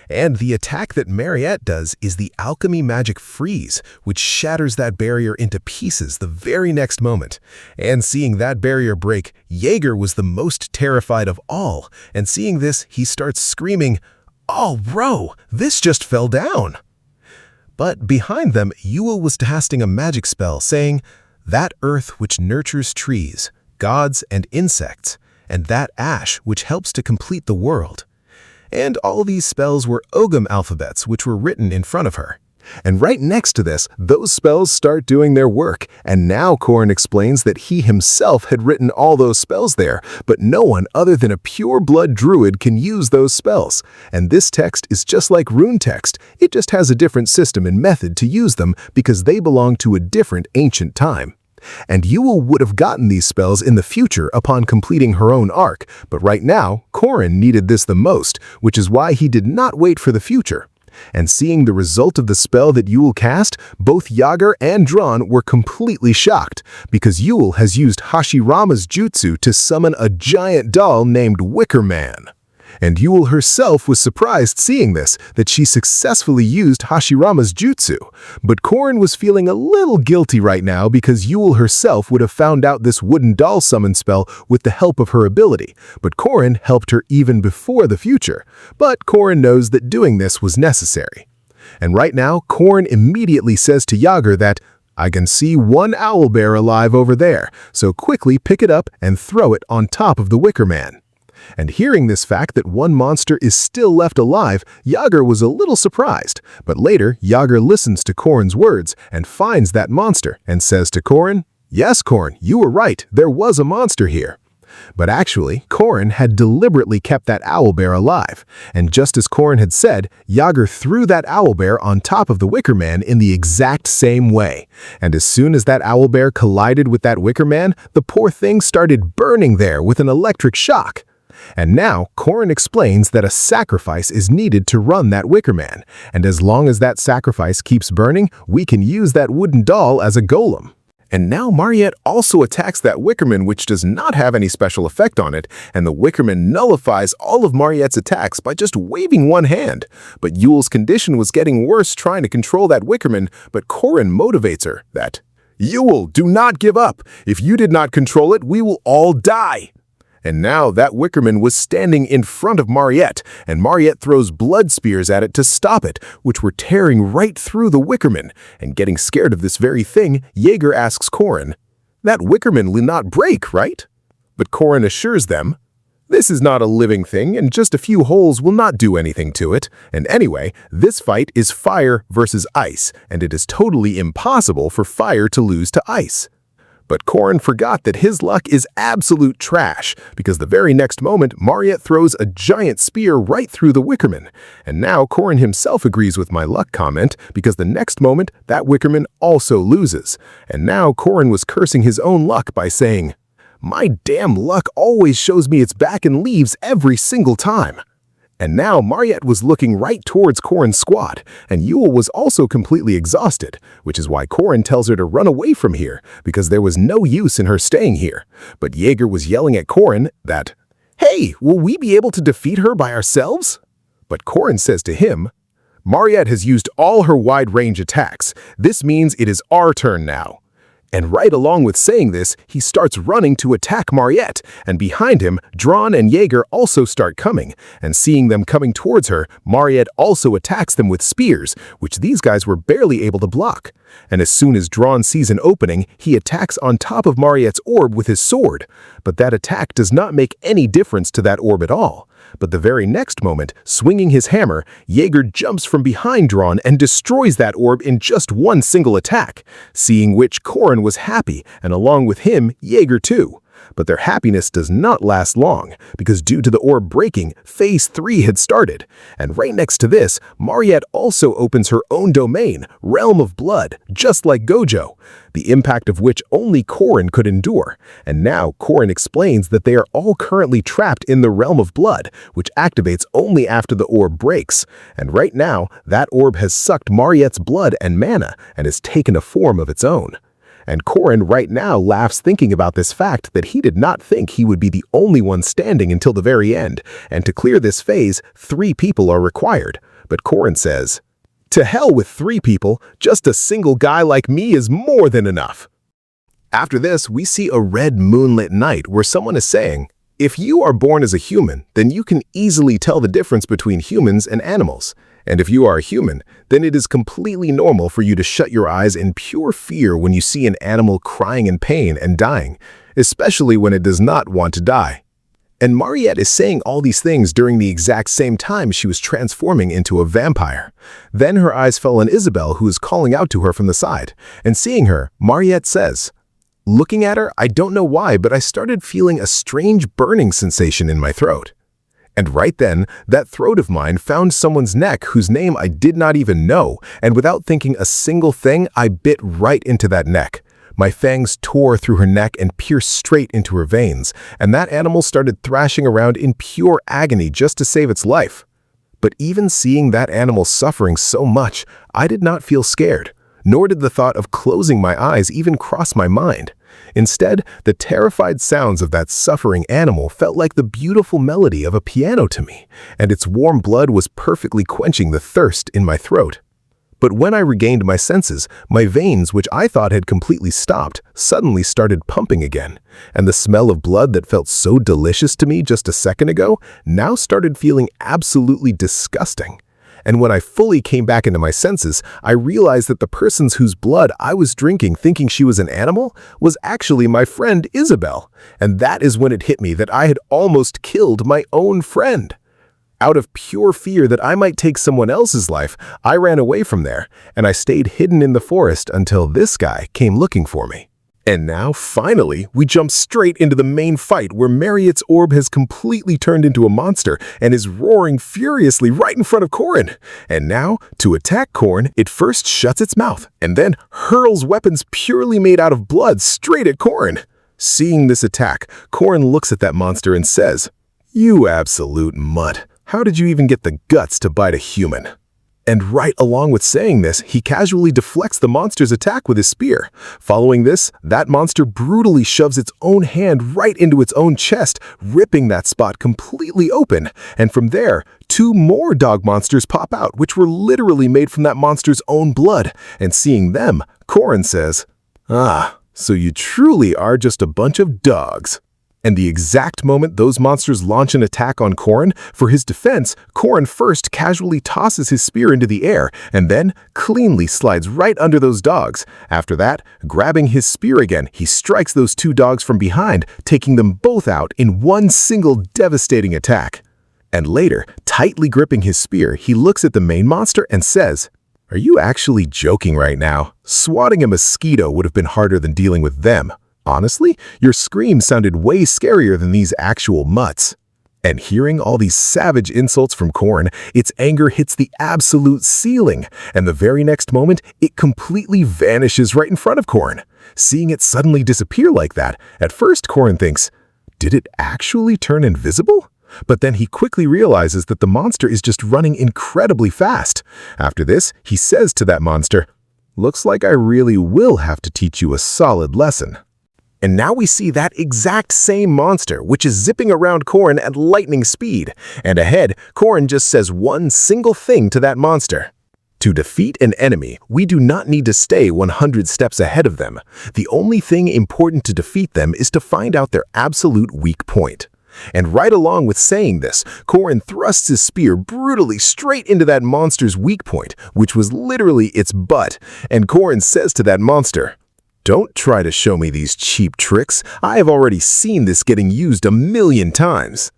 And the attack that Mariette does is the Alchemy Magic Freeze, which shatters that barrier into pieces the very next moment. And seeing that barrier break, Jaeger was the most terrified of all. And seeing this, he starts screaming, "Oh, bro, this just fell down." But behind them, Yuel was casting a magic spell saying, "That earth which nurtures trees, gods, and insects, and that ash which helps to complete the world." And all these spells were Ogham alphabets which were written in front of her. And right next to this, those spells start doing their work, and now Corin explains that he himself had written all those spells there, but no one other than a pure-blood druid can use those spells. And this text is just like rune text, it just has a different system and method to use them because they belong to a different ancient time. And Yuel would have gotten these spells in the future upon completing her own arc, but right now, Corin needed this the most, which is why he did not wait for the future. And seeing the result of the spell that Yule cast, both Yager and Drawn were completely shocked, because Yule has used Hashirama's jutsu to summon a giant doll named Wicker Man. And Yule herself was surprised seeing this, that she successfully used Hashirama's jutsu. But Korin was feeling a little guilty right now because Yule herself would have found out this wooden doll summon spell with the help of her ability. But Korin helped her even before the future. But Korin knows that doing this was necessary. And right now, Korin immediately says to Yager that, "I can see one owlbear alive over there, so quickly pick it up and throw it on top of the Wicker Man." And hearing this fact that one monster is still left alive, Yager was a little surprised. But later, Yager listens to Korin's words and finds that monster and says to Korin, "Yes, Korin, you were right, there was a monster here." But actually, Korin had deliberately kept that owlbear alive. And just as Korin had said, Yager threw that owlbear on top of the Wicker Man in the exact same way. And as soon as that owlbear collided with that Wicker Man, the poor thing started burning there with an electric shock. And now, Korin explains that a sacrifice is needed to run that Wicker Man, and as long as that sacrifice keeps burning, we can use that wooden doll as a golem. And now Mariette also attacks that Wickerman, which does not have any special effect on it, and the Wickerman nullifies all of Mariette's attacks by just waving one hand. But Yule's condition was getting worse trying to control that Wickerman, but Korin motivates her that, "Yule, do not give up. If you did not control it, we will all die." And now that Wickerman was standing in front of Mariette, and Mariette throws blood spears at it to stop it, which were tearing right through the Wickerman. And getting scared of this very thing, Jaeger asks Korin, "That Wickerman will not break, right?" But Korin assures them, "This is not a living thing, and just a few holes will not do anything to it. And anyway, this fight is fire versus ice, and it is totally impossible for fire to lose to ice." But Korin forgot that his luck is absolute trash, because the very next moment, Mariette throws a giant spear right through the Wickerman. And now Korin himself agrees with my luck comment, because the next moment, that Wickerman also loses. And now Korin was cursing his own luck by saying, "My damn luck always shows me its back and leaves every single time." And now Mariette was looking right towards Korin's squad, and Yule was also completely exhausted, which is why Korin tells her to run away from here, because there was no use in her staying here. But Jaeger was yelling at Korin that, "Hey, will we be able to defeat her by ourselves?" But Korin says to him, "Mariette has used all her wide-range attacks. This means it is our turn now." And right along with saying this, he starts running to attack Mariette, and behind him, Drawn and Jaeger also start coming, and seeing them coming towards her, Mariette also attacks them with spears, which these guys were barely able to block. And as soon as Drawn sees an opening, he attacks on top of Mariette's orb with his sword. But that attack does not make any difference to that orb at all. But the very next moment, swinging his hammer, Jaeger jumps from behind Drawn and destroys that orb in just one single attack, seeing which Korin was happy, and along with him, Jaeger too. But their happiness does not last long, because due to the orb breaking, Phase 3 had started. And right next to this, Mariette also opens her own domain, Realm of Blood, just like Gojo, the impact of which only Korin could endure. And now Korin explains that they are all currently trapped in the Realm of Blood, which activates only after the orb breaks. And right now, that orb has sucked Mariette's blood and mana and has taken a form of its own. And Korin right now laughs thinking about this fact that he did not think he would be the only one standing until the very end, and to clear this phase, 3 people are required. But Korin says, "To hell with 3 people, just a single guy like me is more than enough." After this, we see a red moonlit night where someone is saying, "If you are born as a human, then you can easily tell the difference between humans and animals. And if you are a human, then it is completely normal for you to shut your eyes in pure fear when you see an animal crying in pain and dying, especially when it does not want to die." And Mariette is saying all these things during the exact same time she was transforming into a vampire. Then her eyes fell on Isabel, who is calling out to her from the side. And seeing her, Mariette says, "Looking at her, I don't know why, but I started feeling a strange burning sensation in my throat." And right then, that throat of mine found someone's neck whose name I did not even know, and without thinking a single thing, I bit right into that neck. My fangs tore through her neck and pierced straight into her veins, and that animal started thrashing around in pure agony just to save its life. But even seeing that animal suffering so much, I did not feel scared, nor did the thought of closing my eyes even cross my mind. Instead, the terrified sounds of that suffering animal felt like the beautiful melody of a piano to me, and its warm blood was perfectly quenching the thirst in my throat. But when I regained my senses, my veins, which I thought had completely stopped, suddenly started pumping again, and the smell of blood that felt so delicious to me just a second ago now started feeling absolutely disgusting. And when I fully came back into my senses, I realized that the person whose blood I was drinking thinking she was an animal was actually my friend Isabel, and that is when it hit me that I had almost killed my own friend. Out of pure fear that I might take someone else's life, I ran away from there, and I stayed hidden in the forest until this guy came looking for me. And now, finally, we jump straight into the main fight where Mariette's orb has completely turned into a monster and is roaring furiously right in front of Corin. And now, to attack Corin, it first shuts its mouth and then hurls weapons purely made out of blood straight at Corin. Seeing this attack, Corin looks at that monster and says, "You absolute mutt. How did you even get the guts to bite a human?" And right along with saying this, he casually deflects the monster's attack with his spear. Following this, that monster brutally shoves its own hand right into its own chest, ripping that spot completely open. And from there, two more dog monsters pop out, which were literally made from that monster's own blood. And seeing them, Corin says, "Ah, so you truly are just a bunch of dogs." And the exact moment those monsters launch an attack on Corin, for his defense, Corin first casually tosses his spear into the air and then cleanly slides right under those dogs. After that, grabbing his spear again, he strikes those two dogs from behind, taking them both out in one single devastating attack. And later, tightly gripping his spear, he looks at the main monster and says, "Are you actually joking right now? Swatting a mosquito would have been harder than dealing with them. Honestly, your scream sounded way scarier than these actual mutts." And hearing all these savage insults from Corin, its anger hits the absolute ceiling, and the very next moment, it completely vanishes right in front of Corin. Seeing it suddenly disappear like that, at first Corin thinks, did it actually turn invisible? But then he quickly realizes that the monster is just running incredibly fast. After this, he says to that monster, "Looks like I really will have to teach you a solid lesson." And now we see that exact same monster, which is zipping around Corin at lightning speed. And ahead, Corin just says one single thing to that monster. To defeat an enemy, we do not need to stay 100 steps ahead of them. The only thing important to defeat them is to find out their absolute weak point. And right along with saying this, Corin thrusts his spear brutally straight into that monster's weak point, which was literally its butt. And Corin says to that monster, "Don't try to show me these cheap tricks. I have already seen this getting used 1,000,000 times."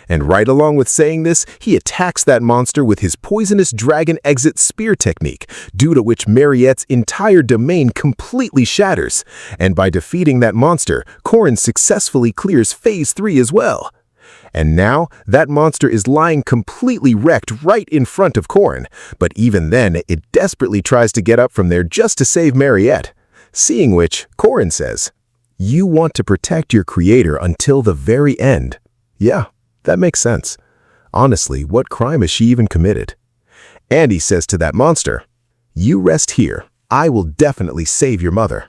And right along with saying this, he attacks that monster with his poisonous dragon exit spear technique, due to which Mariette's entire domain completely shatters. And by defeating that monster, Corin successfully clears Phase 3 as well. And now, that monster is lying completely wrecked right in front of Corin, but even then, it desperately tries to get up from there just to save Mariette. Seeing which, Corin says, "You want to protect your creator until the very end." Yeah, that makes sense. Honestly, what crime has she even committed? And he says to that monster, "You rest here. I will definitely save your mother."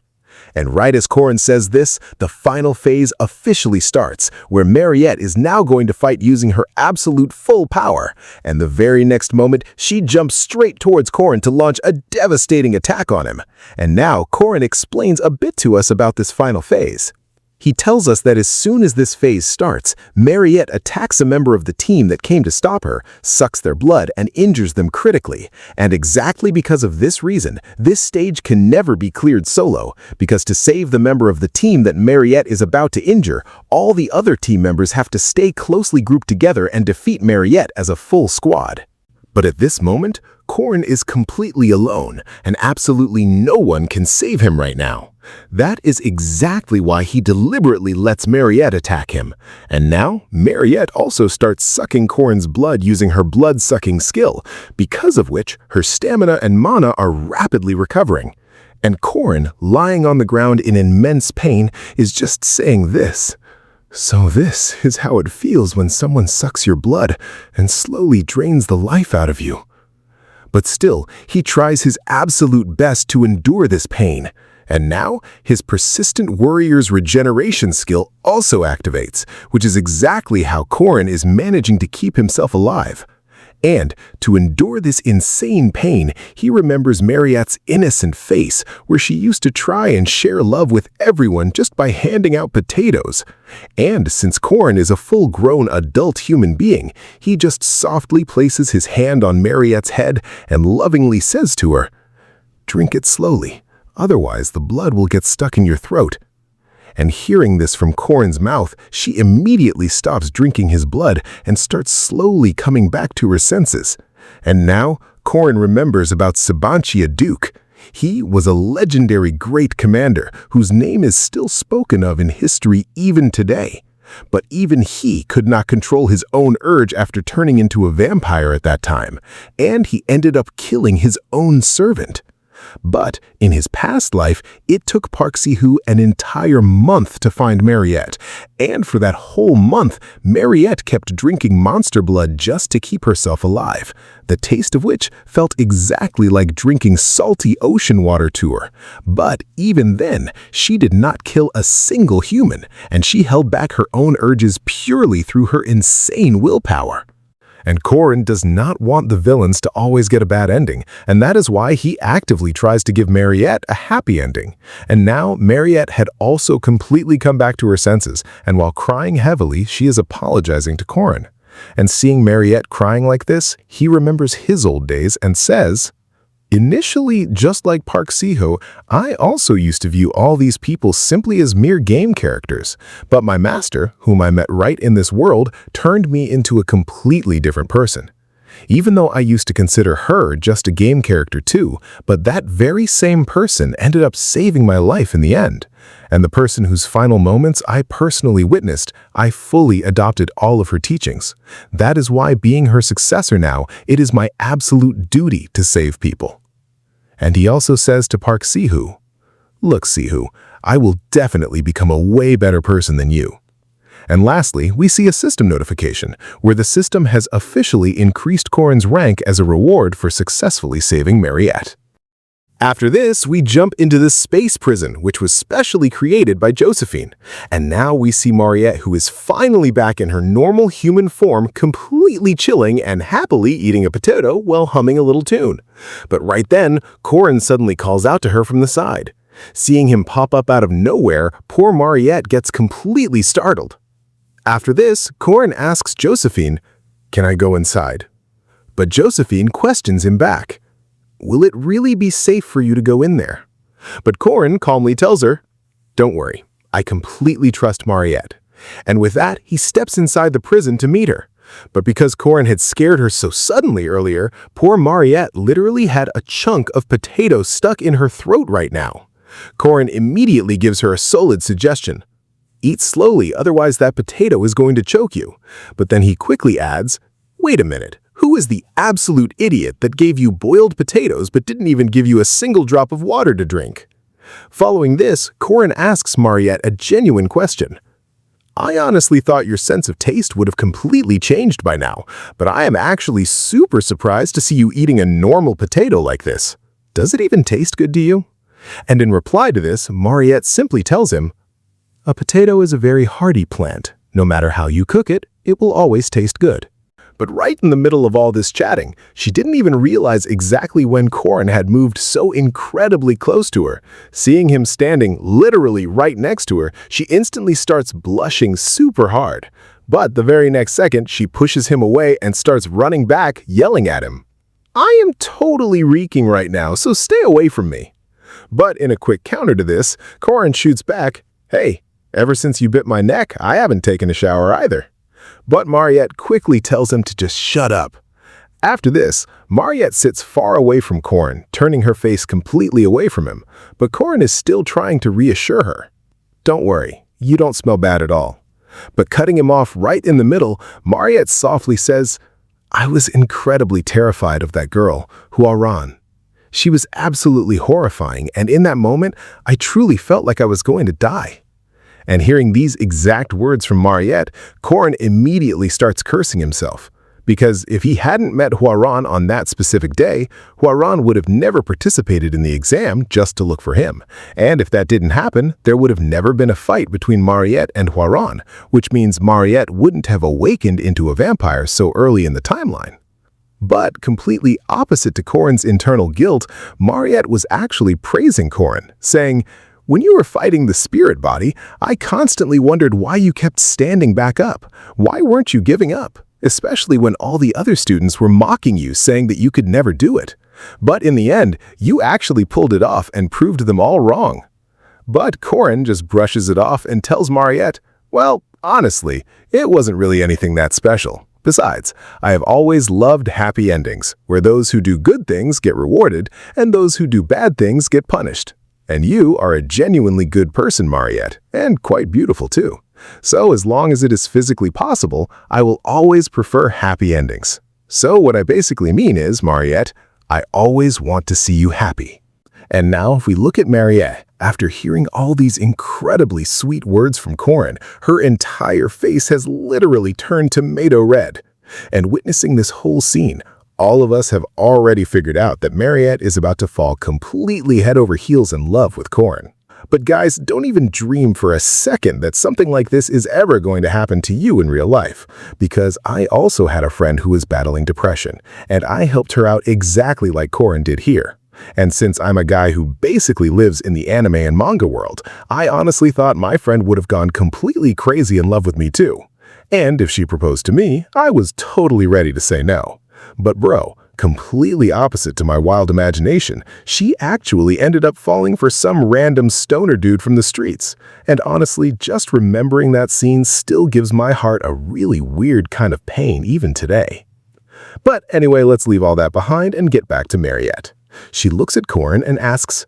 And right as Corin says this, the final phase officially starts, where Mariette is now going to fight using her absolute full power. And the very next moment, she jumps straight towards Corin to launch a devastating attack on him. And now Corin explains a bit to us about this final phase. He tells us that as soon as this phase starts, Mariette attacks a member of the team that came to stop her, sucks their blood, and injures them critically. And exactly because of this reason, this stage can never be cleared solo, because to save the member of the team that Mariette is about to injure, all the other team members have to stay closely grouped together and defeat Mariette as a full squad. But at this moment, Corin is completely alone, and absolutely no one can save him right now. That is exactly why he deliberately lets Mariette attack him. And now, Mariette also starts sucking Corin's blood using her blood-sucking skill, because of which her stamina and mana are rapidly recovering. And Corin, lying on the ground in immense pain, is just saying this, So this is how it feels when someone sucks your blood and slowly drains the life out of you. But still, he tries his absolute best to endure this pain. And now, his persistent warrior's regeneration skill also activates, which is exactly how Korin is managing to keep himself alive. And to endure this insane pain, he remembers Mariette's innocent face, where she used to try and share love with everyone just by handing out potatoes. And since Korin is a full-grown adult human being, he just softly places his hand on Mariette's head and lovingly says to her, "Drink it slowly, otherwise the blood will get stuck in your throat." And hearing this from Korin's mouth, she immediately stops drinking his blood and starts slowly coming back to her senses. And now, Korin remembers about Sabanchia Duke. He was a legendary great commander whose name is still spoken of in history even today. But even he could not control his own urge after turning into a vampire at that time, and he ended up killing his own servant. But in his past life, it took Park Si-hoo an entire month to find Mariette, and for that whole month, Mariette kept drinking monster blood just to keep herself alive, the taste of which felt exactly like drinking salty ocean water to her. But even then, she did not kill a single human, and she held back her own urges purely through her insane willpower. And Korin does not want the villains to always get a bad ending, and that is why he actively tries to give Mariette a happy ending. And now Mariette had also completely come back to her senses, and while crying heavily, she is apologizing to Korin. And seeing Mariette crying like this, he remembers his old days and says, "Initially, just like Park Si-hoo, I also used to view all these people simply as mere game characters. But my master, whom I met right in this world, turned me into a completely different person. Even though I used to consider her just a game character too, but that very same person ended up saving my life in the end. And the person whose final moments I personally witnessed, I fully adopted all of her teachings. That is why, being her successor now, it is my absolute duty to save people." And he also says to Park Si-hoo, "Look, Si-hoo, I will definitely become a way better person than you." And lastly, we see a system notification, where the system has officially increased Korin's rank as a reward for successfully saving Mariette. After this, we jump into the space prison, which was specially created by Josephine. And now we see Mariette, who is finally back in her normal human form, completely chilling and happily eating a potato while humming a little tune. But right then, Korin suddenly calls out to her from the side. Seeing him pop up out of nowhere, poor Mariette gets completely startled. After this, Korin asks Josephine, "Can I go inside?" But Josephine questions him back. "Will it really be safe for you to go in there?" But Korin calmly tells her, "Don't worry, I completely trust Mariette." And with that, he steps inside the prison to meet her. But because Korin had scared her so suddenly earlier, poor Mariette literally had a chunk of potato stuck in her throat right now. Korin immediately gives her a solid suggestion. "Eat slowly, otherwise that potato is going to choke you." But then he quickly adds, "Wait a minute. Who is the absolute idiot that gave you boiled potatoes but didn't even give you a single drop of water to drink?" Following this, Korin asks Mariette a genuine question. "I honestly thought your sense of taste would have completely changed by now, but I am actually super surprised to see you eating a normal potato like this. Does it even taste good to you?" And in reply to this, Mariette simply tells him, "A potato is a very hardy plant. No matter how you cook it, it will always taste good." But right in the middle of all this chatting, she didn't even realize exactly when Korin had moved so incredibly close to her. Seeing him standing literally right next to her, she instantly starts blushing super hard. But the very next second, she pushes him away and starts running back, yelling at him, "I am totally reeking right now, so stay away from me." But in a quick counter to this, Korin shoots back, "Hey, ever since you bit my neck, I haven't taken a shower either." But Mariette quickly tells him to just shut up. After this, Mariette sits far away from Korin, turning her face completely away from him, but Korin is still trying to reassure her. "Don't worry, you don't smell bad at all." But cutting him off right in the middle, Mariette softly says, "I was incredibly terrified of that girl, Huaran. She was absolutely horrifying, and in that moment, I truly felt like I was going to die." And hearing these exact words from Mariette, Korin immediately starts cursing himself. Because if he hadn't met Hwaran on that specific day, Hwaran would have never participated in the exam just to look for him. And if that didn't happen, there would have never been a fight between Mariette and Hwaran, which means Mariette wouldn't have awakened into a vampire so early in the timeline. But completely opposite to Korin's internal guilt, Mariette was actually praising Korin, saying, "When you were fighting the spirit body, I constantly wondered why you kept standing back up. Why weren't you giving up? Especially when all the other students were mocking you, saying that you could never do it. But in the end, you actually pulled it off and proved them all wrong." But Korin just brushes it off and tells Mariette, "Well, honestly, it wasn't really anything that special. Besides, I have always loved happy endings, where those who do good things get rewarded and those who do bad things get punished. And you are a genuinely good person, Mariette, and quite beautiful too. So as long as it is physically possible, I will always prefer happy endings. So what I basically mean is, Mariette, I always want to see you happy." And now if we look at Mariette, after hearing all these incredibly sweet words from Korin, her entire face has literally turned tomato red. And witnessing this whole scene, all of us have already figured out that Mariette is about to fall completely head over heels in love with Korin. But guys, don't even dream for a second that something like this is ever going to happen to you in real life, because I also had a friend who was battling depression, and I helped her out exactly like Korin did here. And since I'm a guy who basically lives in the anime and manga world, I honestly thought my friend would have gone completely crazy in love with me too. And if she proposed to me, I was totally ready to say no. But bro, completely opposite to my wild imagination, she actually ended up falling for some random stoner dude from the streets. And honestly, just remembering that scene still gives my heart a really weird kind of pain even today. But anyway, let's leave all that behind and get back to Mariette. She looks at Korin and asks,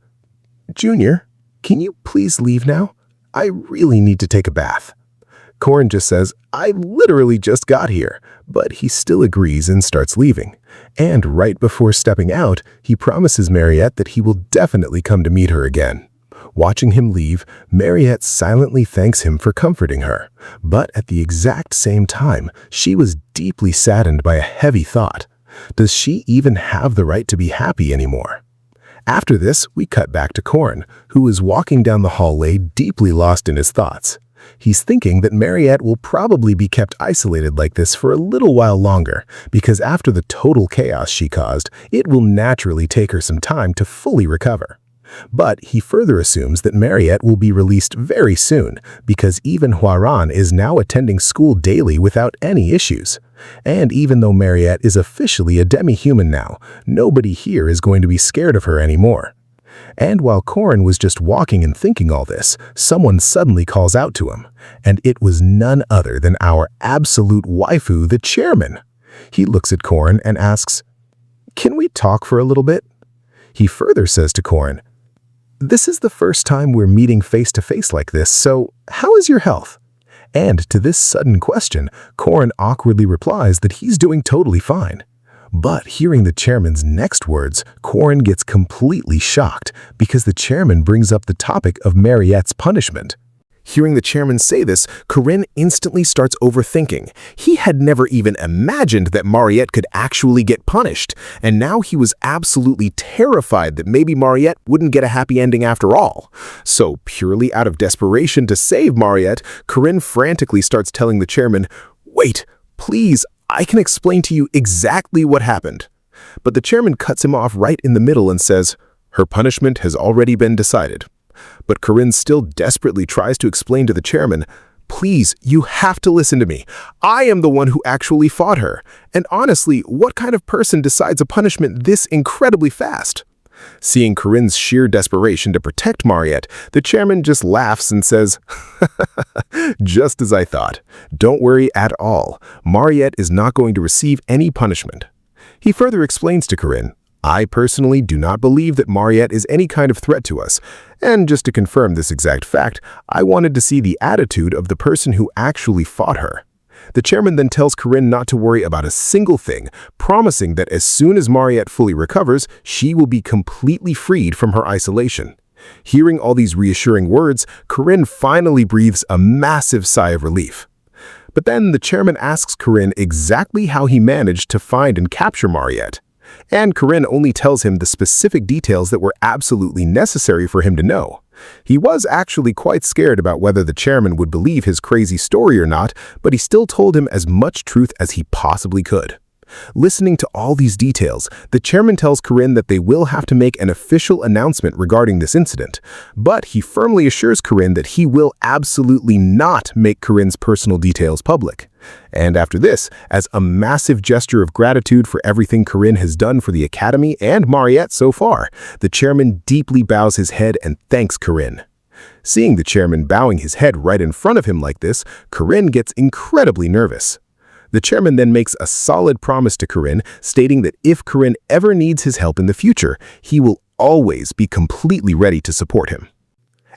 "Junior, can you please leave now? I really need to take a bath." Korin just says, "I literally just got here," but he still agrees and starts leaving. And right before stepping out, he promises Mariette that he will definitely come to meet her again. Watching him leave, Mariette silently thanks him for comforting her. But at the exact same time, she was deeply saddened by a heavy thought. Does she even have the right to be happy anymore? After this, we cut back to Korin, who is walking down the hallway deeply lost in his thoughts. He's thinking that Mariette will probably be kept isolated like this for a little while longer, because after the total chaos she caused, it will naturally take her some time to fully recover. But he further assumes that Mariette will be released very soon, because even Hwaran is now attending school daily without any issues. And even though Mariette is officially a demi-human now, nobody here is going to be scared of her anymore. And while Korin was just walking and thinking all this, someone suddenly calls out to him. And it was none other than our absolute waifu, the chairman. He looks at Korin and asks, "Can we talk for a little bit?" He further says to Korin, "This is the first time we're meeting face-to-face like this, so how is your health?" And to this sudden question, Korin awkwardly replies that he's doing totally fine. But hearing the chairman's next words, Korin gets completely shocked because the chairman brings up the topic of Mariette's punishment. Hearing the chairman say this, Korin instantly starts overthinking. He had never even imagined that Mariette could actually get punished, and now he was absolutely terrified that maybe Mariette wouldn't get a happy ending after all. So, purely out of desperation to save Mariette, Korin frantically starts telling the chairman, "Wait, please, I can explain to you exactly what happened." But the chairman cuts him off right in the middle and says, "Her punishment has already been decided." But Korin still desperately tries to explain to the chairman, "Please, you have to listen to me. I am the one who actually fought her. And honestly, what kind of person decides a punishment this incredibly fast?" Seeing Korin's sheer desperation to protect Mariette, the chairman just laughs and says, "Just as I thought. Don't worry at all. Mariette is not going to receive any punishment." He further explains to Korin, "I personally do not believe that Mariette is any kind of threat to us. And just to confirm this exact fact, I wanted to see the attitude of the person who actually fought her." The chairman then tells Korin not to worry about a single thing, promising that as soon as Mariette fully recovers, she will be completely freed from her isolation. Hearing all these reassuring words, Corinne finally breathes a massive sigh of relief. But then the chairman asks Corinne exactly how he managed to find and capture Mariette. And Corinne only tells him the specific details that were absolutely necessary for him to know. He was actually quite scared about whether the chairman would believe his crazy story or not, but he still told him as much truth as he possibly could. Listening to all these details, the chairman tells Corinne that they will have to make an official announcement regarding this incident, but he firmly assures Corinne that he will absolutely not make Corinne's personal details public. And after this, as a massive gesture of gratitude for everything Corinne has done for the Academy and Mariette so far, the chairman deeply bows his head and thanks Corinne. Seeing the chairman bowing his head right in front of him like this, Corinne gets incredibly nervous. The chairman then makes a solid promise to Corinne, stating that if Corinne ever needs his help in the future, he will always be completely ready to support him.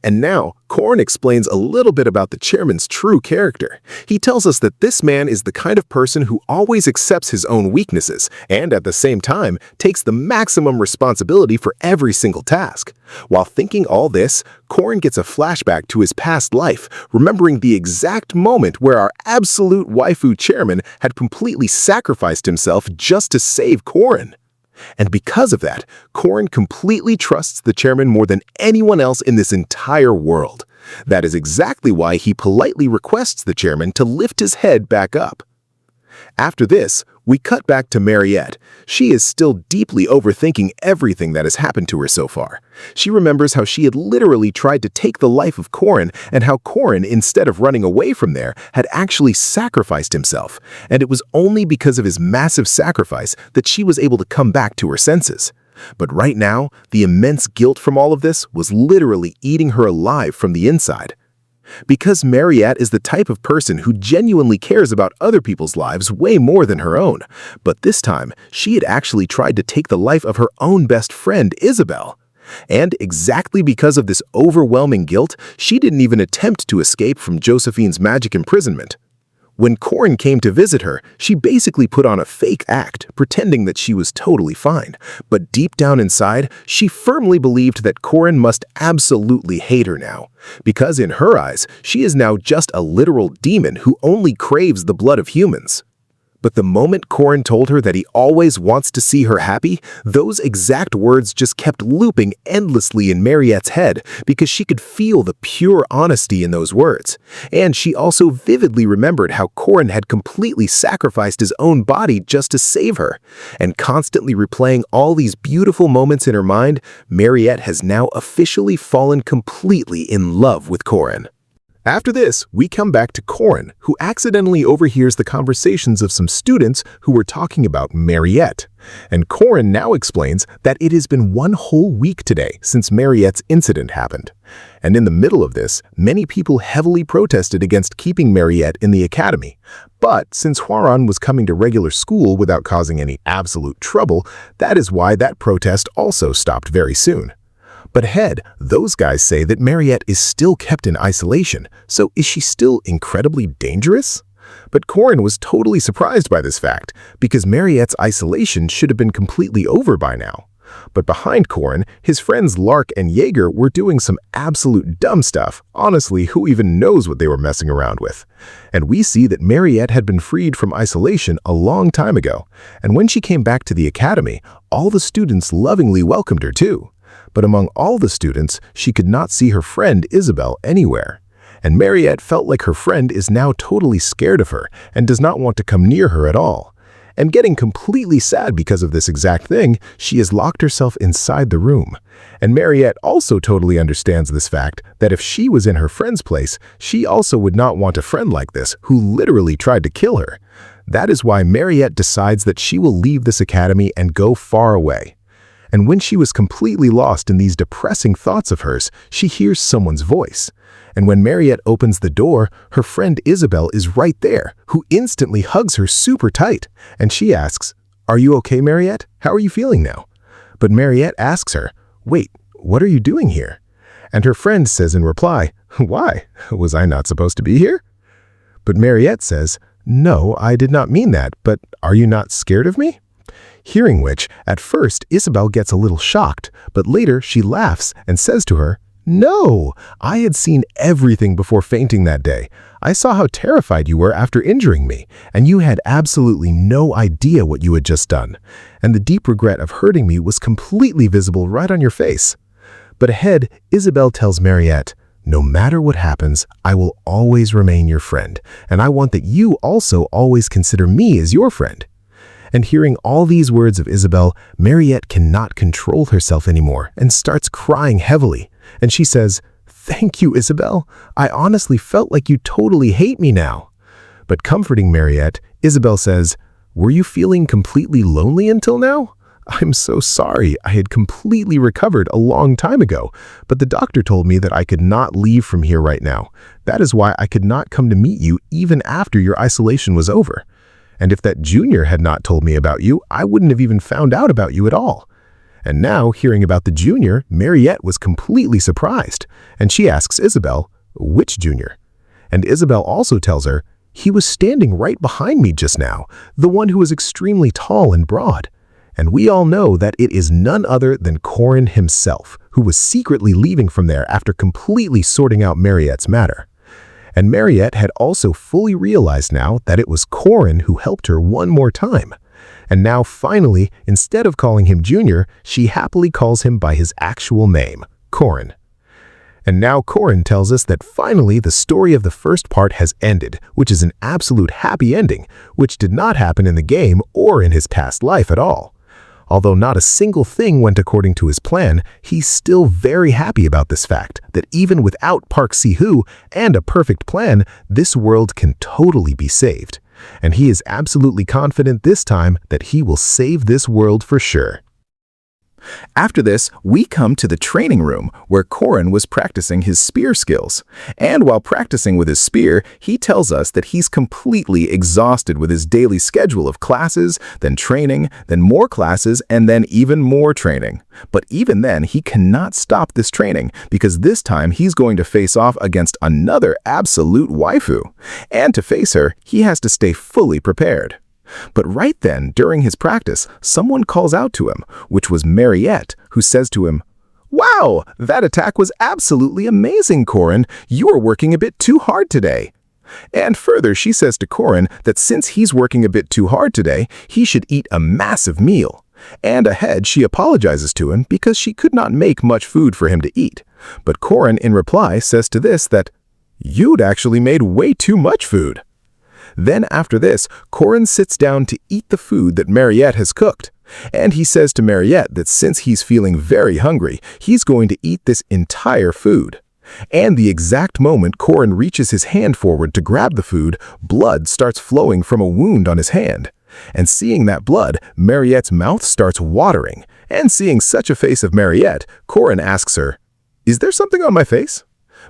And now, Corin explains a little bit about the chairman's true character. He tells us that this man is the kind of person who always accepts his own weaknesses and at the same time takes the maximum responsibility for every single task. While thinking all this, Corin gets a flashback to his past life, remembering the exact moment where our absolute waifu chairman had completely sacrificed himself just to save Corin. And because of that, Corin completely trusts the chairman more than anyone else in this entire world. That is exactly why he politely requests the chairman to lift his head back up. After this, we cut back to Mariette. She is still deeply overthinking everything that has happened to her so far. She remembers how she had literally tried to take the life of Corin and how Corin, instead of running away from there, had actually sacrificed himself. And it was only because of his massive sacrifice that she was able to come back to her senses. But right now, the immense guilt from all of this was literally eating her alive from the inside. Because Mariette is the type of person who genuinely cares about other people's lives way more than her own, but this time she had actually tried to take the life of her own best friend, Isabel. And exactly because of this overwhelming guilt, she didn't even attempt to escape from Josephine's magic imprisonment. When Corin came to visit her, she basically put on a fake act, pretending that she was totally fine. But deep down inside, she firmly believed that Corin must absolutely hate her now. Because in her eyes, she is now just a literal demon who only craves the blood of humans. But the moment Corin told her that he always wants to see her happy, those exact words just kept looping endlessly in Mariette's head because she could feel the pure honesty in those words. And she also vividly remembered how Corin had completely sacrificed his own body just to save her. And constantly replaying all these beautiful moments in her mind, Mariette has now officially fallen completely in love with Corin. After this, we come back to Corin, who accidentally overhears the conversations of some students who were talking about Mariette. And Corin now explains that it has been one whole week today since Mariette's incident happened. And in the middle of this, many people heavily protested against keeping Mariette in the academy. But since Hwaran was coming to regular school without causing any absolute trouble, that is why that protest also stopped very soon. But ahead, those guys say that Mariette is still kept in isolation, so is she still incredibly dangerous? But Corin was totally surprised by this fact, because Mariette's isolation should have been completely over by now. But behind Corin, his friends Lark and Jaeger were doing some absolute dumb stuff. Honestly, who even knows what they were messing around with? And we see that Mariette had been freed from isolation a long time ago, and when she came back to the academy, all the students lovingly welcomed her too. But among all the students, she could not see her friend Isabel anywhere. And Mariette felt like her friend is now totally scared of her and does not want to come near her at all. And getting completely sad because of this exact thing, she has locked herself inside the room. And Mariette also totally understands this fact that if she was in her friend's place, she also would not want a friend like this who literally tried to kill her. That is why Mariette decides that she will leave this academy and go far away. And when she was completely lost in these depressing thoughts of hers, she hears someone's voice. And when Mariette opens the door, her friend Isabel is right there, who instantly hugs her super tight. And she asks, "Are you okay, Mariette? How are you feeling now?" But Mariette asks her, "Wait, what are you doing here?" And her friend says in reply, "Why? Was I not supposed to be here?" But Mariette says, "No, I did not mean that, but are you not scared of me?" Hearing which, at first, Isabel gets a little shocked, but later she laughs and says to her, "No, I had seen everything before fainting that day. I saw how terrified you were after injuring me, and you had absolutely no idea what you had just done. And the deep regret of hurting me was completely visible right on your face." But ahead, Isabel tells Mariette, "No matter what happens, I will always remain your friend, and I want that you also always consider me as your friend." And hearing all these words of Isabel, Mariette cannot control herself anymore and starts crying heavily. And she says, "Thank you, Isabel. I honestly felt like you totally hate me now." But comforting Mariette, Isabel says, "Were you feeling completely lonely until now? I'm so sorry. I had completely recovered a long time ago, but the doctor told me that I could not leave from here right now. That is why I could not come to meet you even after your isolation was over. And if that junior had not told me about you, I wouldn't have even found out about you at all." And now, hearing about the junior, Mariette was completely surprised, and she asks Isabel, "Which junior?" And Isabel also tells her, "He was standing right behind me just now, the one who was extremely tall and broad." And we all know that it is none other than Corin himself, who was secretly leaving from there after completely sorting out Mariette's matter. And Mariette had also fully realized now that it was Corin who helped her one more time. And now finally, instead of calling him Junior, she happily calls him by his actual name, Corin. And now Corin tells us that finally the story of the first part has ended, which is an absolute happy ending, which did not happen in the game or in his past life at all. Although not a single thing went according to his plan, he's still very happy about this fact, that even without Park Si-hoo and a perfect plan, this world can totally be saved. And he is absolutely confident this time that he will save this world for sure. After this, we come to the training room where Corin was practicing his spear skills. And while practicing with his spear, he tells us that he's completely exhausted with his daily schedule of classes, then training, then more classes, and then even more training. But even then, he cannot stop this training because this time he's going to face off against another absolute waifu. And to face her, he has to stay fully prepared. But right then, during his practice, someone calls out to him, which was Mariette, who says to him, "Wow, that attack was absolutely amazing, Corin. You are working a bit too hard today." And further, she says to Corin that since he's working a bit too hard today, he should eat a massive meal. And ahead, she apologizes to him because she could not make much food for him to eat. But Corin, in reply, says to this that, "You'd actually made way too much food." Then after this, Corin sits down to eat the food that Mariette has cooked. And he says to Mariette that since he's feeling very hungry, he's going to eat this entire food. And the exact moment Corin reaches his hand forward to grab the food, blood starts flowing from a wound on his hand. And seeing that blood, Mariette's mouth starts watering. And seeing such a face of Mariette, Corin asks her, "Is there something on my face?"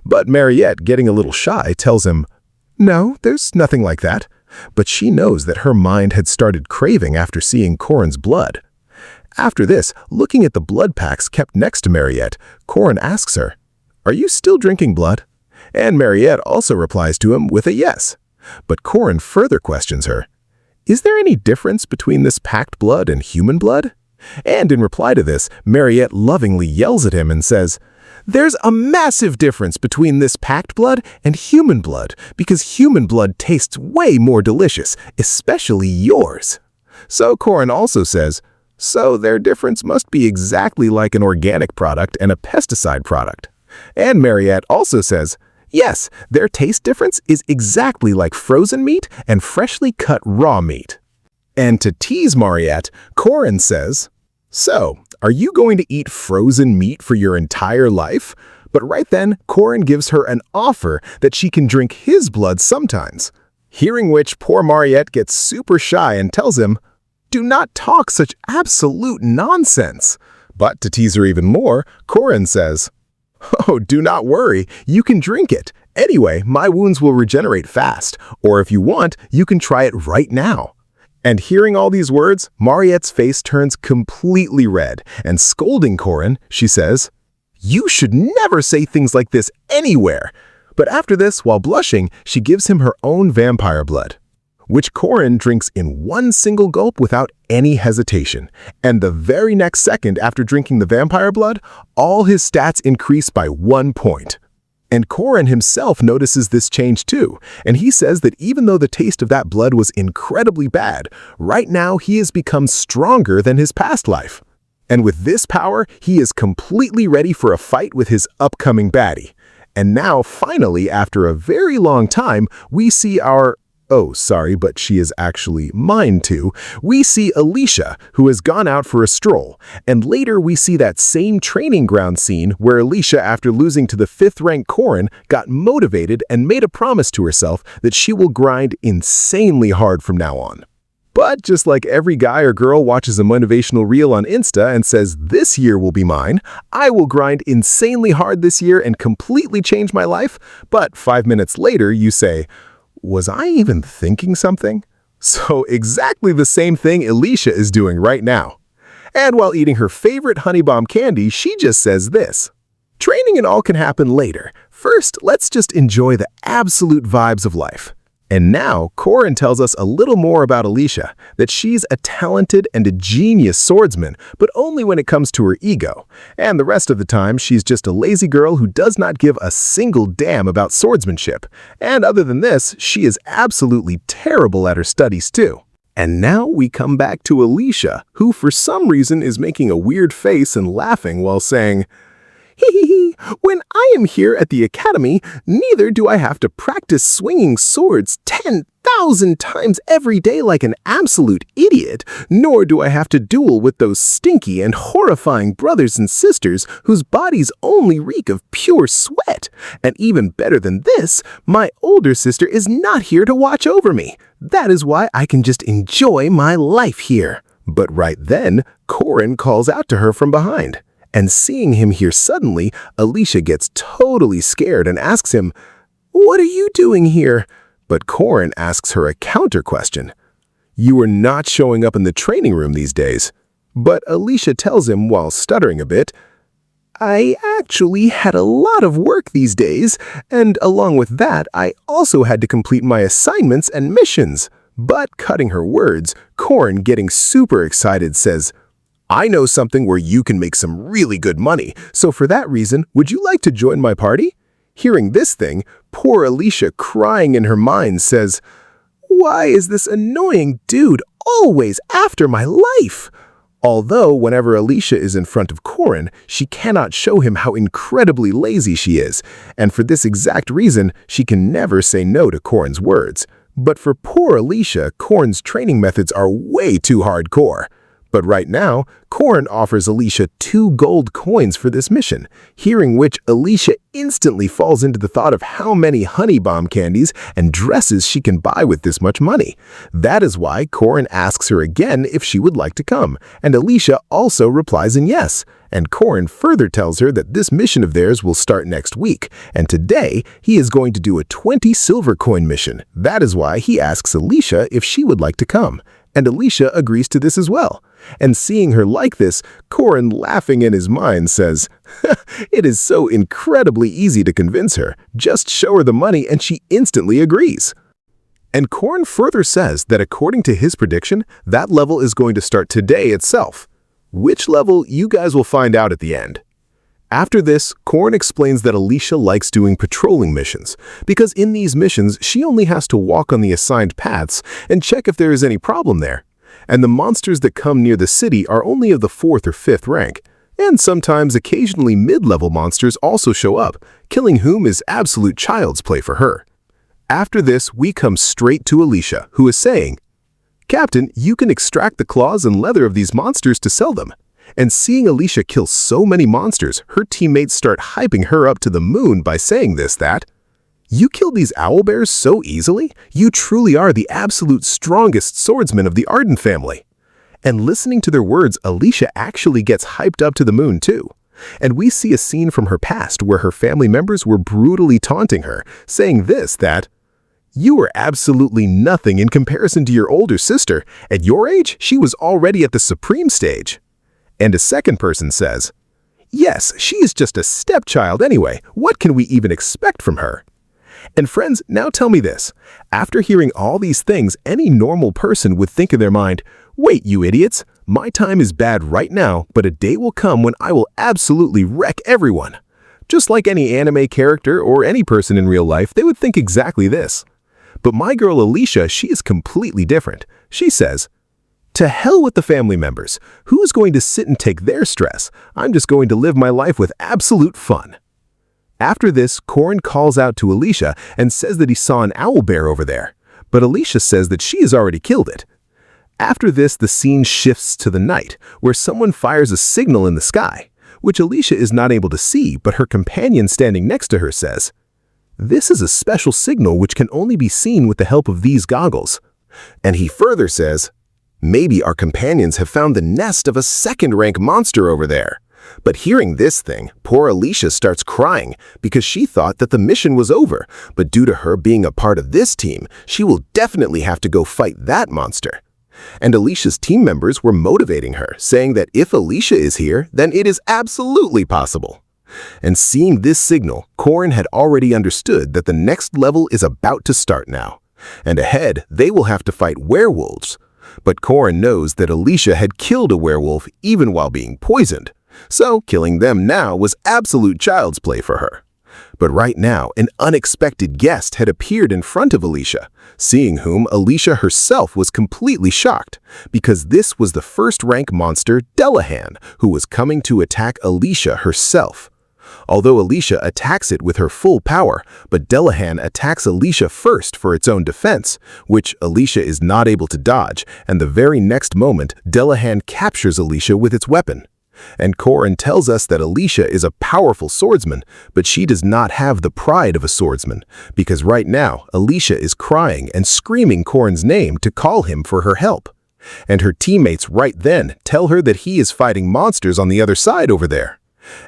But Mariette, getting a little shy, tells him, "No, there's nothing like that." But she knows that her mind had started craving after seeing Corin's blood. After this, looking at the blood packs kept next to Mariette, Corin asks her, "Are you still drinking blood?" And Mariette also replies to him with a yes. But Corin further questions her, "Is there any difference between this packed blood and human blood?" And in reply to this, Mariette lovingly yells at him and says, "There's a massive difference between this packed blood and human blood, because human blood tastes way more delicious, especially yours." So Corin also says, "So their difference must be exactly like an organic product and a pesticide product." And Mariette also says, "Yes, their taste difference is exactly like frozen meat and freshly cut raw meat." And to tease Mariette, Corin says, "So, are you going to eat frozen meat for your entire life?" But right then, Corin gives her an offer that she can drink his blood sometimes. Hearing which, poor Mariette gets super shy and tells him, "Do not talk such absolute nonsense." But to tease her even more, Corin says, "Oh, do not worry, you can drink it. Anyway, my wounds will regenerate fast, or if you want, you can try it right now." And hearing all these words, Mariette's face turns completely red, and scolding Corin, she says, "You should never say things like this anywhere." But after this, while blushing, she gives him her own vampire blood. which Korin drinks in one single gulp without any hesitation. And the very next second after drinking the vampire blood, all his stats increase by 1 point. And Korin himself notices this change too, and he says that even though the taste of that blood was incredibly bad, right now he has become stronger than his past life. And with this power, he is completely ready for a fight with his upcoming baddie. And now, finally, after a very long time, we see our... Oh, sorry, but she is actually mine too. We see Alicia, who has gone out for a stroll. And later we see that same training ground scene where Alicia, after losing to the 5th-ranked Korin, got motivated and made a promise to herself that she will grind insanely hard from now on. But just like every guy or girl watches a motivational reel on Insta and says, "This year will be mine, I will grind insanely hard this year and completely change my life," but 5 minutes later you say, "Was I even thinking something?" So exactly the same thing Alicia is doing right now. And while eating her favorite honey bomb candy, she just says this: "Training and all can happen later. First, let's just enjoy the absolute vibes of life." And now, Korin tells us a little more about Alicia, that she's a talented and a genius swordsman, but only when it comes to her ego. And the rest of the time, she's just a lazy girl who does not give a single damn about swordsmanship. And other than this, she is absolutely terrible at her studies too. And now we come back to Alicia, who for some reason is making a weird face and laughing while saying, "Hee, when I am here at the academy, neither do I have to practice swinging swords 10,000 times every day like an absolute idiot, nor do I have to duel with those stinky and horrifying brothers and sisters whose bodies only reek of pure sweat. And even better than this, my older sister is not here to watch over me. That is why I can just enjoy my life here." But right then, Korin calls out to her from behind. And seeing him here suddenly, Alicia gets totally scared and asks him, "What are you doing here?" But Korin asks her a counter question. "You are not showing up in the training room these days." But Alicia tells him while stuttering a bit, "I actually had a lot of work these days, and along with that, I also had to complete my assignments and missions." But cutting her words, Korin, getting super excited, says, "I know something where you can make some really good money, so for that reason, would you like to join my party?" Hearing this thing, poor Alicia, crying in her mind, says, "Why is this annoying dude always after my life?" Although whenever Alicia is in front of Korin, she cannot show him how incredibly lazy she is, and for this exact reason, she can never say no to Korin's words. But for poor Alicia, Korin's training methods are way too hardcore. But right now, Korin offers Alicia 2 gold coins for this mission, hearing which Alicia instantly falls into the thought of how many honey bomb candies and dresses she can buy with this much money. That is why Korin asks her again if she would like to come, and Alicia also replies in yes. And Korin further tells her that this mission of theirs will start next week, and today he is going to do a 20 silver coin mission. That is why he asks Alicia if she would like to come. And Alicia agrees to this as well. And seeing her like this, Korin, laughing in his mind, says, "It is so incredibly easy to convince her. Just show her the money and she instantly agrees." And Korin further says that according to his prediction, that level is going to start today itself. Which level, you guys will find out at the end. After this, Korin explains that Alicia likes doing patrolling missions, because in these missions, she only has to walk on the assigned paths and check if there is any problem there. And the monsters that come near the city are only of the 4th or 5th rank, and sometimes occasionally mid-level monsters also show up, killing whom is absolute child's play for her. After this, we come straight to Alicia, who is saying, "Captain, you can extract the claws and leather of these monsters to sell them." And seeing Alicia kill so many monsters, her teammates start hyping her up to the moon by saying that, "You killed these owlbears so easily? You truly are the absolute strongest swordsman of the Arden family." And listening to their words, Alicia actually gets hyped up to the moon too. And we see a scene from her past where her family members were brutally taunting her, saying that, "You are absolutely nothing in comparison to your older sister. At your age, she was already at the supreme stage." And a second person says, "Yes, she is just a stepchild anyway. What can we even expect from her?" And friends, now tell me this. After hearing all these things, any normal person would think in their mind, wait, you idiots, my time is bad right now, but a day will come when I will absolutely wreck everyone. Just like any anime character or any person in real life, they would think exactly this. But my girl Alicia, she is completely different. She says, to hell with the family members. Who is going to sit and take their stress? I'm just going to live my life with absolute fun. After this, Korin calls out to Alicia and says that he saw an owlbear over there. But Alicia says that she has already killed it. After this, the scene shifts to the night, where someone fires a signal in the sky, which Alicia is not able to see, but her companion standing next to her says, this is a special signal which can only be seen with the help of these goggles. And he further says, maybe our companions have found the nest of a second-rank monster over there. But hearing this thing, poor Alicia starts crying because she thought that the mission was over, but due to her being a part of this team, she will definitely have to go fight that monster. And Alicia's team members were motivating her, saying that if Alicia is here, then it is absolutely possible. And seeing this signal, Korin had already understood that the next level is about to start now. And ahead, they will have to fight werewolves. But Korin knows that Alicia had killed a werewolf even while being poisoned. So killing them now was absolute child's play for her. But right now, an unexpected guest had appeared in front of Alicia, seeing whom Alicia herself was completely shocked, because this was the first-rank monster Delahan, who was coming to attack Alicia herself. Although Alicia attacks it with her full power, but Delahan attacks Alicia first for its own defense, which Alicia is not able to dodge, and the very next moment, Delahan captures Alicia with its weapon. And Korin tells us that Alicia is a powerful swordsman, but she does not have the pride of a swordsman, because right now, Alicia is crying and screaming Korin's name to call him for her help. And her teammates right then tell her that he is fighting monsters on the other side over there.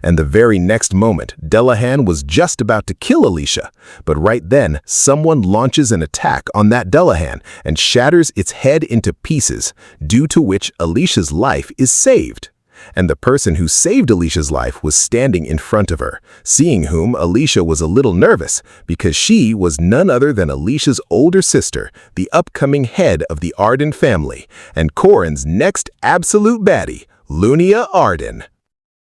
And the very next moment, Delahan was just about to kill Alicia, but right then, someone launches an attack on that Delahan and shatters its head into pieces, due to which Alicia's life is saved. And the person who saved Alicia's life was standing in front of her, seeing whom Alicia was a little nervous because she was none other than Alicia's older sister, the upcoming head of the Arden family, and Korin's next absolute baddie, Lunia Arden.